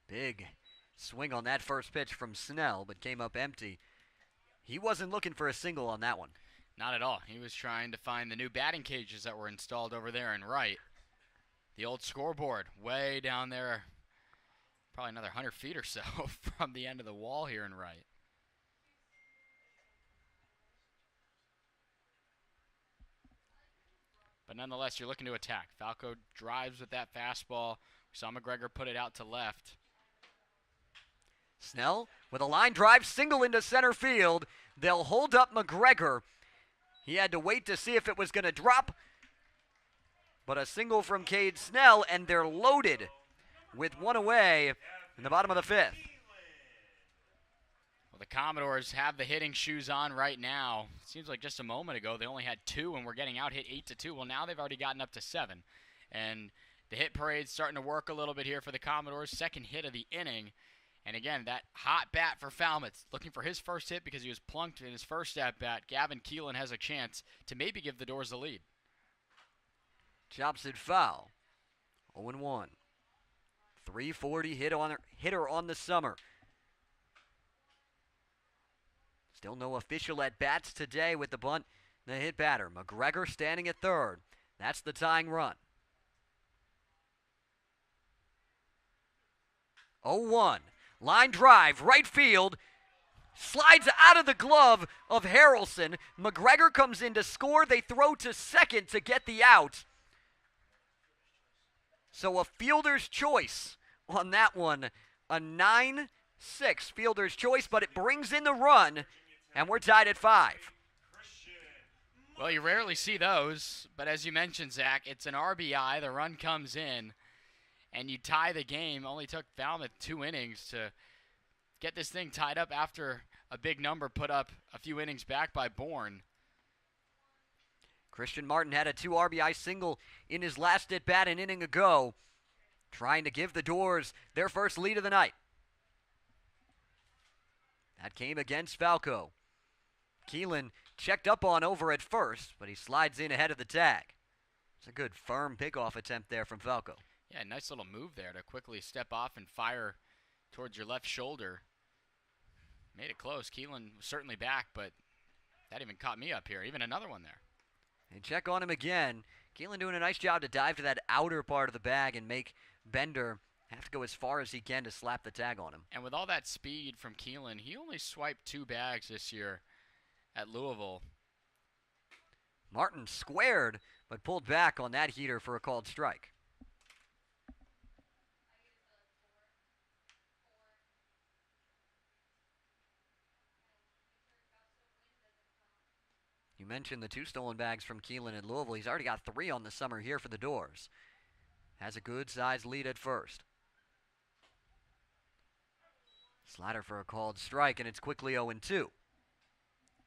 Big swing on that first pitch from Snell, but came up empty. He wasn't looking for a single on that one. Not at all. He was trying to find the new batting cages that were installed over there in right. The old scoreboard way down there, probably another 100 feet or so from the end of the wall here in right. But nonetheless, you're looking to attack. Falco drives with that fastball. We saw McGregor put it out to left. Snell with a line drive, single into center field. They'll hold up McGregor. He had to wait to see if it was going to drop. But a single from Cade Snell, and they're loaded with one away in the bottom of the fifth. Well, the Commodores have the hitting shoes on right now. It seems like just a moment ago they only had 2 and were getting out hit 8-2. Well, now they've already gotten up to 7. And the hit parade's starting to work a little bit here for the Commodores. Second hit of the inning. And again, that hot bat for Falmouth, looking for his first hit because he was plunked in his first at-bat. Gavin Keelan has a chance to maybe give the Doors the lead. Chops it foul. 0-1. 340 hitter on the summer. Still no official at-bats today with the bunt. The hit batter, McGregor standing at third. That's the tying run. 0-1. Line drive, right field. Slides out of the glove of Harrelson. McGregor comes in to score. They throw to second to get the out. So a fielder's choice on that one. A 9-6 fielder's choice, but it brings in the run, and we're tied at 5. Well, you rarely see those, but as you mentioned, Zach, it's an RBI. The run comes in, and you tie the game. Only took Falmouth 2 innings to get this thing tied up after a big number put up a few innings back by Bourne. Christian Martin had a 2 RBI single in his last at-bat an inning ago, trying to give the Doors their first lead of the night. That came against Falco. Keelan checked up on over at first, but he slides in ahead of the tag. It's a good firm pickoff attempt there from Falco. Yeah, nice little move there to quickly step off and fire towards your left shoulder. Made it close. Keelan was certainly back, but that even caught me up here. Even another one there. And check on him again. Keelan doing a nice job to dive to that outer part of the bag and make Bender have to go as far as he can to slap the tag on him. And with all that speed from Keelan, he only swiped 2 bags this year at Louisville. Martin squared, but pulled back on that heater for a called strike. You mentioned the 2 stolen bags from Keelan in Louisville. He's already got 3 on the summer here for the Doors. Has a good-sized lead at first. Slider for a called strike, and it's quickly 0-2.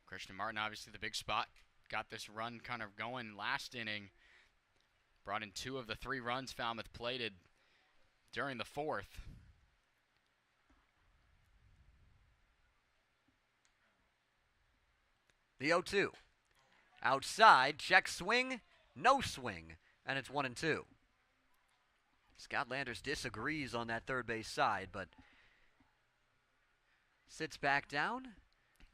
Christian Martin, obviously the big spot. Got this run kind of going last inning. Brought in 2 of the 3 runs Falmouth plated during the 4th. The 0-2. Outside, check swing, no swing, and it's 1-2. Scott Landers disagrees on that third base side, but sits back down,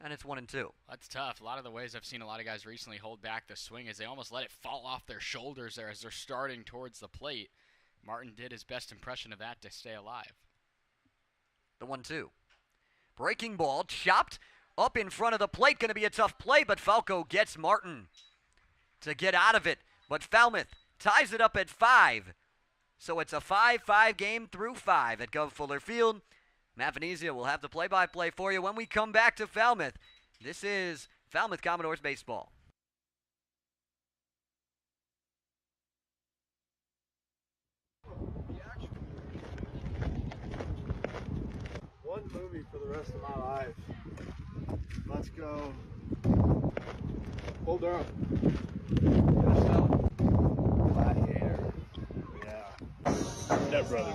and it's 1-2. That's tough. A lot of the ways I've seen a lot of guys recently hold back the swing is they almost let it fall off their shoulders there as they're starting towards the plate. Martin did his best impression of that to stay alive. The 1-2. Breaking ball, chopped up in front of the plate. Going to be a tough play, but Falco gets Martin to get out of it. But Falmouth ties it up at 5. So it's a 5-5 game through 5 at Gov Fuller Field. Matt Venezia will have the play-by-play for you when we come back to Falmouth. This is Falmouth Commodores baseball. One movie for the rest of my life. Let's go. Hold on. Gladiator. Yeah. Step Brothers.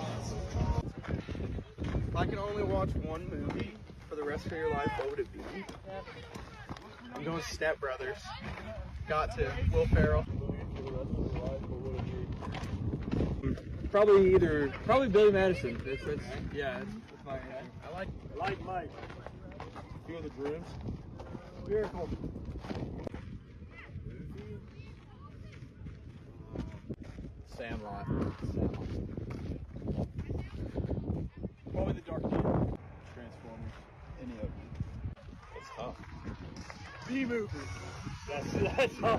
If I could only watch one movie for the rest of your life, what would it be? I'm going Step Brothers. Got to. Will Ferrell. Probably Billy Madison. That's my. I like Mike. Feel the drums. Miracle. Sandlot. Probably the Dark Knight. Transformers. Any of them. It's tough. B-movie. That's all.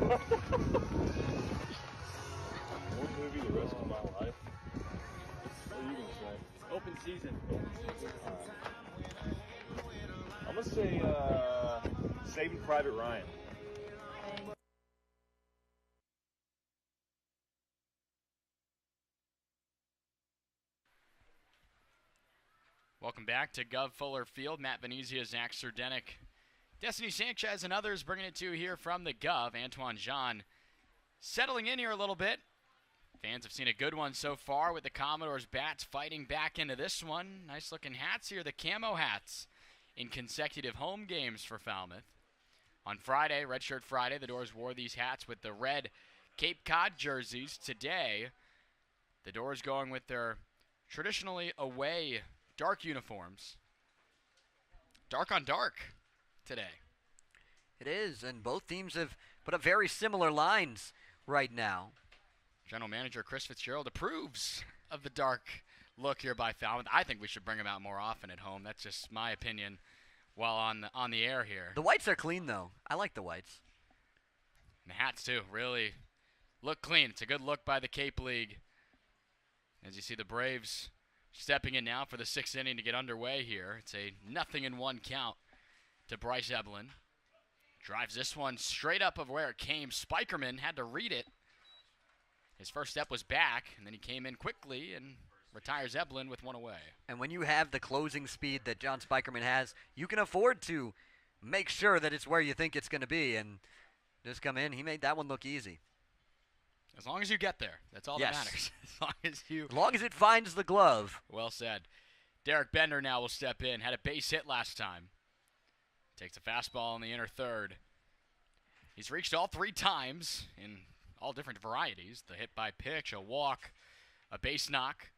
One movie the rest of my life. What are you gonna say? Open season. I'm gonna say Saving Private Ryan. Welcome back to Gov Fuller Field. Matt Venezia, Zach Serdenik, Destiny Sanchez, and others bringing it to you here from the Gov. Antoine Jean settling in here a little bit. Fans have seen a good one so far with the Commodores bats fighting back into this one. Nice looking hats here, the camo hats in consecutive home games for Falmouth. On Friday, Redshirt Friday, the Doors wore these hats with the red Cape Cod jerseys. Today, the Doors going with their traditionally away dark uniforms. Dark on dark today. It is, and both teams have put up very similar lines right now. General Manager Chris Fitzgerald approves of the dark look here by Falmouth. I think we should bring them out more often at home. That's just my opinion while on the air here. The whites are clean, though. I like the whites. And the hats, too, really look clean. It's a good look by the Cape League. As you see the Braves stepping in now for the 6th inning to get underway here. It's a 0-1 count to Bryce Eblin. Drives this one straight up of where it came. Spikerman had to read it. His first step was back, and then he came in quickly and retires Eblin with one away. And when you have the closing speed that John Spikerman has, you can afford to make sure that it's where you think it's going to be. And just come in. He made that one look easy. As long as you get there, that's all that matters. As long as it finds the glove. Well said. Derek Bender now will step in. Had a base hit last time. Takes a fastball in the inner third. He's reached all 3 times in all different varieties. The hit by pitch, a walk, a base knock.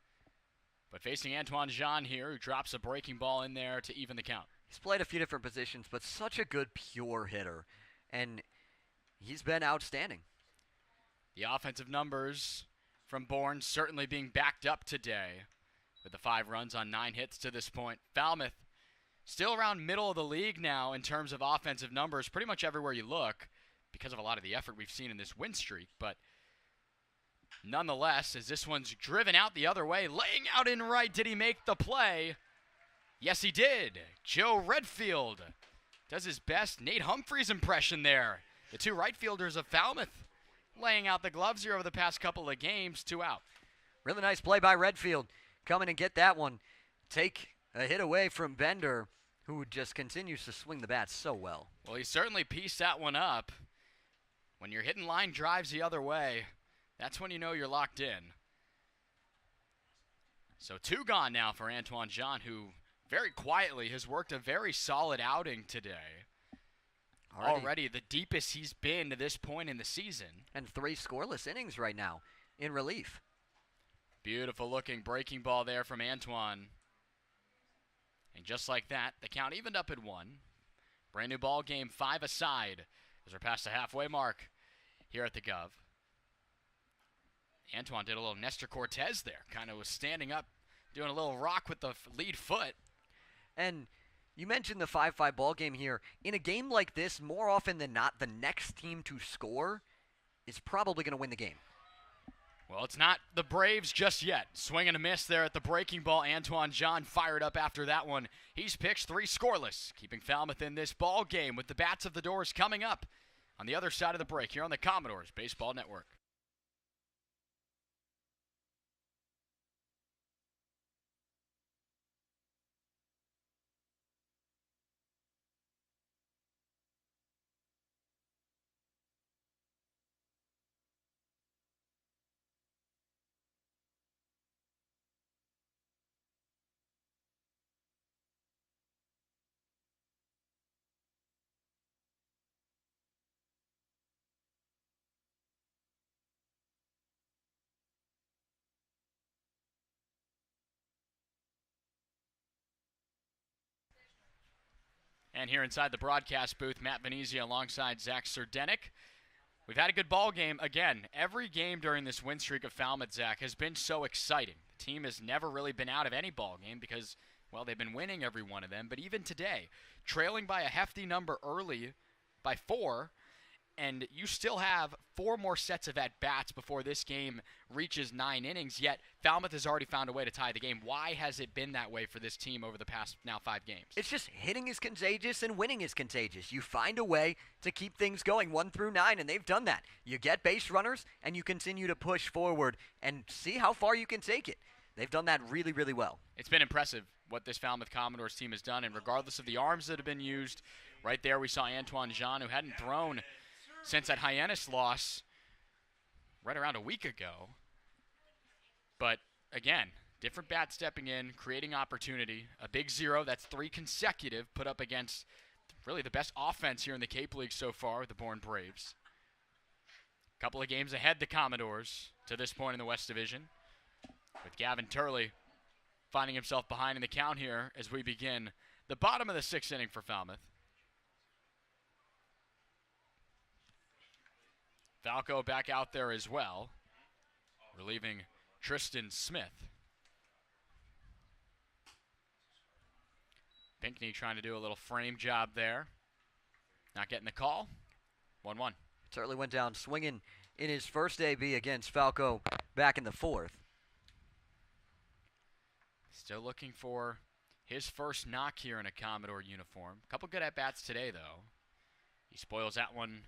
But facing Antoine Jean here, who drops a breaking ball in there to even the count. He's played a few different positions, but such a good pure hitter. And he's been outstanding. The offensive numbers from Bourne certainly being backed up today with the 5 runs on 9 hits to this point. Falmouth still around middle of the league now in terms of offensive numbers pretty much everywhere you look because of a lot of the effort we've seen in this win streak. But nonetheless, as this one's driven out the other way, laying out in right, did he make the play? Yes, he did. Joe Redfield does his best Nate Humphreys impression there. The 2 right fielders of Falmouth laying out the gloves here over the past couple of games, 2 out. Really nice play by Redfield. Come in and get that one. Take a hit away from Bender, who just continues to swing the bat so well. Well, he certainly pieced that one up. When you're hitting line drives the other way, that's when you know you're locked in. So 2 gone now for Antoine Jean, who very quietly has worked a very solid outing today. Already the deepest he's been to this point in the season. And 3 scoreless innings right now in relief. Beautiful looking breaking ball there from Antoine. And just like that, the count evened up at 1. Brand new ball game, 5 aside as we're past the halfway mark here at the Gov. Antoine did a little Nestor Cortez there. Kind of was standing up, doing a little rock with the lead foot. And you mentioned the 5-5 ball game here. In a game like this, more often than not, the next team to score is probably going to win the game. Well, it's not the Braves just yet. Swing and a miss there at the breaking ball. Antoine Jean fired up after that one. He's pitched 3 scoreless, keeping Falmouth in this ball game with the bats of the Doors coming up on the other side of the break here on the Commodores Baseball Network. And here inside the broadcast booth, Matt Venezia alongside Zach Serdenik. We've had a good ball game. Again, every game during this win streak of Falmouth, Zach, has been so exciting. The team has never really been out of any ball game because, well, they've been winning every one of them. But even today, trailing by a hefty number early by 4, and you still have 4 more sets of at-bats before this game reaches 9 innings, yet Falmouth has already found a way to tie the game. Why has it been that way for this team over the past now 5 games? It's just hitting is contagious and winning is contagious. You find a way to keep things going 1 through 9, and they've done that. You get base runners, and you continue to push forward and see how far you can take it. They've done that really, really well. It's been impressive what this Falmouth Commodores team has done, and regardless of the arms that have been used, right there we saw Antoine Jean, who hadn't thrown since that Hyannis loss right around a week ago. But again, different bat stepping in, creating opportunity. A big 0, that's 3 consecutive, put up against really the best offense here in the Cape League so far, the Bourne Braves. A couple of games ahead, the Commodores, to this point in the West Division, with Gavin Turley finding himself behind in the count here as we begin the bottom of the 6th inning for Falmouth. Falco back out there as well, relieving Tristan Smith. Pinckney trying to do a little frame job there. Not getting the call. 1-1. Turley went down swinging in his first AB against Falco back in the 4th. Still looking for his first knock here in a Commodore uniform. A couple good at-bats today, though. He spoils that one.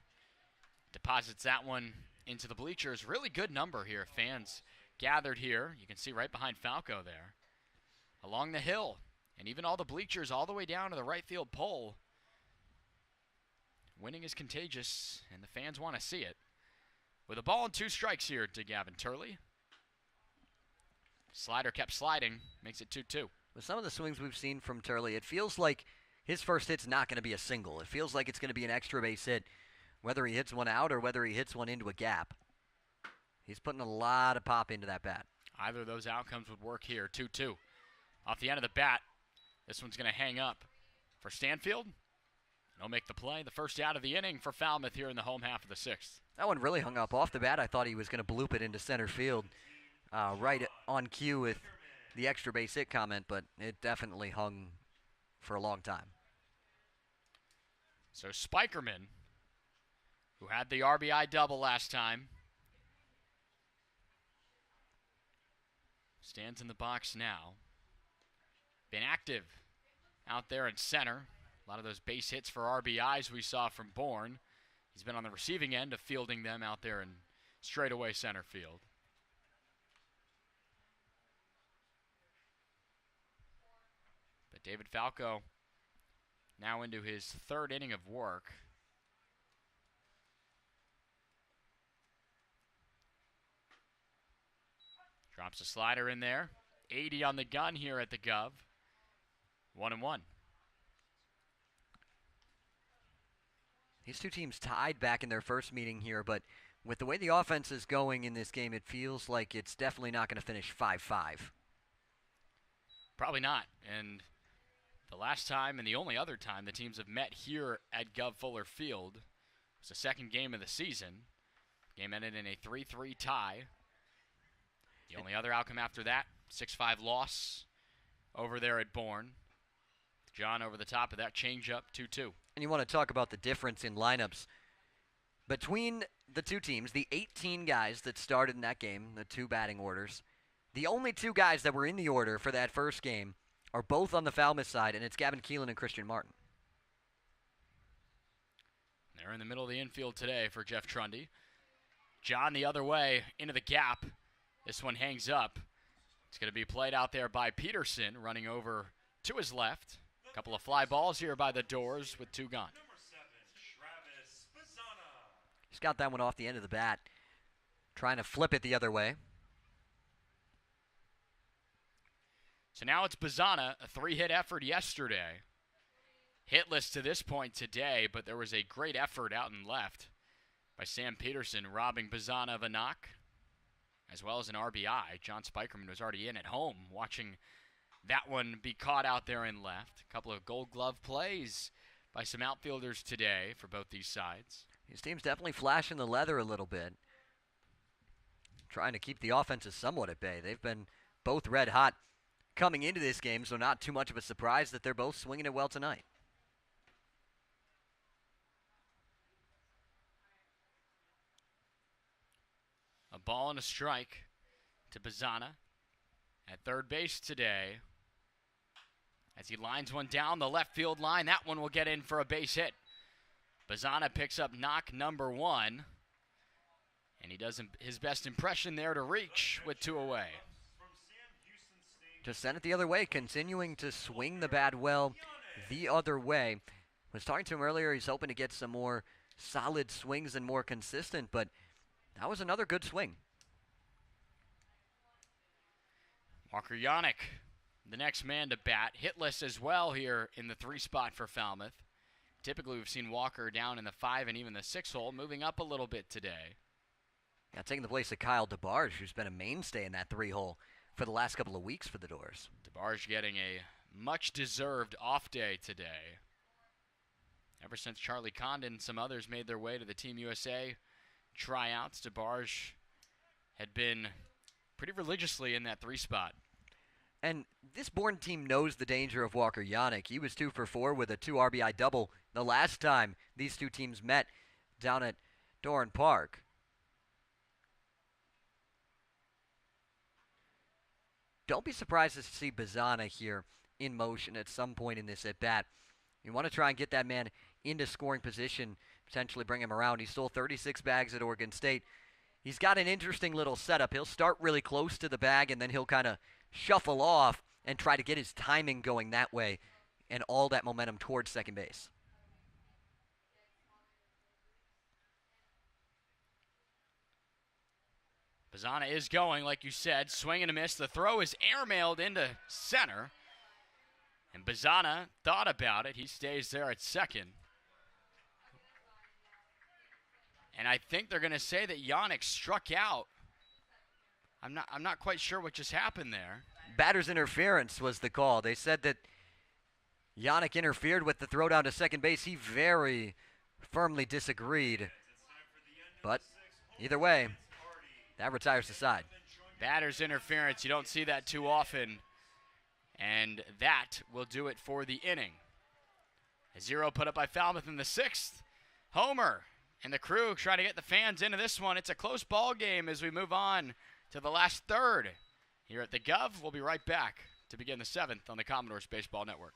Deposits that one into the bleachers. Really good number here. Fans gathered here. You can see right behind Falco there. Along the hill. And even all the bleachers all the way down to the right field pole. Winning is contagious, and the fans want to see it. With a ball and 2 strikes here to Gavin Turley. Slider kept sliding. Makes it 2-2. With some of the swings we've seen from Turley, it feels like his first hit's not going to be a single. It feels like it's going to be an extra base hit. Whether he hits one out or whether he hits one into a gap. He's putting a lot of pop into that bat. Either of those outcomes would work here. 2-2. Off the end of the bat, this one's going to hang up for Stanfield. He'll make the play. The first out of the inning for Falmouth here in the home half of the 6th. That one really hung up off the bat. I thought he was going to bloop it into center field right on cue with the extra base hit comment, but it definitely hung for a long time. So Spikerman, who had the RBI double last time, stands in the box now. Been active out there in center. A lot of those base hits for RBIs we saw from Bourne. He's been on the receiving end of fielding them out there in straightaway center field. But David Falco now into his 3rd inning of work. Drops a slider in there. 80 on the gun here at the Gov. 1-1. These two teams tied back in their first meeting here, but with the way the offense is going in this game, it feels like it's definitely not going to finish 5-5. Probably not. And the last time and the only other time the teams have met here at Gov Fuller Field was the 2nd game of the season. Game ended in a 3-3 tie. The only other outcome after that, 6-5 loss over there at Bourne. John over the top of that changeup, 2-2. And you want to talk about the difference in lineups between the two teams, the 18 guys that started in that game, the 2 batting orders. The only 2 guys that were in the order for that first game are both on the Falmouth side, and it's Gavin Keelan and Christian Martin. They're in the middle of the infield today for Jeff Trundy. John the other way into the gap. This one hangs up. It's going to be played out there by Peterson, running over to his left. A couple of fly balls here by the doors with 2 gone. He's got that one off the end of the bat, trying to flip it the other way. So now it's Bazana, a 3-hit effort yesterday. Hitless to this point today, but there was a great effort out in left by Sam Peterson, robbing Bazana of a knock, as well as an RBI. John Spikerman was already in at home, watching that one be caught out there in left. A couple of Gold Glove plays by some outfielders today for both these sides. These teams definitely flashing the leather a little bit, trying to keep the offenses somewhat at bay. They've been both red hot coming into this game, so not too much of a surprise that they're both swinging it well tonight. A ball and a strike to Bazzana at third base today. As he lines one down the left field line, that one will get in for a base hit. Bazzana picks up knock number 1. And he does his best impression there to reach with 2 away. Just send it the other way, continuing to swing the bat well the other way. Was talking to him earlier, he's hoping to get some more solid swings and more consistent, but that was another good swing. Walker Yannick, the next man to bat, hitless as well here in the 3 spot for Falmouth. Typically we've seen Walker down in the 5 and even the 6 hole, moving up a little bit today. Yeah, taking the place of Kyle DeBarge, who's been a mainstay in that 3 hole for the last couple of weeks for the Doors. DeBarge getting a much-deserved off day today. Ever since Charlie Condon and some others made their way to the Team USA tryouts, DeBarge had been pretty religiously in that 3 spot. And this Bourne team knows the danger of Walker Yannick. He was 2 for 4 with a 2 RBI double the last time these two teams met down at Doran Park. Don't be surprised to see Bazzana here in motion at some point in this at-bat. You want to try and get that man into scoring position, potentially bring him around. He stole 36 bags at Oregon State. He's got an interesting little setup. He'll start really close to the bag, and then he'll kind of shuffle off and try to get his timing going that way and all that momentum towards second base. Bazzana is going, like you said, swing and a miss. The throw is airmailed into center. And Bazzana thought about it. He stays there at second. And I think they're going to say that Yannick struck out. I'm not quite sure what just happened there. Batter's interference was the call. They said that Yannick interfered with the throw down to second base. He very firmly disagreed. But either way, that retires the side. Batter's interference, you don't see that too often. And that will do it for the inning. A 0 put up by Falmouth in the 6th. Homer and the crew try to get the fans into this one. It's a close ball game as we move on to the last third. Here at the Gov, we'll be right back to begin the 7th on the Commodores Baseball Network.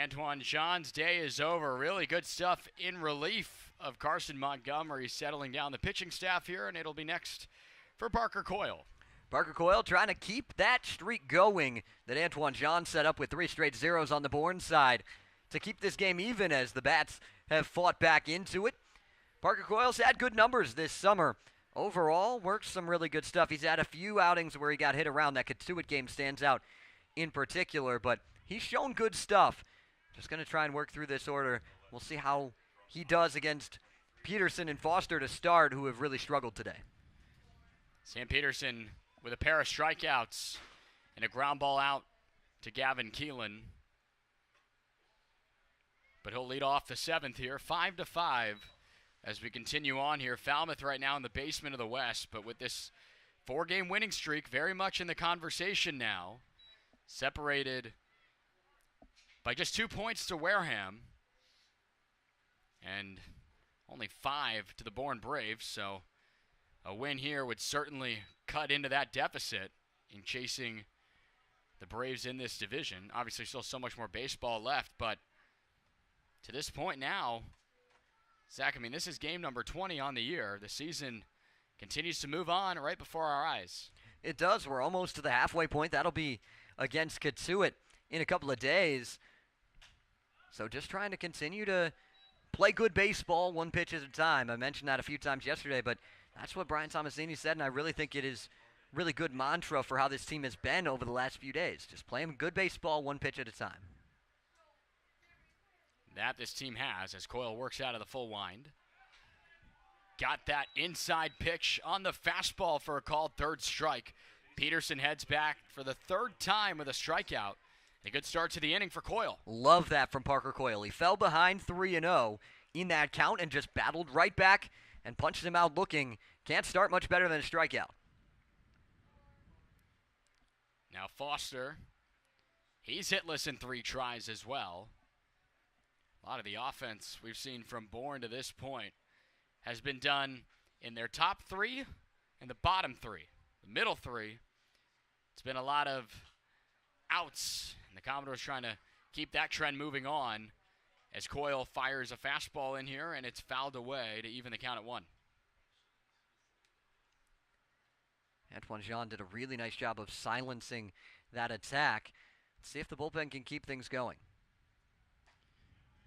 Antoine Jean's day is over. Really good stuff in relief of Carson Montgomery settling down the pitching staff here, and it'll be next for Parker Coyle. Parker Coyle trying to keep that streak going that Antoine Jean set up with 3 straight zeros on the Bourne side to keep this game even as the Bats have fought back into it. Parker Coyle's had good numbers this summer. Overall, worked some really good stuff. He's had a few outings where he got hit around. That Katuitt game stands out in particular, but he's shown good stuff. Just going to try and work through this order. We'll see how he does against Peterson and Foster to start, who have really struggled today. Sam Peterson with a pair of strikeouts and a ground ball out to Gavin Keelan. But he'll lead off the 7th here, 5-5 as we continue on here. Falmouth right now in the basement of the West, but with this 4-game winning streak very much in the conversation now, separated by just 2 points to Wareham and only 5 to the Bourne Braves, so a win here would certainly cut into that deficit in chasing the Braves in this division. Obviously still so much more baseball left, but to this point now, Zach, I mean, this is game number 20 on the year. The season continues to move on right before our eyes. It does. We're almost to the halfway point. That'll be against Kitsui in a couple of days. So just trying to continue to play good baseball one pitch at a time. I mentioned that a few times yesterday, but that's what Brian Tomasini said, and I really think it is really good mantra for how this team has been over the last few days. Just playing good baseball one pitch at a time. That this team has as Coyle works out of the full wind. Got that inside pitch on the fastball for a called third strike. Peterson heads back for the 3rd time with a strikeout. A good start to the inning for Coyle. Love that from Parker Coyle. He fell behind 3-0 in that count and just battled right back and punched him out looking. Can't start much better than a strikeout. Now Foster, he's hitless in 3 tries as well. A lot of the offense we've seen from Bourne to this point has been done in their top 3 and the bottom 3. The middle 3, it's been a lot of outs, and the Commodores trying to keep that trend moving on as Coyle fires a fastball in here, and it's fouled away to even the count at 1. Antoine Jean did a really nice job of silencing that attack. Let's see if the bullpen can keep things going.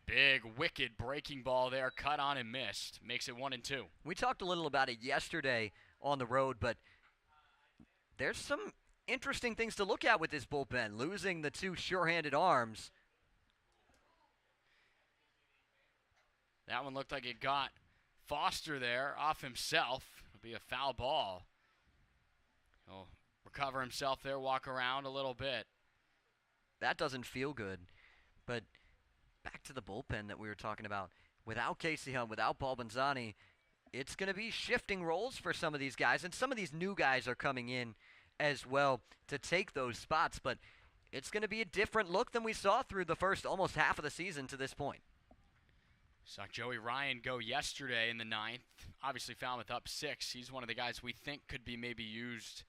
Big, wicked breaking ball there, cut on and missed. Makes it 1-2. We talked a little about it yesterday on the road, but there's some interesting things to look at with this bullpen. Losing the 2 sure-handed arms. That one looked like it got Foster there off himself. It'll be a foul ball. He'll recover himself there, walk around a little bit. That doesn't feel good, but back to the bullpen that we were talking about. Without Casey Hunt, without Paul Benzani, it's going to be shifting roles for some of these guys, and some of these new guys are coming in as well to take those spots, but it's going to be a different look than we saw through the first almost half of the season to this point. Saw Joey Ryan go yesterday in the 9th. Obviously Falmouth up 6. He's one of the guys we think could be maybe used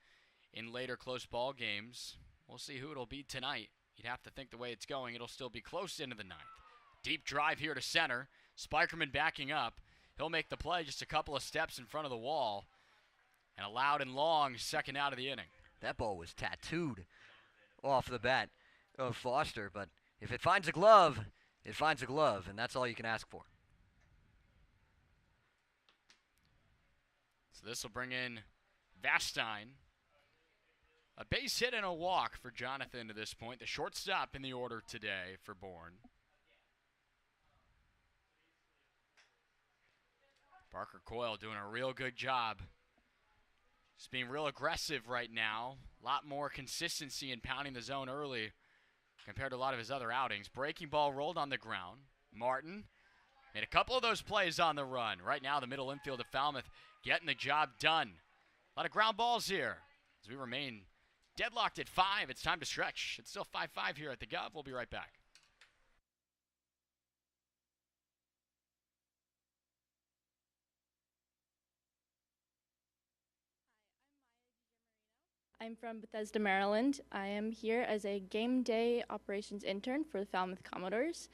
in later close ball games. We'll see who it'll be tonight. You'd have to think the way it's going, it'll still be close into the 9th. Deep drive here to center. Spikerman backing up. He'll make the play just a couple of steps in front of the wall. And a loud and long second out of the inning. That ball was tattooed off the bat of Foster, but if it finds a glove, it finds a glove, and that's all you can ask for. So this will bring in Vastine. A base hit and a walk for Jonathan to this point. The shortstop in the order today for Bourne. Parker Coyle doing a real good job. Just being real aggressive right now. A lot more consistency in pounding the zone early compared to a lot of his other outings. Breaking ball rolled on the ground. Martin made a couple of those plays on the run. Right now the middle infield of Falmouth getting the job done. A lot of ground balls here as we remain deadlocked at 5. It's time to stretch. It's still 5-5 here at the Gov. We'll be right back. I'm from Bethesda, Maryland. I am here as a game day operations intern for the Falmouth Commodores,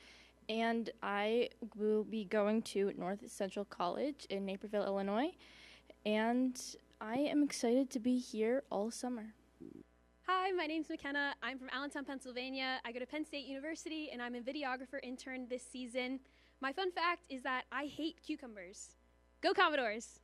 and I will be going to North Central College in Naperville, Illinois, and I am excited to be here all summer. Hi, my name's McKenna. I'm from Allentown, Pennsylvania. I go to Penn State University, and I'm a videographer intern this season. My fun fact is that I hate cucumbers. Go Commodores!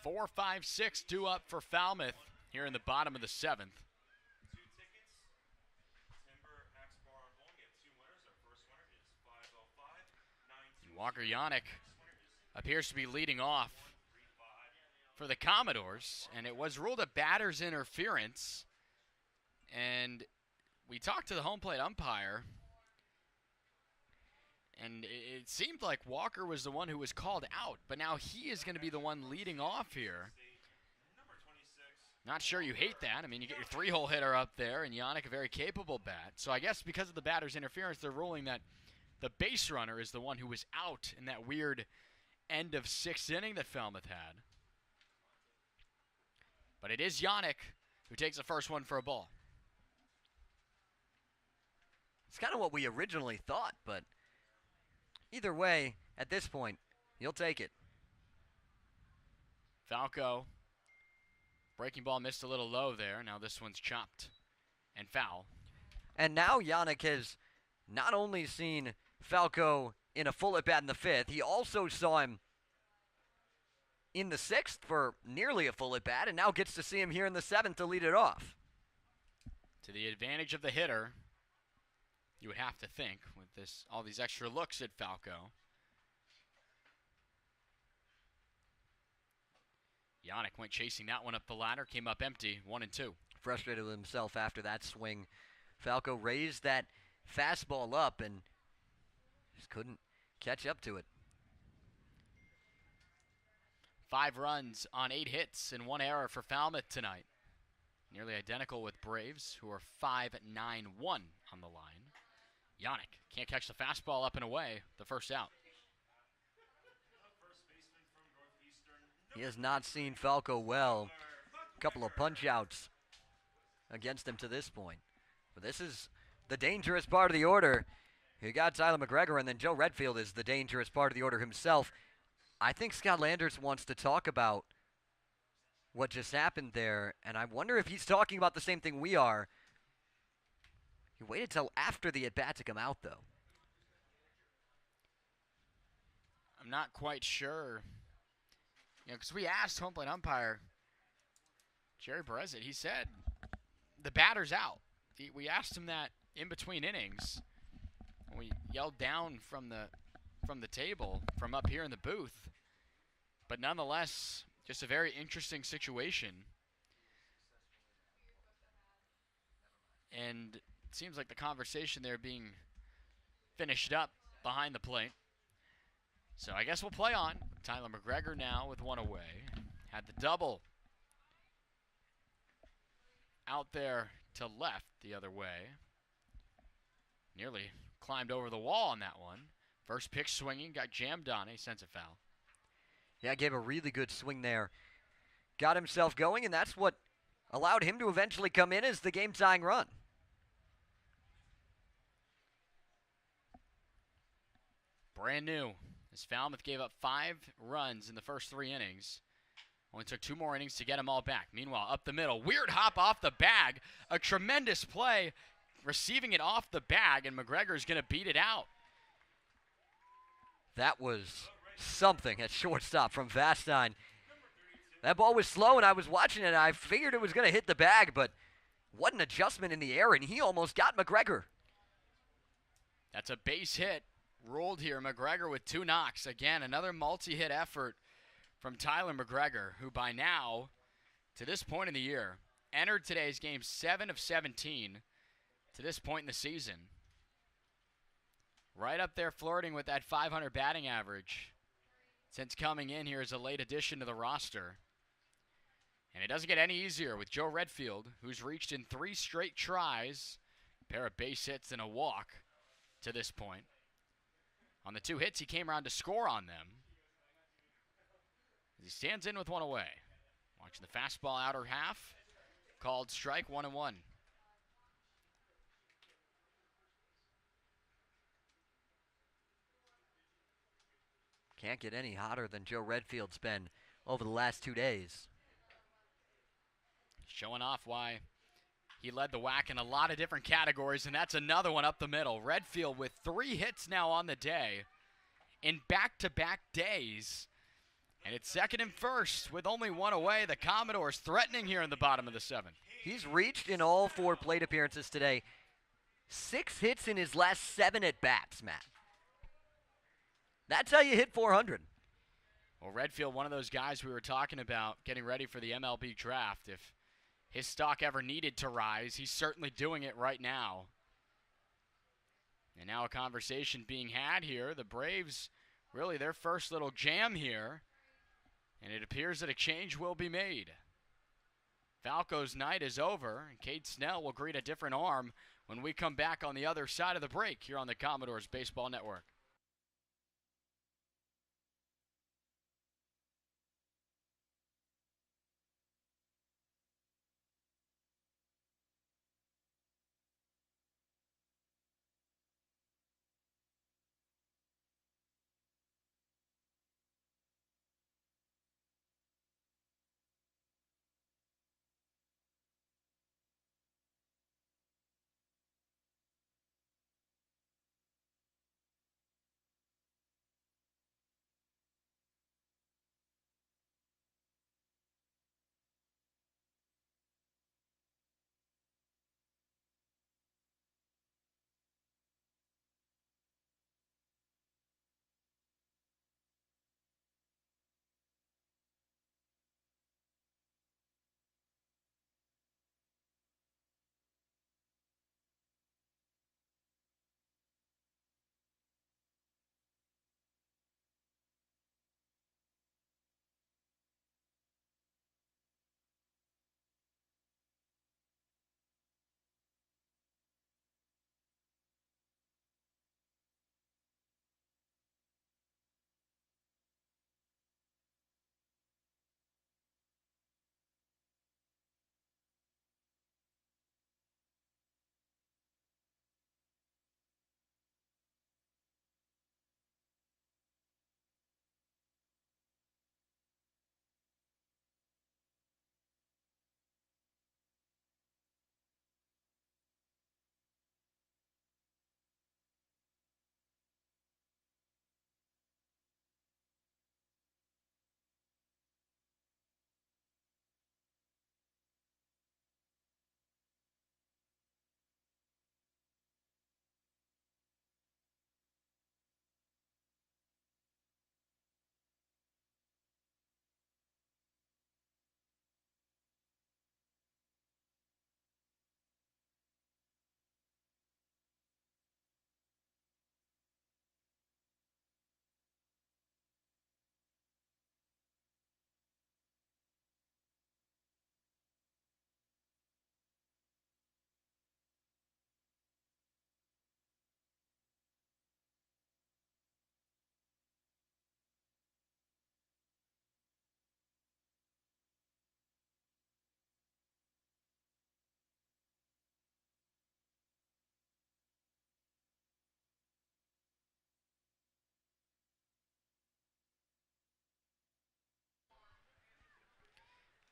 4, 5, 6, 2 up for Falmouth here in the bottom of the 7th. Walker Yannick appears to be leading off for the Commodores, and it was ruled a batter's interference. And we talked to the home plate umpire, and it seemed like Walker was the one who was called out, but now he is going to be the one leading off here. Not sure you hate that. I mean, you get your 3-hole hitter up there, and Yannick, a very capable bat. So I guess because of the batter's interference, they're ruling that the base runner is the one who was out in that weird end of 6th inning that Falmouth had. But it is Yannick who takes the first one for a ball. It's kind of what we originally thought, but either way, at this point, you'll take it. Falco, breaking ball missed a little low there. Now this one's chopped and foul. And now Yannick has not only seen Falco in a full at bat in the 5th, he also saw him in the 6th for nearly a full at bat, and now gets to see him here in the 7th to lead it off. To the advantage of the hitter, you would have to think, with this all these extra looks at Falco. Yannick went chasing that one up the ladder, came up empty, 1-2. Frustrated with himself after that swing. Falco raised that fastball up and just couldn't catch up to it. 5 runs on 8 hits and 1 error for Falmouth tonight. Nearly identical with Braves, who are 5-9-1 on the line. Yannick can't catch the fastball up and away, the first out. He has not seen Falco well. A couple of punch-outs against him to this point. But this is the dangerous part of the order. You got Tyler McGregor, and then Joe Redfield is the dangerous part of the order himself. I think Scott Landers wants to talk about what just happened there, and I wonder if he's talking about the same thing we are. He waited till after the at-bat to come out, though. I'm not quite sure. You know, because we asked home plate umpire Jerry Brezit, he said the batter's out. We asked him that in between innings. We yelled down from the table, from up here in the booth. But nonetheless, just a very interesting situation. And it seems like the conversation there being finished up behind the plate. So I guess we'll play on. Tyler McGregor now with 1 away. Had the double out there to left the other way. Nearly climbed over the wall on that one. First pitch swinging, got jammed on. He sends a foul. Yeah, gave a really good swing there. Got himself going, and that's what allowed him to eventually come in as the game-tying run. Brand new. As Falmouth gave up 5 runs in the first 3 innings. Only took 2 more innings to get them all back. Meanwhile, up the middle, weird hop off the bag. A tremendous play, receiving it off the bag, and McGregor's going to beat it out. That was something at shortstop from Vastine. That ball was slow, and I was watching it, and I figured it was going to hit the bag, but what an adjustment in the air, and he almost got McGregor. That's a base hit. Ruled here, McGregor with 2 knocks. Again, another multi-hit effort from Tyler McGregor, who by now, to this point in the year, entered today's game 7 of 17 to this point in the season. Right up there flirting with that 500 batting average since coming in here as a late addition to the roster. And it doesn't get any easier with Joe Redfield, who's reached in 3 straight tries, a pair of base hits and a walk to this point. On the 2 hits, he came around to score on them. As he stands in with 1 away. Watching the fastball outer half. Called strike, 1-1. Can't get any hotter than Joe Redfield's been over the last 2 days. Showing off why he led the WAC in a lot of different categories, and that's another one up the middle. Redfield with 3 hits now on the day. In back-to-back days, And it's second and first with only one away. The Commodores threatening here in the bottom of the 7th. He's reached in all 4 plate appearances today. 6 hits in his last 7 at-bats, Matt. That's how you hit 400. Well, Redfield, one of those guys we were talking about getting ready for the MLB draft. If his stock ever needed to rise, he's certainly doing it right now. And now a conversation being had here. The Braves, really their first little jam here. And it appears that a change will be made. Falco's night is over, and Cade Snell will greet a different arm when we come back on the other side of the break here on the Commodores Baseball Network.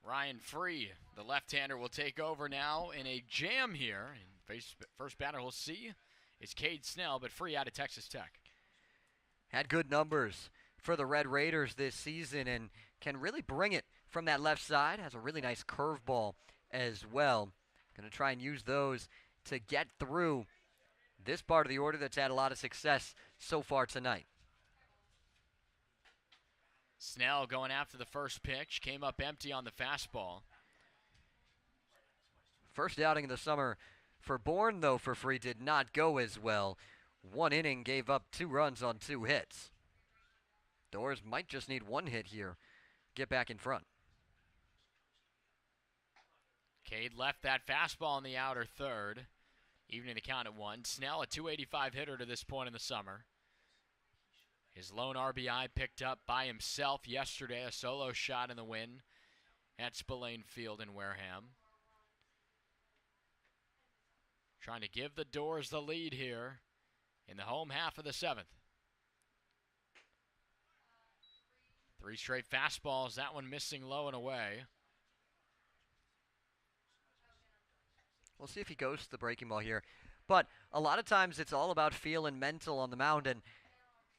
Ryan Free, the left-hander, will take over now in a jam here. And first batter we'll see is Cade Snell, but Free out of Texas Tech. Had good numbers for the Red Raiders this season and can really bring it from that left side. Has a really nice curveball as well. Going to try and use those to get through this part of the order that's had a lot of success so far tonight. Snell going after the first pitch, came up empty on the fastball. First outing of the summer for Bourne, though, for Free did not go as well. 1 inning, gave up 2 runs on 2 hits. Doors might just need 1 hit here, get back in front. Cade left that fastball in the outer third, evening the count at 1. Snell, a .285 hitter to this point in the summer. His lone RBI picked up by himself yesterday, a solo shot in the win at Spillane Field in Wareham. Trying to give the Doors the lead here in the home half of the 7th. 3 straight fastballs, that one missing low and away. We'll see if he goes to the breaking ball here. But a lot of times it's all about feel and mental on the mound, and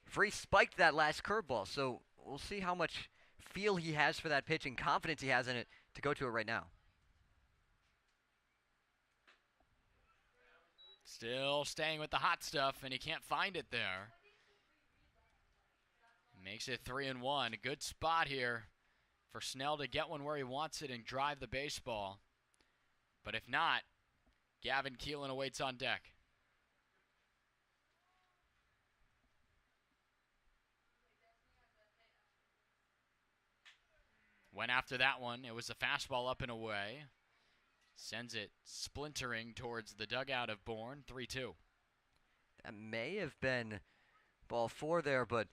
Free spiked that last curveball, so we'll see how much feel he has for that pitch and confidence he has in it to go to it right now. Still staying with the hot stuff, and he can't find it there. Makes it 3-1. A good spot here for Snell to get one where he wants it and drive the baseball. But if not, Gavin Keelan awaits on deck. Went after that one. It was a fastball up and away. Sends it splintering towards the dugout of Bourne. 3-2. That may have been ball 4 there, but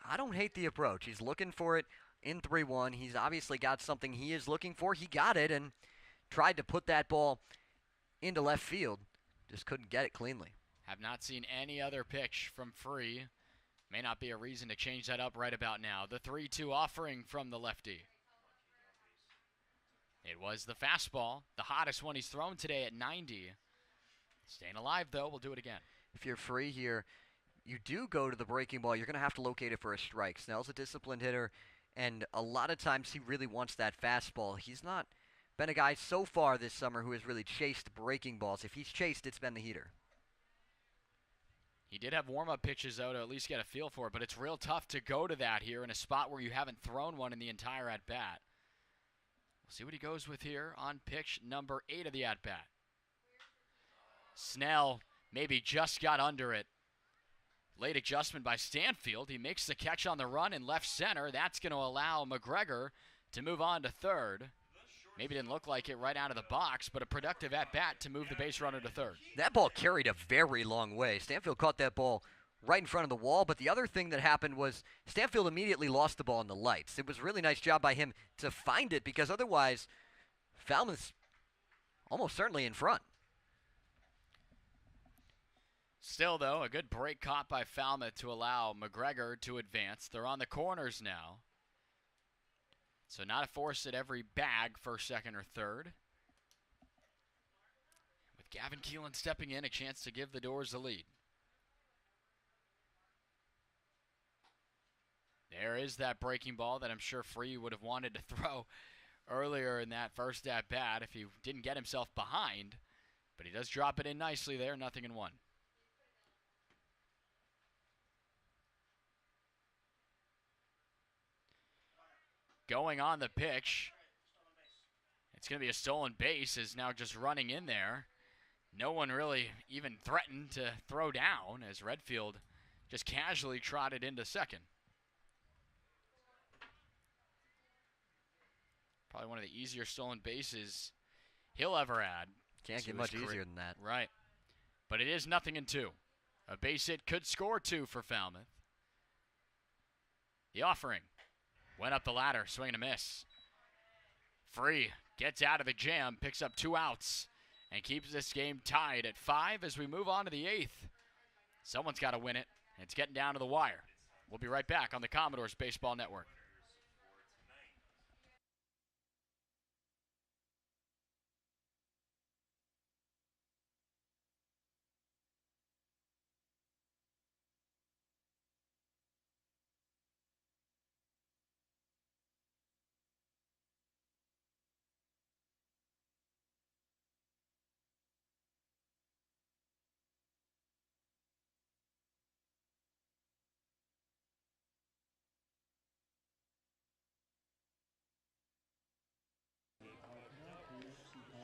I don't hate the approach. He's looking for it in 3-1. He's obviously got something he is looking for. He got it and tried to put that ball into left field. Just couldn't get it cleanly. Have not seen any other pitch from Free. May not be a reason to change that up right about now. The 3-2 offering from the lefty. It was the fastball, the hottest one he's thrown today at 90. Staying alive, though. We'll do it again. If you're Free here, you do go to the breaking ball. You're going to have to locate it for a strike. Snell's a disciplined hitter, and a lot of times he really wants that fastball. He's not been a guy so far this summer who has really chased breaking balls. If he's chased, it's been the heater. He did have warm-up pitches, though, to at least get a feel for it, but it's real tough to go to that here in a spot where you haven't thrown one in the entire at-bat. We'll see what he goes with here on pitch number 8 of the at-bat. Snell maybe just got under it. Late adjustment by Stanfield. He makes the catch on the run in left center. That's going to allow McGregor to move on to third. Maybe didn't look like it right out of the box, but a productive at-bat to move the base runner to third. That ball carried a very long way. Stanfield caught that ball right in front of the wall, but the other thing that happened was Stanfield immediately lost the ball in the lights. It was a really nice job by him to find it, because otherwise Falmouth's almost certainly in front. Still, though, a good break caught by Falmouth to allow McGregor to advance. They're on the corners now. So not a force at every bag, first, second, or third. With Gavin Keelan stepping in, a chance to give the Doors the lead. There is that breaking ball that I'm sure Free would have wanted to throw earlier in that first at-bat if he didn't get himself behind. But he does drop it in nicely there, 0-1. Going on the pitch. It's going to be a stolen base, is now just running in there. No one really even threatened to throw down as Redfield just casually trotted into second. Probably one of the easier stolen bases he'll ever add. Can't get much easier than that. Right. But it is 0-2. A base hit could score 2 for Falmouth. The offering. Went up the ladder, swing and a miss. Free gets out of the jam, picks up 2 outs, and keeps this game tied at 5 as we move on to the 8th. Someone's got to win it, and it's getting down to the wire. We'll be right back on the Commodores Baseball Network.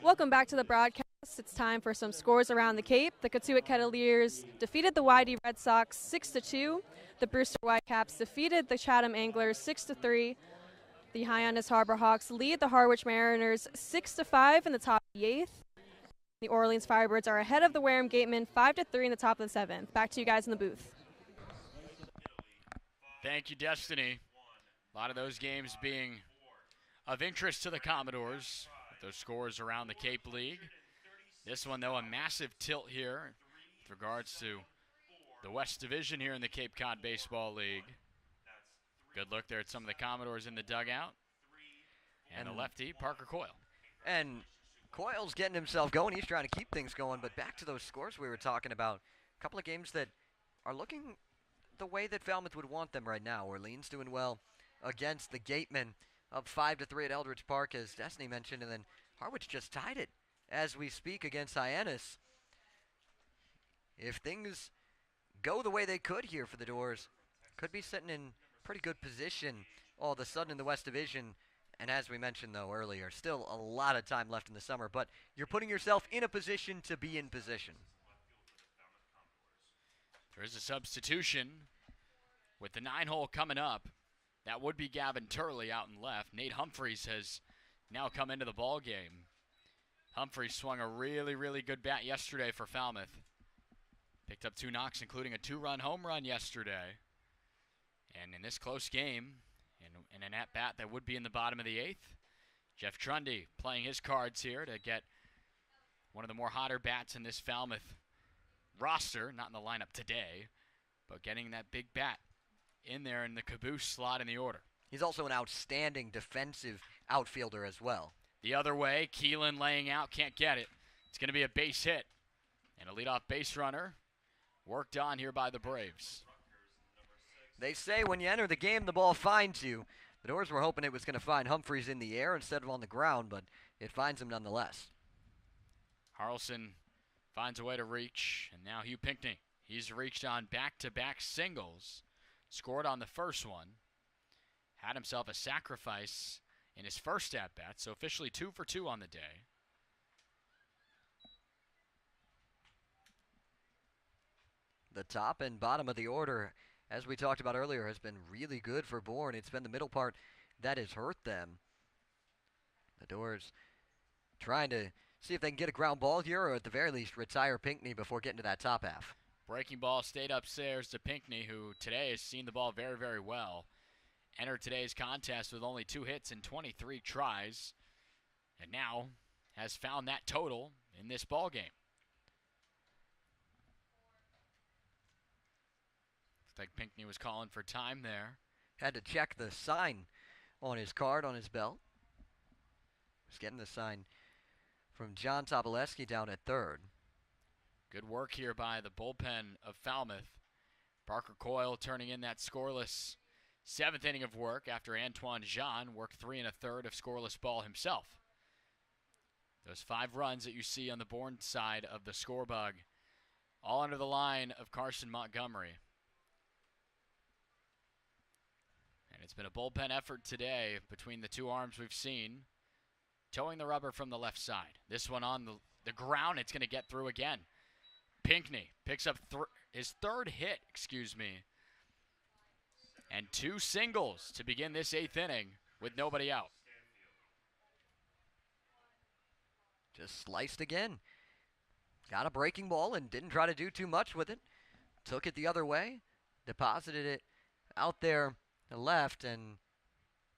Welcome back to the broadcast. It's time for some scores around the Cape. The Cotuit Kettleers defeated the YD Red Sox 6-2. The Brewster Whitecaps defeated the Chatham Anglers 6-3. The Hyannis Harbor Hawks lead the Harwich Mariners 6-5 in the top of the 8th. The Orleans Firebirds are ahead of the Wareham Gatemen 5-3 in the top of the 7th. Back to you guys in the booth. Thank you, Destiny. A lot of those games being of interest to the Commodores. Those scores around the Cape League. This one, though, a massive tilt here with regards to the West Division here in the Cape Cod Baseball League. Good look there at some of the Commodores in the dugout. And the lefty, Parker Coyle. And Coyle's getting himself going. He's trying to keep things going. But back to those scores we were talking about. A couple of games that are looking the way that Falmouth would want them right now. Orleans doing well against the Gatemen, up 5-3 at Eldridge Park, as Destiny mentioned, and then Harwich just tied it as we speak against Hyannis. If things go the way they could here for the Doors, could be sitting in pretty good position all of a sudden in the West Division. And as we mentioned, though, earlier, still a lot of time left in the summer, but you're putting yourself in a position to be in position. There is a substitution with the 9-hole coming up. That would be Gavin Turley out in left. Nate Humphreys has now come into the ball game. Humphreys swung a really, really good bat yesterday for Falmouth. Picked up 2 knocks, including a 2-run home run yesterday. And in this close game, in an at-bat that would be in the bottom of the 8th, Jeff Trundy playing his cards here to get one of the more hotter bats in this Falmouth roster, not in the lineup today, but getting that big bat in there in the caboose slot in the order. He's also an outstanding defensive outfielder as well. The other way, Keelan laying out, can't get it. It's going to be a base hit. And a leadoff base runner worked on here by the Braves. They say when you enter the game, the ball finds you. The Doors were hoping it was going to find Humphreys in the air instead of on the ground, but it finds him nonetheless. Harrelson finds a way to reach, and now Hugh Pinckney. He's reached on back-to-back singles, scored on the first one, had himself a sacrifice in his first at-bat, so officially 2 for 2 on the day. The top and bottom of the order, as we talked about earlier, has been really good for Bourne. It's been the middle part that has hurt them. The Doors trying to see if they can get a ground ball here, or at the very least retire Pinckney before getting to that top half. Breaking ball stayed upstairs to Pinckney, who today has seen the ball very, very well. Entered today's contest with only 2 hits and 23 tries, and now has found that total in this ball game. Looks like Pinckney was calling for time there. Had to check the sign on his card on his belt. Was getting the sign from John Tobolewski down at third. Good work here by the bullpen of Falmouth. Parker Coyle turning in that scoreless 7th inning of work after Antoine Jean worked 3 1/3 of scoreless ball himself. Those 5 runs that you see on the Bourne side of the scorebug, all under the line of Carson Montgomery. And it's been a bullpen effort today between the 2 arms we've seen, towing the rubber from the left side. This one on the ground, it's going to get through again. Pinckney picks up his 3rd hit, and 2 singles to begin this 8th inning with nobody out. Just sliced again. Got a breaking ball and didn't try to do too much with it. Took it the other way, deposited it out there left, and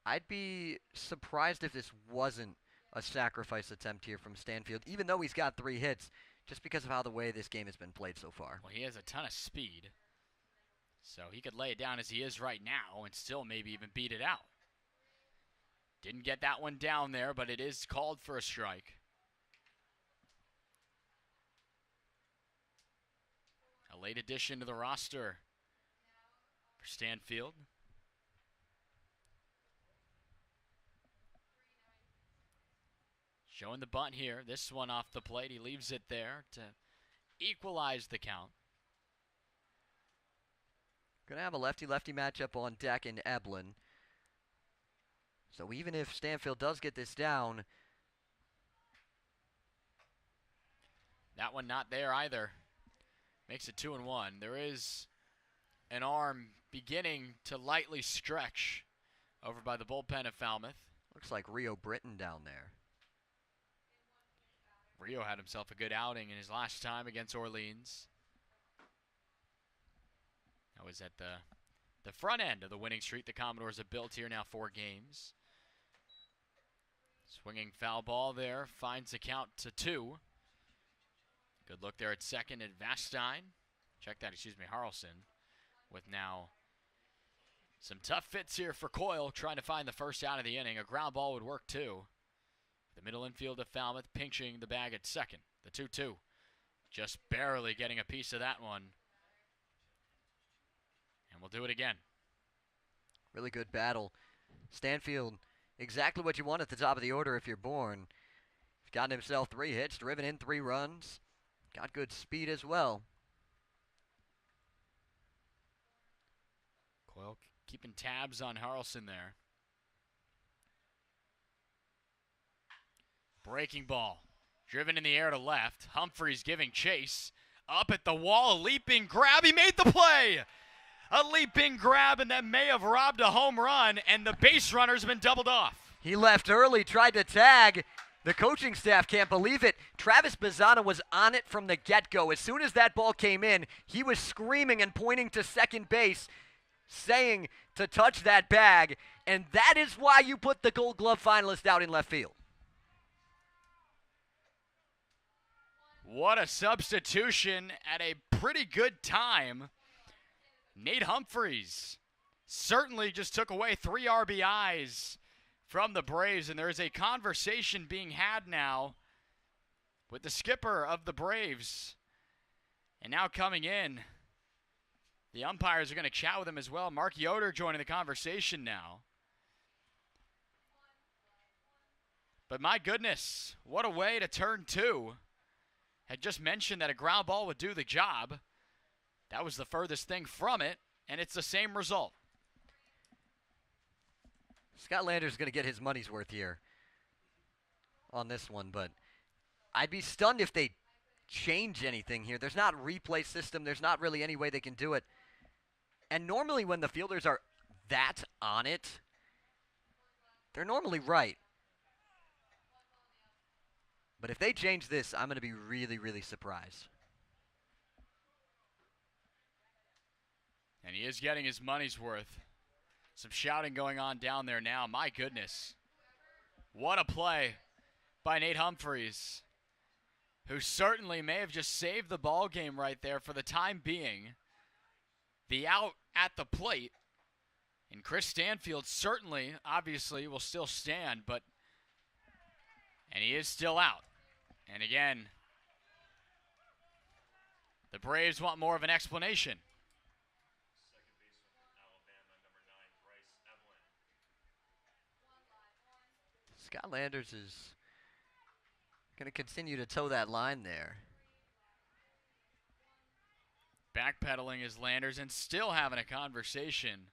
I'd be surprised if this wasn't a sacrifice attempt here from Stanfield, even though he's got 3 hits, just because of how the way this game has been played so far. Well, he has a ton of speed, so he could lay it down as he is right now and still maybe even beat it out. Didn't get that one down there, but it is called for a strike. A late addition to the roster for Stanfield. Showing the bunt here. This one off the plate. He leaves it there to equalize the count. Going to have a lefty-lefty matchup on deck in Eblin. So even if Stanfield does get this down, that one not there either. Makes it 2-1. There is an arm beginning to lightly stretch over by the bullpen of Falmouth. Looks like Rio Britton down there. Rio had himself a good outing in his last time against Orleans. That was at the front end of the winning streak the Commodores have built here now 4 games. Swinging foul ball there, finds the count to 2. Good look there at second at Vastine. Harrelson, with now some tough fits here for Coyle, trying to find the first out of the inning. A ground ball would work too. The middle infield of Falmouth pinching the bag at second. The 2-2. Just barely getting a piece of that one. And we'll do it again. Really good battle Stanfield, exactly what you want at the top of the order if you're Bourne. He's gotten himself 3 hits, driven in 3 runs. Got good speed as well. Coyle keeping tabs on Harrelson there. Breaking ball. Driven in the air to left. Humphreys giving chase. Up at the wall, a leaping grab. He made the play! A leaping grab, and that may have robbed a home run, and the base runner's been doubled off. He left early, tried to tag. The coaching staff can't believe it. Travis Bazzana was on it from the get-go. As soon as that ball came in, he was screaming and pointing to second base, saying to touch that bag, and that is why you put the Gold Glove finalist out in left field. What a substitution at a pretty good time. Nate Humphreys certainly just took away 3 RBIs from the Braves, and there is a conversation being had now with the skipper of the Braves. And now coming in, the umpires are going to chat with him as well. Mark Yoder joining the conversation now. But my goodness, what a way to turn 2. Had just mentioned that a ground ball would do the job. That was the furthest thing from it, and it's the same result. Scott Lander's going to get his money's worth here on this one, but I'd be stunned if they change anything here. There's not a replay system. There's not really any way they can do it. And normally when the fielders are that on it, they're normally right. But if they change this, I'm going to be really, really surprised. And he is getting his money's worth. Some shouting going on down there now. My goodness. What a play by Nate Humphreys, who certainly may have just saved the ball game right there for the time being. The out at the plate. And Chris Stanfield certainly, obviously, will still stand, and he is still out. And again, the Braves want more of an explanation. Scott Landers is going to continue to toe that line there. Backpedaling is Landers and still having a conversation.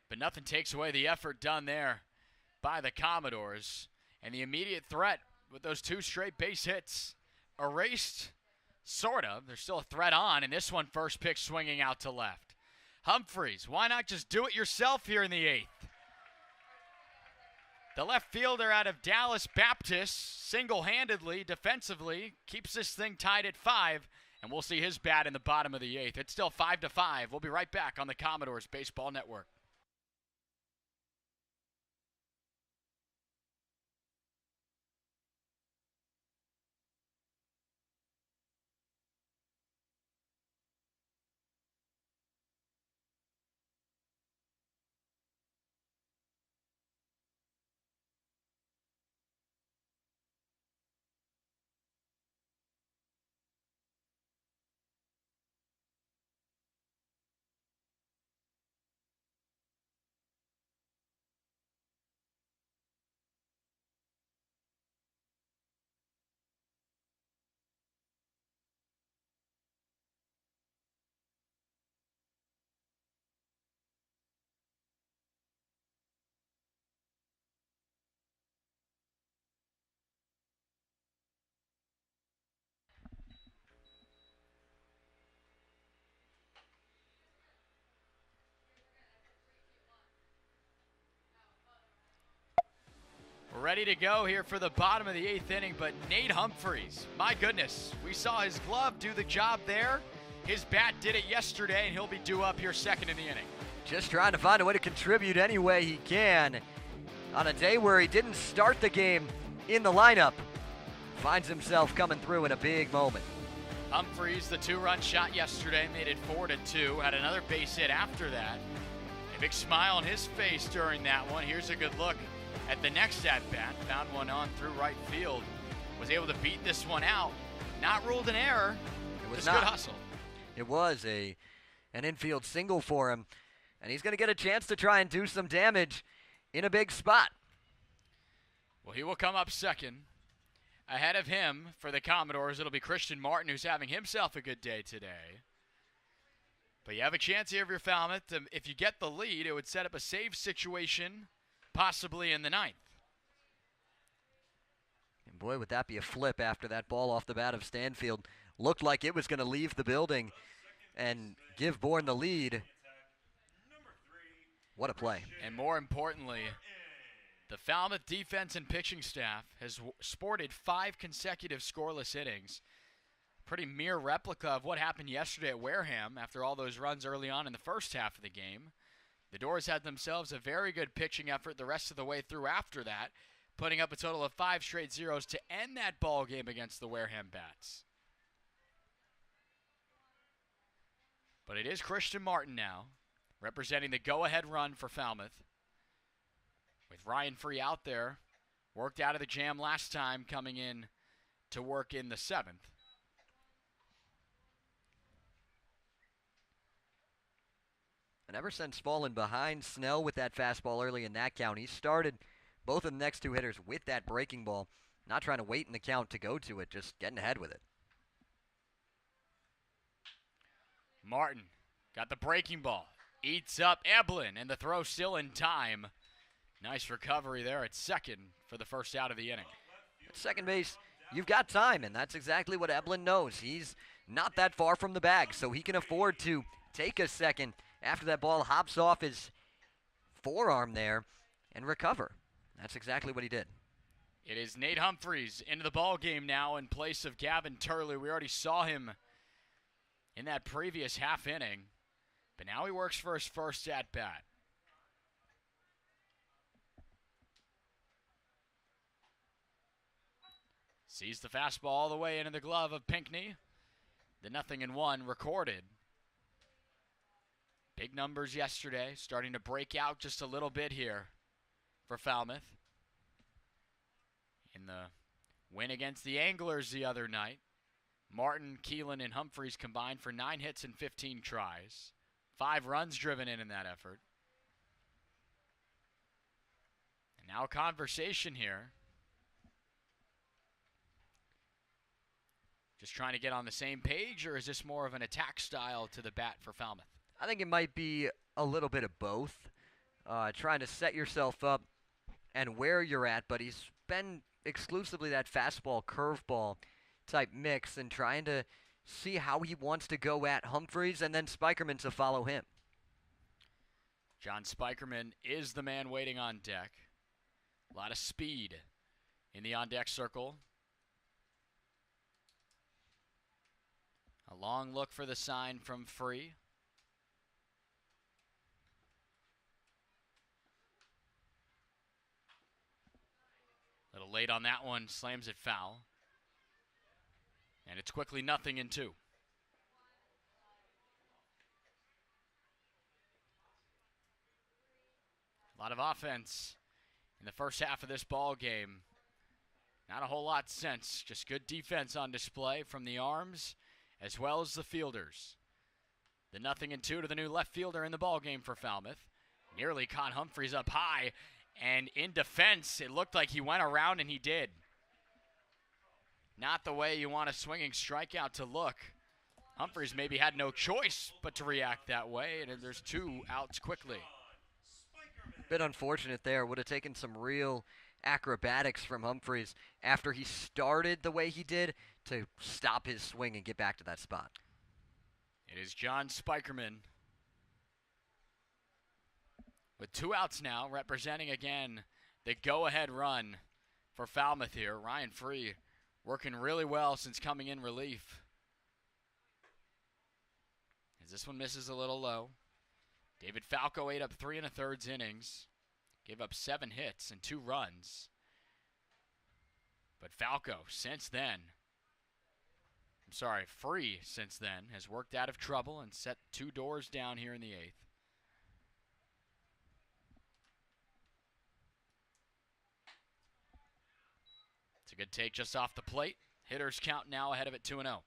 But nothing takes away the effort done there by the Commodores. And the immediate threat with those 2 straight base hits erased, sort of. There's still a threat on, and this one first pitch swinging out to left. Humphreys, why not just do it yourself here in the 8th? The left fielder out of Dallas Baptist single-handedly, defensively, keeps this thing tied at 5, and we'll see his bat in the bottom of the 8th. It's still 5-5. We'll be right back on the Commodores Baseball Network. We're ready to go here for the bottom of the 8th inning, but Nate Humphreys, my goodness, we saw his glove do the job there. His bat did it yesterday, and he'll be due up here second in the inning. Just trying to find a way to contribute any way he can on a day where he didn't start the game in the lineup. Finds himself coming through in a big moment. Humphreys, the 2-run shot yesterday, made it 4-2. Had another base hit after that. A big smile on his face during that one. Here's a good look at the next at-bat. Found one on through right field. Was able to beat this one out. Not ruled an error. It was just not. good hustle. It was an infield single for him. And he's going to get a chance to try and do some damage in a big spot. Well, he will come up second. Ahead of him for the Commodores, it'll be Christian Martin, who's having himself a good day today. But you have a chance here if you're Falmouth. If you get the lead, it would set up a save situation, possibly in the ninth. And boy, would that be a flip after that ball off the bat of Stanfield. Looked like it was going to leave the building and give Bourne the lead. What a play. And more importantly, the Falmouth defense and pitching staff has sported 5 consecutive scoreless innings. Pretty mere replica of what happened yesterday at Wareham after all those runs early on in the first half of the game. The Doors had themselves a very good pitching effort the rest of the way through after that, putting up a total of 5 straight zeros to end that ball game against the Wareham Bats. But it is Christian Martin now, representing the go-ahead run for Falmouth. With Ryan Free out there, worked out of the jam last time, coming in to work in the 7th. And ever since falling behind Snell with that fastball early in that count, he started both of the next 2 hitters with that breaking ball, not trying to wait in the count to go to it, just getting ahead with it. Martin got the breaking ball, eats up Eblin, and the throw still in time. Nice recovery there at second for the first out of the inning. At second base, you've got time, and that's exactly what Eblin knows. He's not that far from the bag, so he can afford to take a second after that ball hops off his forearm there and recover. That's exactly what he did. It is Nate Humphreys into the ball game now in place of Gavin Turley. We already saw him in that previous half inning, but now he works for his first at-bat. Sees the fastball all the way into the glove of Pinckney. The 0-1 recorded. Big numbers yesterday, starting to break out just a little bit here for Falmouth. In the win against the Anglers the other night, Martin, Keelan, and Humphreys combined for 9 hits and 15 tries. 5 runs driven in that effort. And now a conversation here. Just trying to get on the same page, or is this more of an attack style to the bat for Falmouth? I think it might be a little bit of both. Trying to set yourself up and where you're at, but he's been exclusively that fastball, curveball type mix and trying to see how he wants to go at Humphreys and then Spikerman to follow him. John Spikerman is the man waiting on deck. A lot of speed in the on-deck circle. A long look for the sign from Free. A little late on that one, slams it foul. And it's quickly 0-2. A lot of offense in the first half of this ball game. Not a whole lot since, just good defense on display from the arms as well as the fielders. The 0-2 to the new left fielder in the ball game for Falmouth. Nearly caught Humphreys up high, and in defense, it looked like he went around, and he did. Not the way you want a swinging strikeout to look. Humphreys maybe had no choice but to react that way, and there's 2 outs quickly. Bit unfortunate there. Would have taken some real acrobatics from Humphreys after he started the way he did to stop his swing and get back to that spot. It is John Spikerman with 2 outs now, representing again the go-ahead run for Falmouth here. Ryan Free working really well since coming in relief. As this one misses a little low. David Falco ate up 3 1/3 innings. Gave up 7 hits and 2 runs. But Falco, Free since then, has worked out of trouble and set 2 doors down here in the 8th. It's a good take just off the plate. Hitters count now ahead of it 2-0.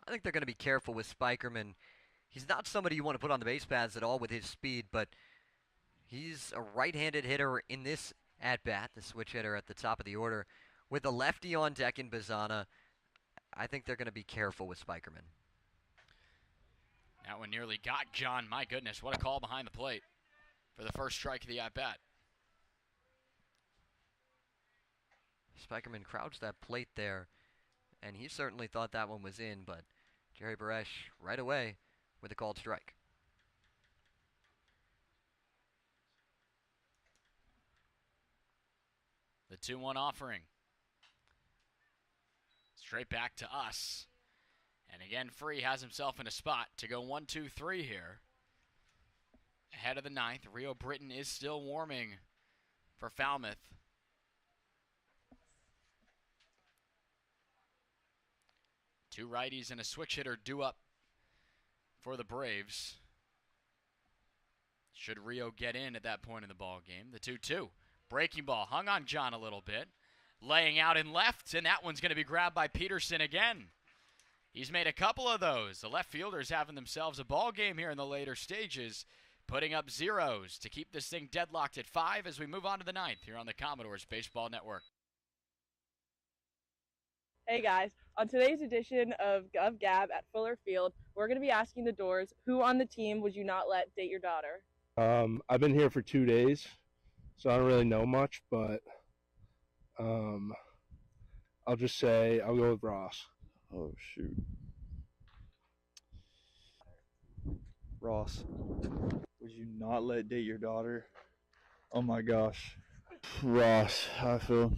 I think they're going to be careful with Spikerman. He's not somebody you want to put on the base paths at all with his speed, but He's a right-handed hitter in this at-bat, the switch hitter at the top of the order. With a lefty on deck in Bazana, I think they're going to be careful with Spikerman. That one nearly got John. My goodness, what a call behind the plate for the first strike of the at-bat. Spikerman crouched that plate there, and he certainly thought that one was in, but Jerry Baresh right away with a called strike. The 2-1 offering. Straight back to us. And again, Free has himself in a spot to go 1-2-3 here. Ahead of the ninth, Rio Britton is still warming for Falmouth. Two righties and a switch hitter due up for the Braves. Should Rio get in at that point in the ball game? The 2-2. Breaking ball hung on John a little bit. Laying out in left, and that one's going to be grabbed by Peterson again. He's made a couple of those. The left fielders having themselves a ball game here in the later stages, putting up zeros to keep this thing deadlocked at 5 as we move on to the ninth here on the Commodores Baseball Network. Hey guys, on today's edition of Gab at Fuller Field, we're going to be asking the Doors, who on the team would you not let date your daughter? I've been here for 2 days, so I don't really know much, but I'll just say I'll go with Ross. Oh, shoot. Ross, would you not let date your daughter? Oh my gosh. Ross, how I feel?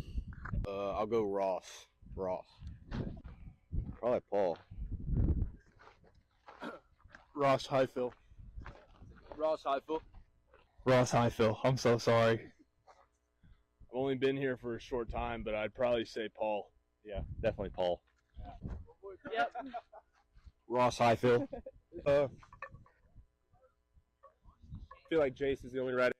I'll go Ross. Ross. Probably Paul. Ross Highfill. Ross Highfill. Ross Highfill. I'm so sorry. I've only been here for a short time, but I'd probably say Paul. Yeah, definitely Paul. Yep. Ross Highfill. I feel like Jace is the only right answer.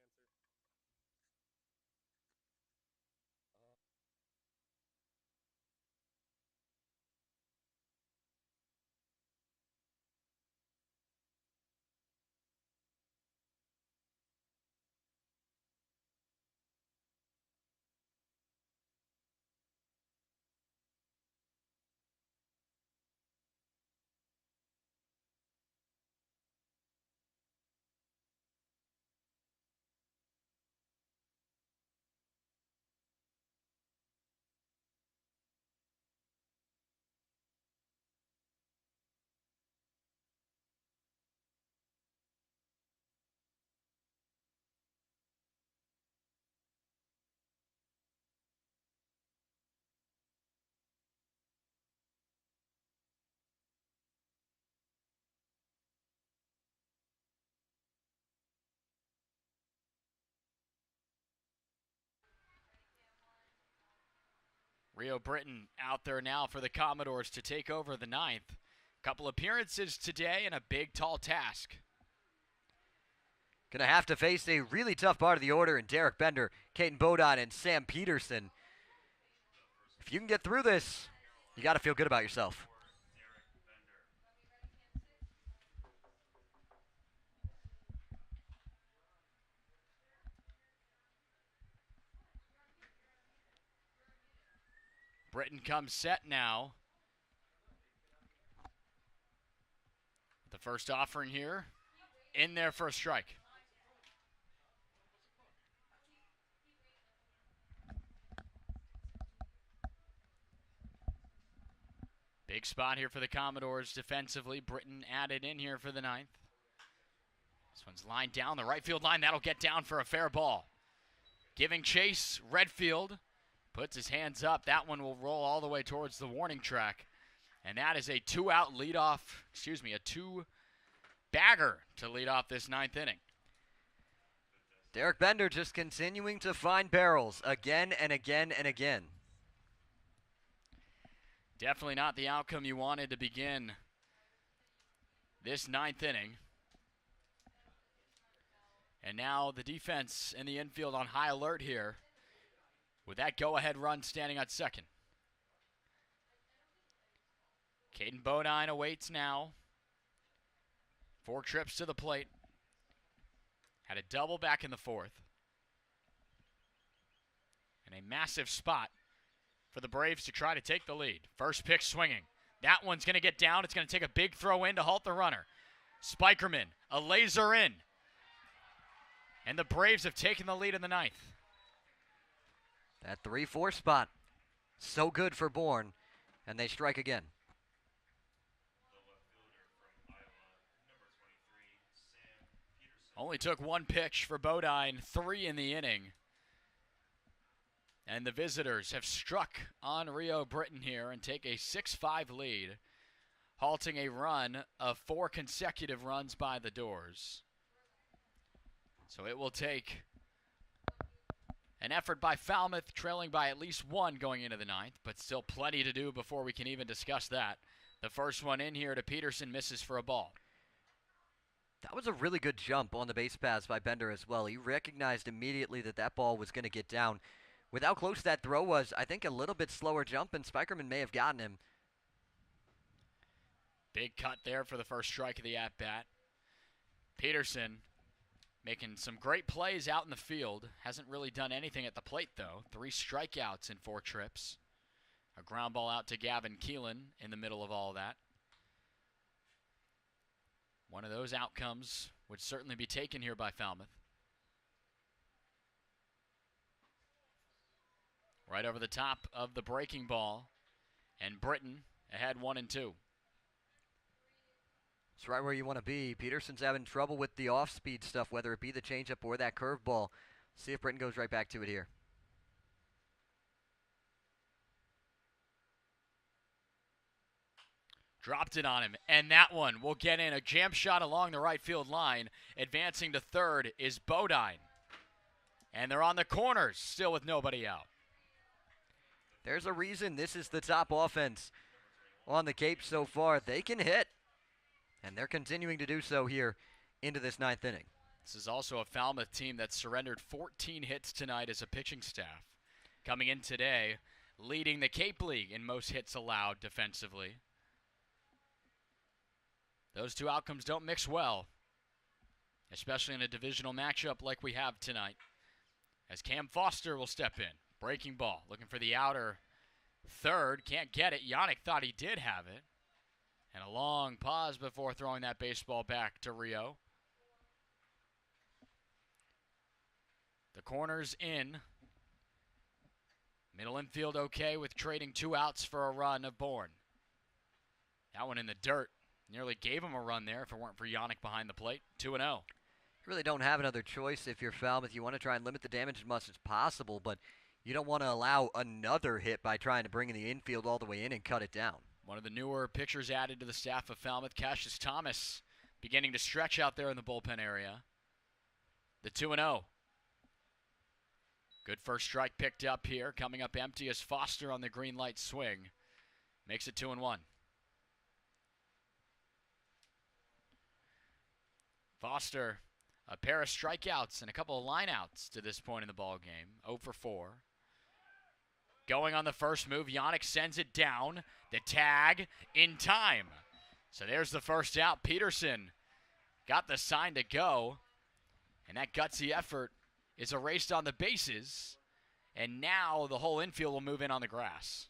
Rio Britton out there now for the Commodores to take over the ninth. Couple appearances today and a big, tall task. Gonna have to face a really tough part of the order in Derek Bender, Caden Bodine, and Sam Peterson. If you can get through this, you got to feel good about yourself. Britton comes set now. The first offering here, in there for a strike. Big spot here for the Commodores defensively. Britton added in here for the ninth. This one's lined down the right field line. That'll get down for a fair ball. Giving chase, Redfield puts his hands up. That one will roll all the way towards the warning track. And that is a two-bagger to lead off this ninth inning. Derek Bender just continuing to find barrels again and again and again. Definitely not the outcome you wanted to begin this ninth inning. And now the defense in the infield on high alert here with that go-ahead run standing at second. Caden Bodine awaits now. 4 trips to the plate. Had a double back in the fourth. And a massive spot for the Braves to try to take the lead. First pitch swinging. That one's going to get down. It's going to take a big throw in to halt the runner. Spikerman, a laser in. And the Braves have taken the lead in the ninth. That 3-4 spot, so good for Bourne, and they strike again. Only took one pitch for Bodine, 3 in the inning. And the visitors have struck on Rio Britain here and take a 6-5 lead, halting a run of 4 consecutive runs by the Doors. So it will take an effort by Falmouth, trailing by at least 1 going into the ninth, but still plenty to do before we can even discuss that. The first one in here to Peterson misses for a ball. That was a really good jump on the base pass by Bender as well. He recognized immediately that that ball was going to get down. With how close that throw was, I think a little bit slower jump, and Spikerman may have gotten him. Big cut there for the first strike of the at-bat. Peterson making some great plays out in the field. Hasn't really done anything at the plate, though. 3 strikeouts in 4 trips. A ground ball out to Gavin Keelan in the middle of all that. One of those outcomes would certainly be taken here by Falmouth. Right over the top of the breaking ball. And Britain ahead 1-2. It's right where you want to be. Peterson's having trouble with the off-speed stuff, whether it be the changeup or that curveball. See if Britain goes right back to it here. Dropped it on him, and that one will get in. A jam shot along the right field line. Advancing to third is Bodine. And they're on the corners, still with nobody out. There's a reason this is the top offense on the Cape so far. They can hit, and they're continuing to do so here into this ninth inning. This is also a Falmouth team that surrendered 14 hits tonight as a pitching staff. Coming in today, leading the Cape League in most hits allowed defensively. Those two outcomes don't mix well, especially in a divisional matchup like we have tonight. As Cam Foster will step in. Breaking ball, looking for the outer third. Can't get it. Yannick thought he did have it. And a long pause before throwing that baseball back to Rio. The corner's in. Middle infield okay with trading 2 outs for a run of Bourne. That one in the dirt. Nearly gave him a run there if it weren't for Yannick behind the plate. 2-0. You really don't have another choice if you're Falmouth. You want to try and limit the damage as much as possible, but you don't want to allow another hit by trying to bring in the infield all the way in and cut it down. One of the newer pitchers added to the staff of Falmouth, Cassius Thomas, beginning to stretch out there in the bullpen area. The 2-0. Good first strike picked up here. Coming up empty as Foster on the green light swing. Makes it 2-1. Foster, a pair of strikeouts and a couple of lineouts to this point in the ball game. 0 for 4. Going on the first move, Yannick sends it down. The tag in time. So there's the first out. Peterson got the sign to go. And that gutsy effort is erased on the bases. And now the whole infield will move in on the grass.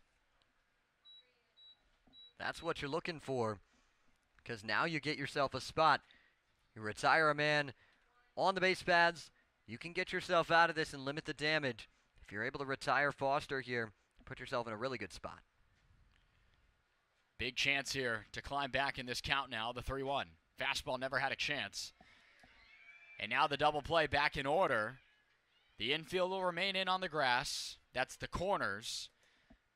That's what you're looking for, because now you get yourself a spot. You retire a man on the base paths. You can get yourself out of this and limit the damage. If you're able to retire Foster here, put yourself in a really good spot. Big chance here to climb back in this count now, the 3-1. Fastball never had a chance. And now the double play back in order. The infield will remain in on the grass. That's the corners.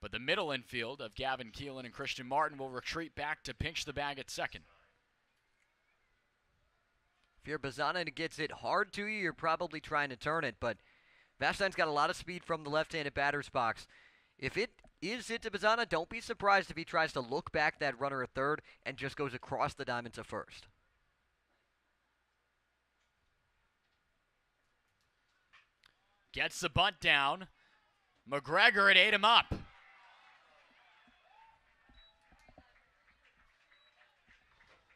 But the middle infield of Gavin Keelan and Christian Martin will retreat back to pinch the bag at second. If you're Bazana and it gets it hard to you, you're probably trying to turn it, but Vastein's got a lot of speed from the left-handed batter's box. If it is hit to Bazana, don't be surprised if he tries to look back that runner at third and just goes across the diamond to first. Gets the bunt down. McGregor, it ate him up.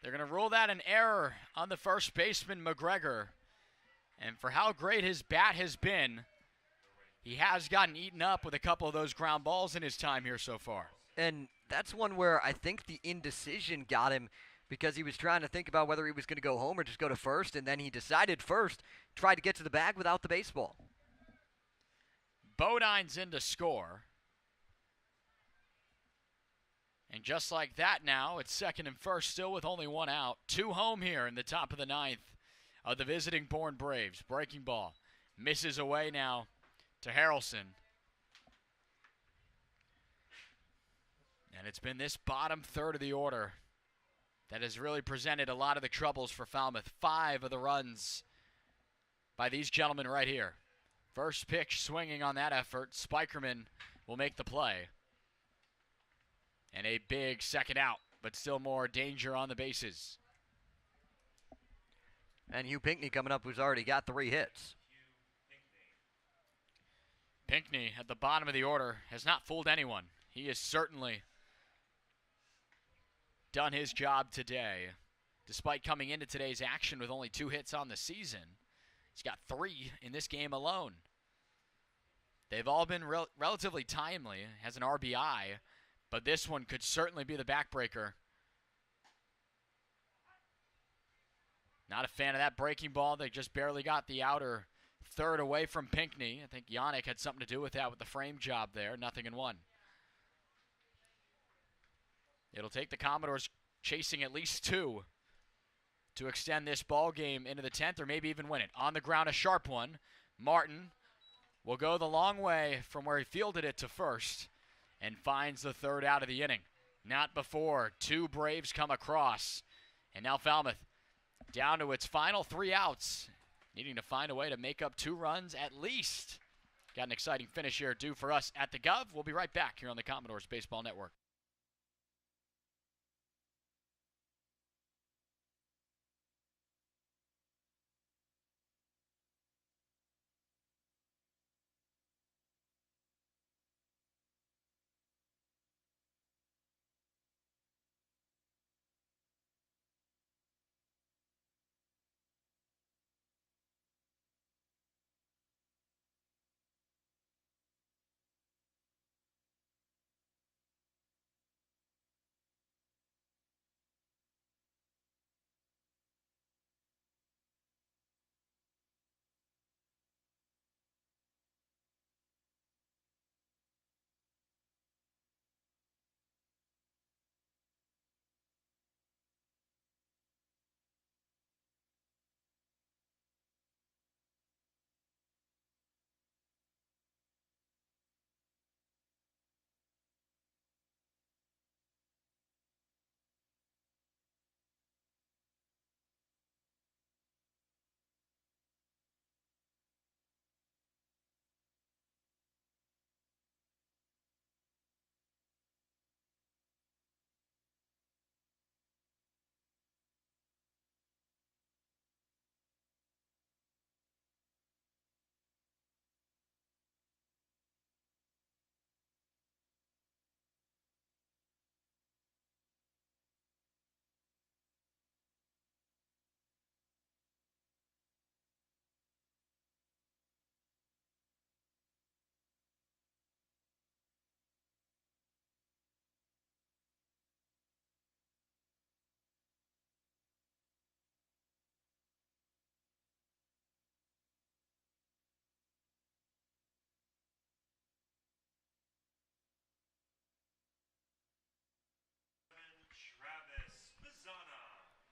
They're going to rule that an error on the first baseman, McGregor. And for how great his bat has been, he has gotten eaten up with a couple of those ground balls in his time here so far. And that's one where I think the indecision got him because he was trying to think about whether he was going to go home or just go to first, and then he decided first, tried to get to the bag without the baseball. Bodine's in to score. And just like that now, it's second and first still with only one out. 2 home here in the top of the 9th of the visiting Bourne Braves. Breaking ball. Misses away now to Harrelson. And it's been this bottom third of the order that has really presented a lot of the troubles for Falmouth. 5 of the runs by these gentlemen right here. First pitch swinging on that effort. Spikerman will make the play. And a big second out, but still more danger on the bases. And Hugh Pinckney coming up, who's already got 3 hits. Pinckney at the bottom of the order has not fooled anyone. He has certainly done his job today. Despite coming into today's action with only 2 hits on the season, he's got 3 in this game alone. They've all been relatively timely. Has an RBI. But this one could certainly be the backbreaker. Not a fan of that breaking ball. They just barely got the outer third away from Pinckney. I think Yannick had something to do with that with the frame job there. 0-1. It'll take the Commodores chasing at least 2 to extend this ball game into the 10th or maybe even win it. On the ground, a sharp one. Martin will go the long way from where he fielded it to first and finds the 3rd out of the inning. Not before 2 Braves come across. And now Falmouth down to its final 3 outs, needing to find a way to make up 2 runs at least. Got an exciting finish here due for us at the Gov. We'll be right back here on the Commodores Baseball Network.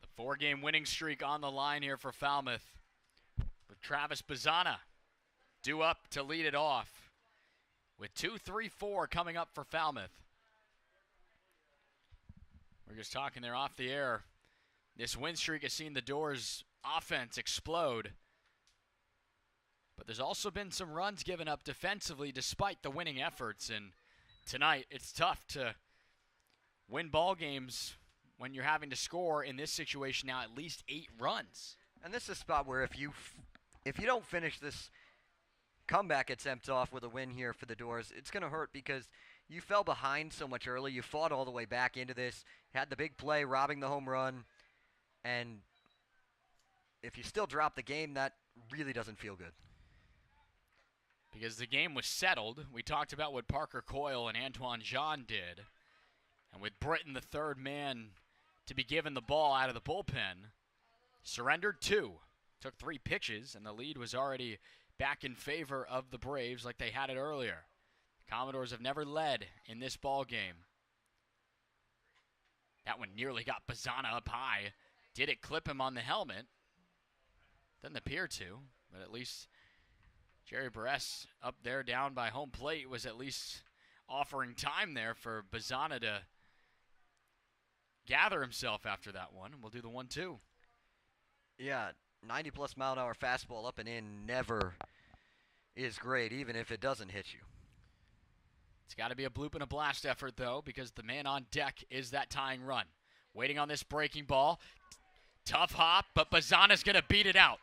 The 4-game winning streak on the line here for Falmouth, with Travis Bazzana due up to lead it off with 2-3-4 coming up for Falmouth. We're just talking there off the air. This win streak has seen the Doors offense explode, but there's also been some runs given up defensively despite the winning efforts, and tonight it's tough to win ball games when you're having to score in this situation now at least 8 runs. And this is a spot where if you don't finish this comeback attempt off with a win here for the Doors, it's going to hurt because you fell behind so much early. You fought all the way back into this, had the big play, robbing the home run, and if you still drop the game, that really doesn't feel good. Because the game was settled. We talked about what Parker Coyle and Antoine Jean did. And with Britton, the third man to be given the ball out of the bullpen, surrendered 2. Took 3 pitches, and the lead was already back in favor of the Braves like they had it earlier. Commodores have never led in this ball game. That one nearly got Bazzana up high. Did it clip him on the helmet? Doesn't appear to, but at least Jerry Barres up there down by home plate was at least offering time there for Bazzana to gather himself after that one. We'll do the 1-2. Yeah, 90-plus mile-an-hour fastball up and in never is great, even if it doesn't hit you. It's got to be a bloop and a blast effort, though, because the man on deck is that tying run. Waiting on this breaking ball. Tough hop, but Bazzana's going to beat it out.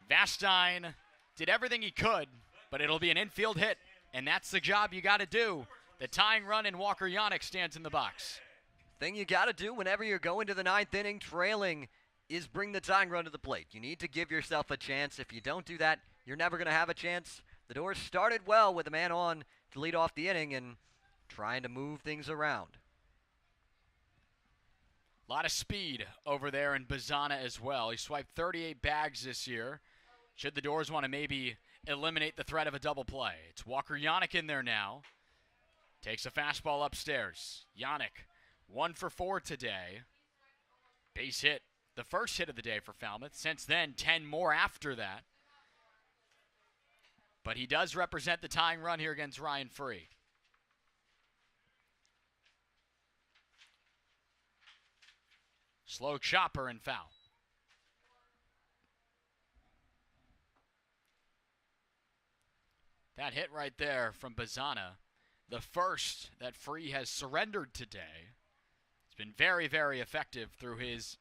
Vastine did everything he could, but it'll be an infield hit, and that's the job you got to do. The tying run, and Walker Yannick stands in the box. Thing you got to do whenever you're going to the 9th inning trailing is bring the tying run to the plate. You need to give yourself a chance. If you don't do that, you're never going to have a chance. The Doors started well with a man on to lead off the inning and trying to move things around. A lot of speed over there in Bazzana as well. He swiped 38 bags this year. Should the Doors want to maybe eliminate the threat of a double play. It's Walker Yannick in there now. Takes a fastball upstairs. Yannick, 1 for 4 today. Base hit, the first hit of the day for Falmouth. Since then, 10 more after that. But he does represent the tying run here against Ryan Free. Slow chopper and foul. That hit right there from Bazzana, the first that Free has surrendered today. It's been very, very effective through his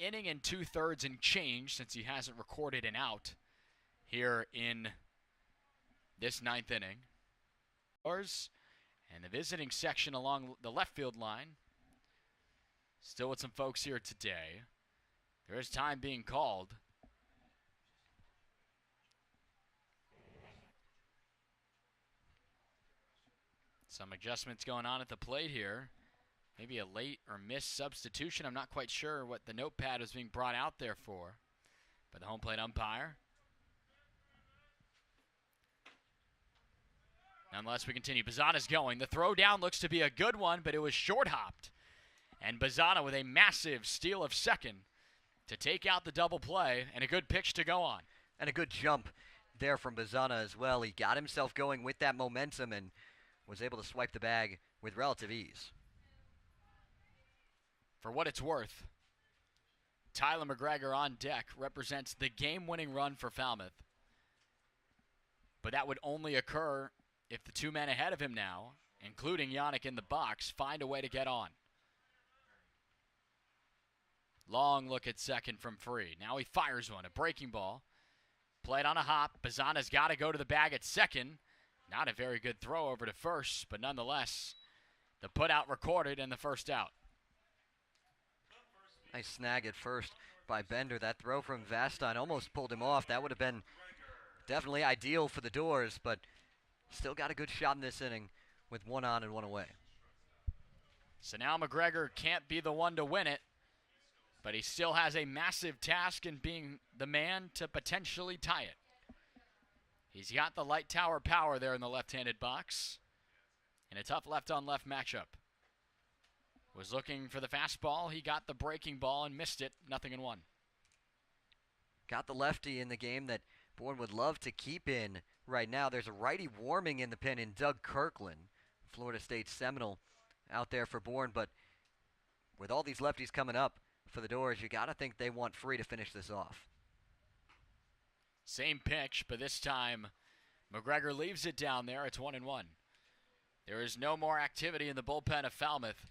inning and 2/3 and change since he hasn't recorded an out here in this 9th inning. And the visiting section along the left field line. Still with some folks here today. There is time being called. Some adjustments going on at the plate here. Maybe a late or missed substitution. I'm not quite sure what the notepad was being brought out there for. But the home plate umpire. Nonetheless, we continue. Bazzana's going. The throw down looks to be a good one, but it was short hopped. And Bazzana with a massive steal of second to take out the double play and a good pitch to go on. And a good jump there from Bazzana as well. He got himself going with that momentum and was able to swipe the bag with relative ease. For what it's worth, Tyler McGregor on deck represents the game-winning run for Falmouth. But that would only occur if the 2 men ahead of him now, including Yannick in the box, find a way to get on. Long look at second from Free. Now he fires one, a breaking ball. Played on a hop. Bazzana's got to go to the bag at second. Not a very good throw over to first, but nonetheless, the put-out recorded and the first out. Nice snag at first by Bender. That throw from Vastine almost pulled him off. That would have been definitely ideal for the Doors, but still got a good shot in this inning with 1 on and 1 away. So now McGregor can't be the one to win it, but he still has a massive task in being the man to potentially tie it. He's got the light tower power there in the left-handed box. In a tough left-on-left matchup. Was looking for the fastball. He got the breaking ball and missed it. 0-1. Got the lefty in the game that Bourne would love to keep in right now. There's a righty warming in the pen in Doug Kirkland, Florida State Seminole, out there for Bourne. But with all these lefties coming up for the Doors, you got to think they want Free to finish this off. Same pitch, but this time McGregor leaves it down there. It's 1-1. There is no more activity in the bullpen of Falmouth.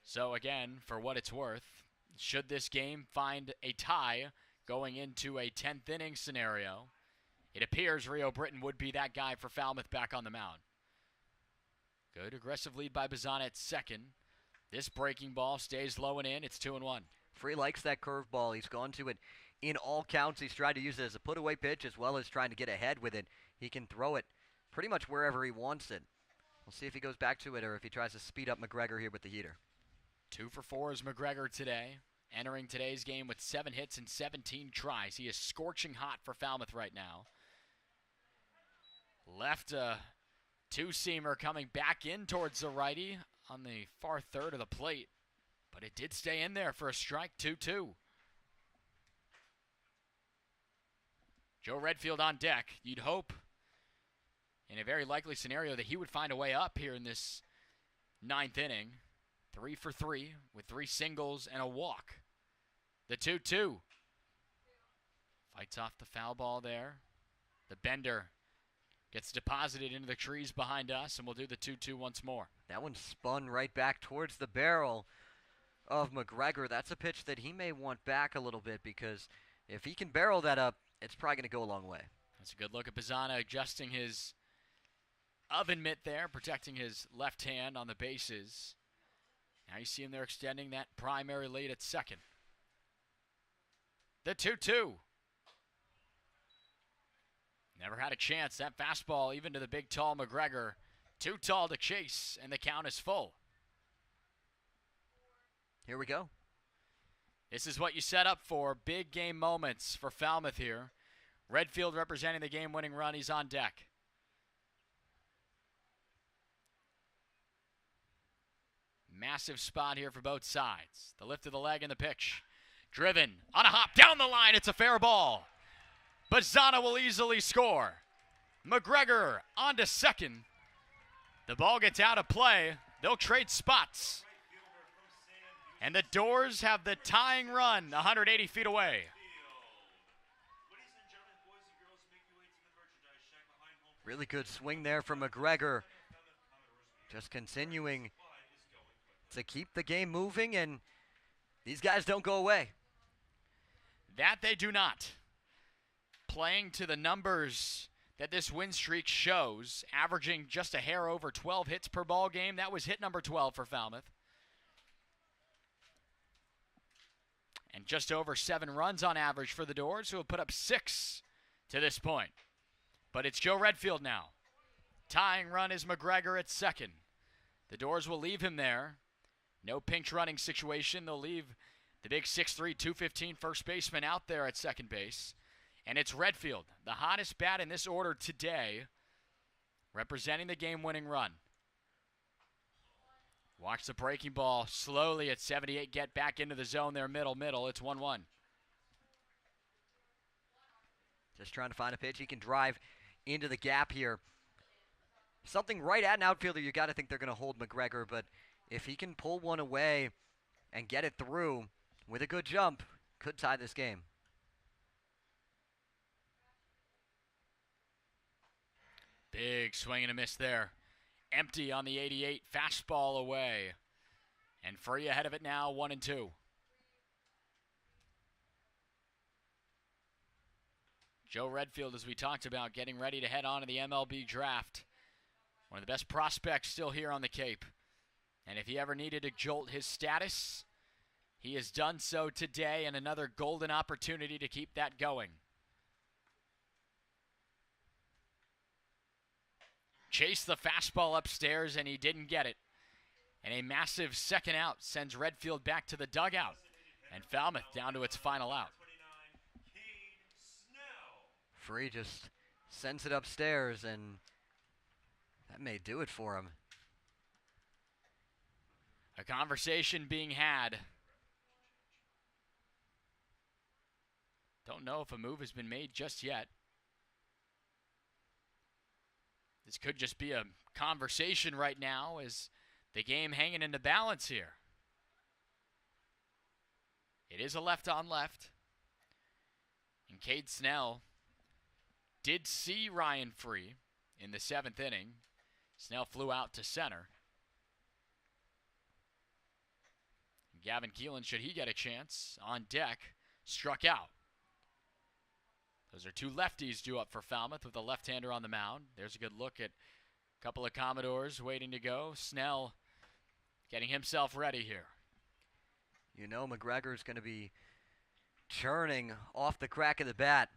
So again, for what it's worth, should this game find a tie going into a 10th inning scenario, it appears Rio Britton would be that guy for Falmouth back on the mound. Good aggressive lead by Bazzana at second. This breaking ball stays low and in. It's 2-1. Free likes that curveball. He's gone to it in all counts. He's tried to use it as a put-away pitch as well as trying to get ahead with it. He can throw it pretty much wherever he wants it. We'll see if he goes back to it or if he tries to speed up McGregor here with the heater. 2 for 4 is McGregor today, entering today's game with 7 hits and 17 tries. He is scorching hot for Falmouth right now. Left two-seamer coming back in towards the righty on the far third of the plate, but it did stay in there for a strike. 2-2. Joe Redfield on deck. You'd hope, in a very likely scenario, that he would find a way up here in this 9th inning. 3 for 3 with 3 singles and a walk. The 2-2. Fights off the foul ball there. The bender gets deposited into the trees behind us, and we'll do the 2-2 once more. That one spun right back towards the barrel of McGregor. That's a pitch that he may want back a little bit, because if he can barrel that up, it's probably going to go a long way. That's a good look at Pizzana adjusting his oven mitt there, protecting his left hand on the bases. Now you see him there extending that primary lead at second. The 2-2. Never had a chance. That fastball, even to the big, tall McGregor, too tall to chase, and the count is full. Here we go. This is what you set up for. Big game moments for Falmouth here. Redfield representing the game-winning run. He's on deck. Massive spot here for both sides. The lift of the leg and the pitch. Driven on a hop down the line. It's a fair ball. Pizzana will easily score. McGregor on to second. The ball gets out of play. They'll trade spots. And the Doors have the tying run 180 feet away. Really good swing there from McGregor. Just continuing to keep the game moving, and these guys don't go away. That they do not. Playing to the numbers that this win streak shows, averaging just a hair over 12 hits per ball game. That was hit number 12 for Falmouth. And just over 7 runs on average for the Doors, who have put up 6 to this point. But it's Joe Redfield now. Tying run is McGregor at second. The Doors will leave him there. No pinch running situation. They'll leave the big 6'3", 215 first baseman out there at second base. And it's Redfield, the hottest bat in this order today, representing the game-winning run. Watch the breaking ball slowly at 78 get back into the zone there, middle. It's 1-1. Just trying to find a pitch he can drive into the gap here. Something right at an outfielder, you got to think they're going to hold McGregor, but if he can pull one away and get it through with a good jump, could tie this game. Big swing and a miss there. Empty on the 88, fastball away. And free ahead of it now, 1-2. Joe Redfield, as we talked about, getting ready to head on to the MLB draft. One of the best prospects still here on the Cape. And if he ever needed to jolt his status, he has done so today, and another golden opportunity to keep that going. Chased the fastball upstairs, and he didn't get it. And a massive second out sends Redfield back to the dugout. And Falmouth down to its final out. Free just sends it upstairs, and that may do it for him. A conversation being had. Don't know if a move has been made just yet. This could just be a conversation right now as the game hanging in the balance here. It is a left on left. And Cade Snell did see Ryan free in the 7th inning. Snell flew out to center. Gavin Keelan, should he get a chance, on deck, struck out. Those are 2 lefties due up for Falmouth with a left-hander on the mound. There's a good look at a couple of Commodores waiting to go. Snell getting himself ready here. You know McGregor's going to be turning off the crack of the bat.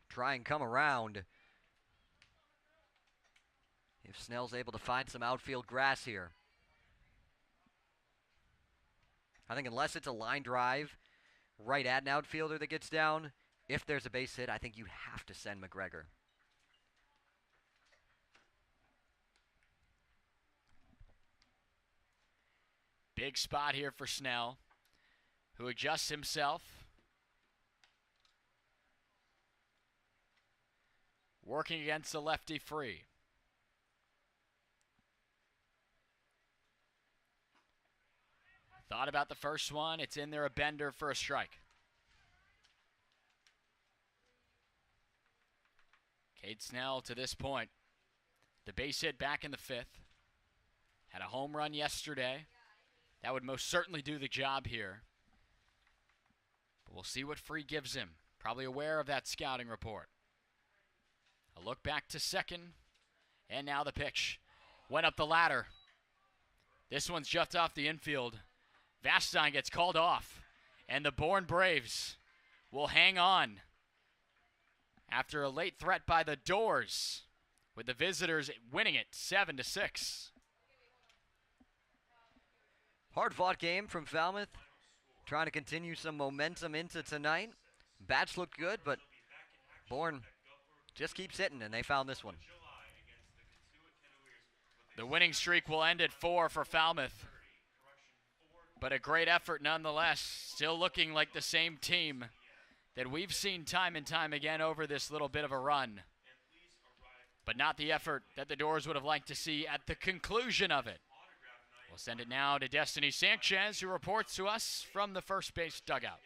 Try and come around. If Snell's able to find some outfield grass here. I think unless it's a line drive right at an outfielder that gets down, if there's a base hit, I think you have to send McGregor. Big spot here for Snell, who adjusts himself. Working against the lefty free. Thought about the first one. It's in there, a bender for a strike. Cade Snell, to this point, the base hit back in the 5th. Had a home run yesterday. That would most certainly do the job here. But we'll see what Free gives him. Probably aware of that scouting report. A look back to second. And now the pitch. Went up the ladder. This one's just off the infield. Vastine gets called off. And the Bourne Braves will hang on after a late threat by the Doors, with the visitors winning it 7-6. Hard-fought game from Falmouth, trying to continue some momentum into tonight. Bats looked good, but Bourne just keeps hitting, and they found this one. The winning streak will end at 4 for Falmouth, but a great effort nonetheless. Still looking like the same team that we've seen time and time again over this little bit of a run, but not the effort that the Doors would have liked to see at the conclusion of it. We'll send it now to Destiny Sanchez, who reports to us from the first base dugout.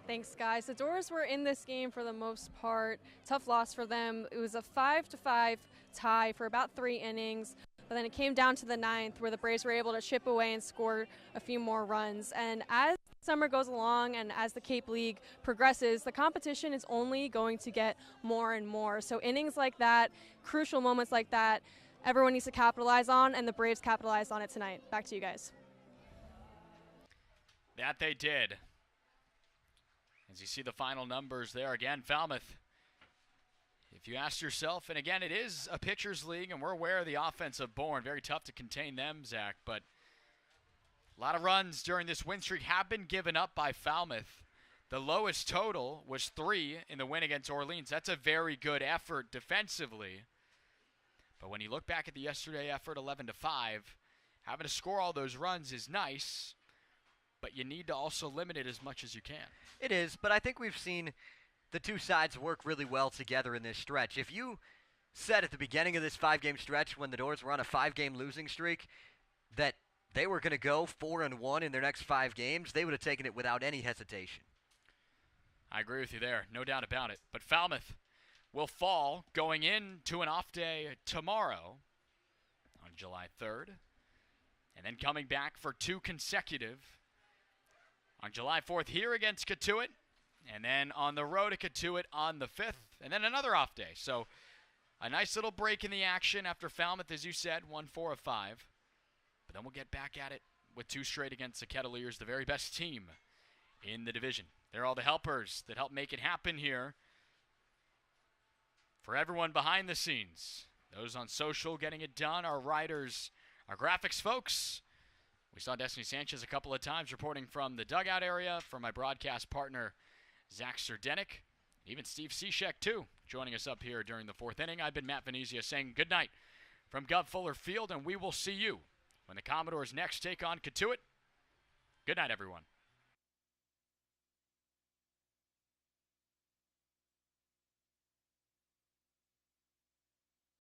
Thanks, guys. The Doors were in this game for the most part. Tough loss for them. It was a 5-5 tie for about 3 innings. But then it came down to the 9th, where the Braves were able to chip away and score a few more runs. And as summer goes along and as the Cape League progresses, the competition is only going to get more and more. So innings like that, crucial moments like that, everyone needs to capitalize on, and the Braves capitalized on it tonight. Back to you guys. That they did. As you see the final numbers there again, Falmouth, if you ask yourself, and again, it is a pitcher's league, and we're aware of the offense of Bourne. Very tough to contain them, Zach, but a lot of runs during this win streak have been given up by Falmouth. The lowest total was 3 in the win against Orleans. That's a very good effort defensively. But when you look back at the yesterday effort, 11-5, having to score all those runs is nice, but you need to also limit it as much as you can. It is, but I think we've seen the two sides work really well together in this stretch. If you said at the beginning of this 5-game stretch, when the Doors were on a 5-game losing streak, that they were going to go 4-1 in their next 5 games, they would have taken it without any hesitation. I agree with you there, no doubt about it. But Falmouth will fall going into an off day tomorrow on July 3rd, and then coming back for 2 consecutive on July 4th here against Cotuit, and then on the road at Cotuit on the 5th, and then another off day. So a nice little break in the action after Falmouth, as you said, won 4 of 5. But then we'll get back at it with 2 straight against the Kettleers, the very best team in the division. They're all the helpers that help make it happen here. For everyone behind the scenes, those on social getting it done, our writers, our graphics folks. We saw Destiny Sanchez a couple of times reporting from the dugout area, from my broadcast partner, Zach Serdenik, even Steve Cishek, too, joining us up here during the 4th inning. I've been Matt Venezia saying good night from Gov Fuller Field, and we will see you when the Commodores next take on Cotuit. Good night, everyone.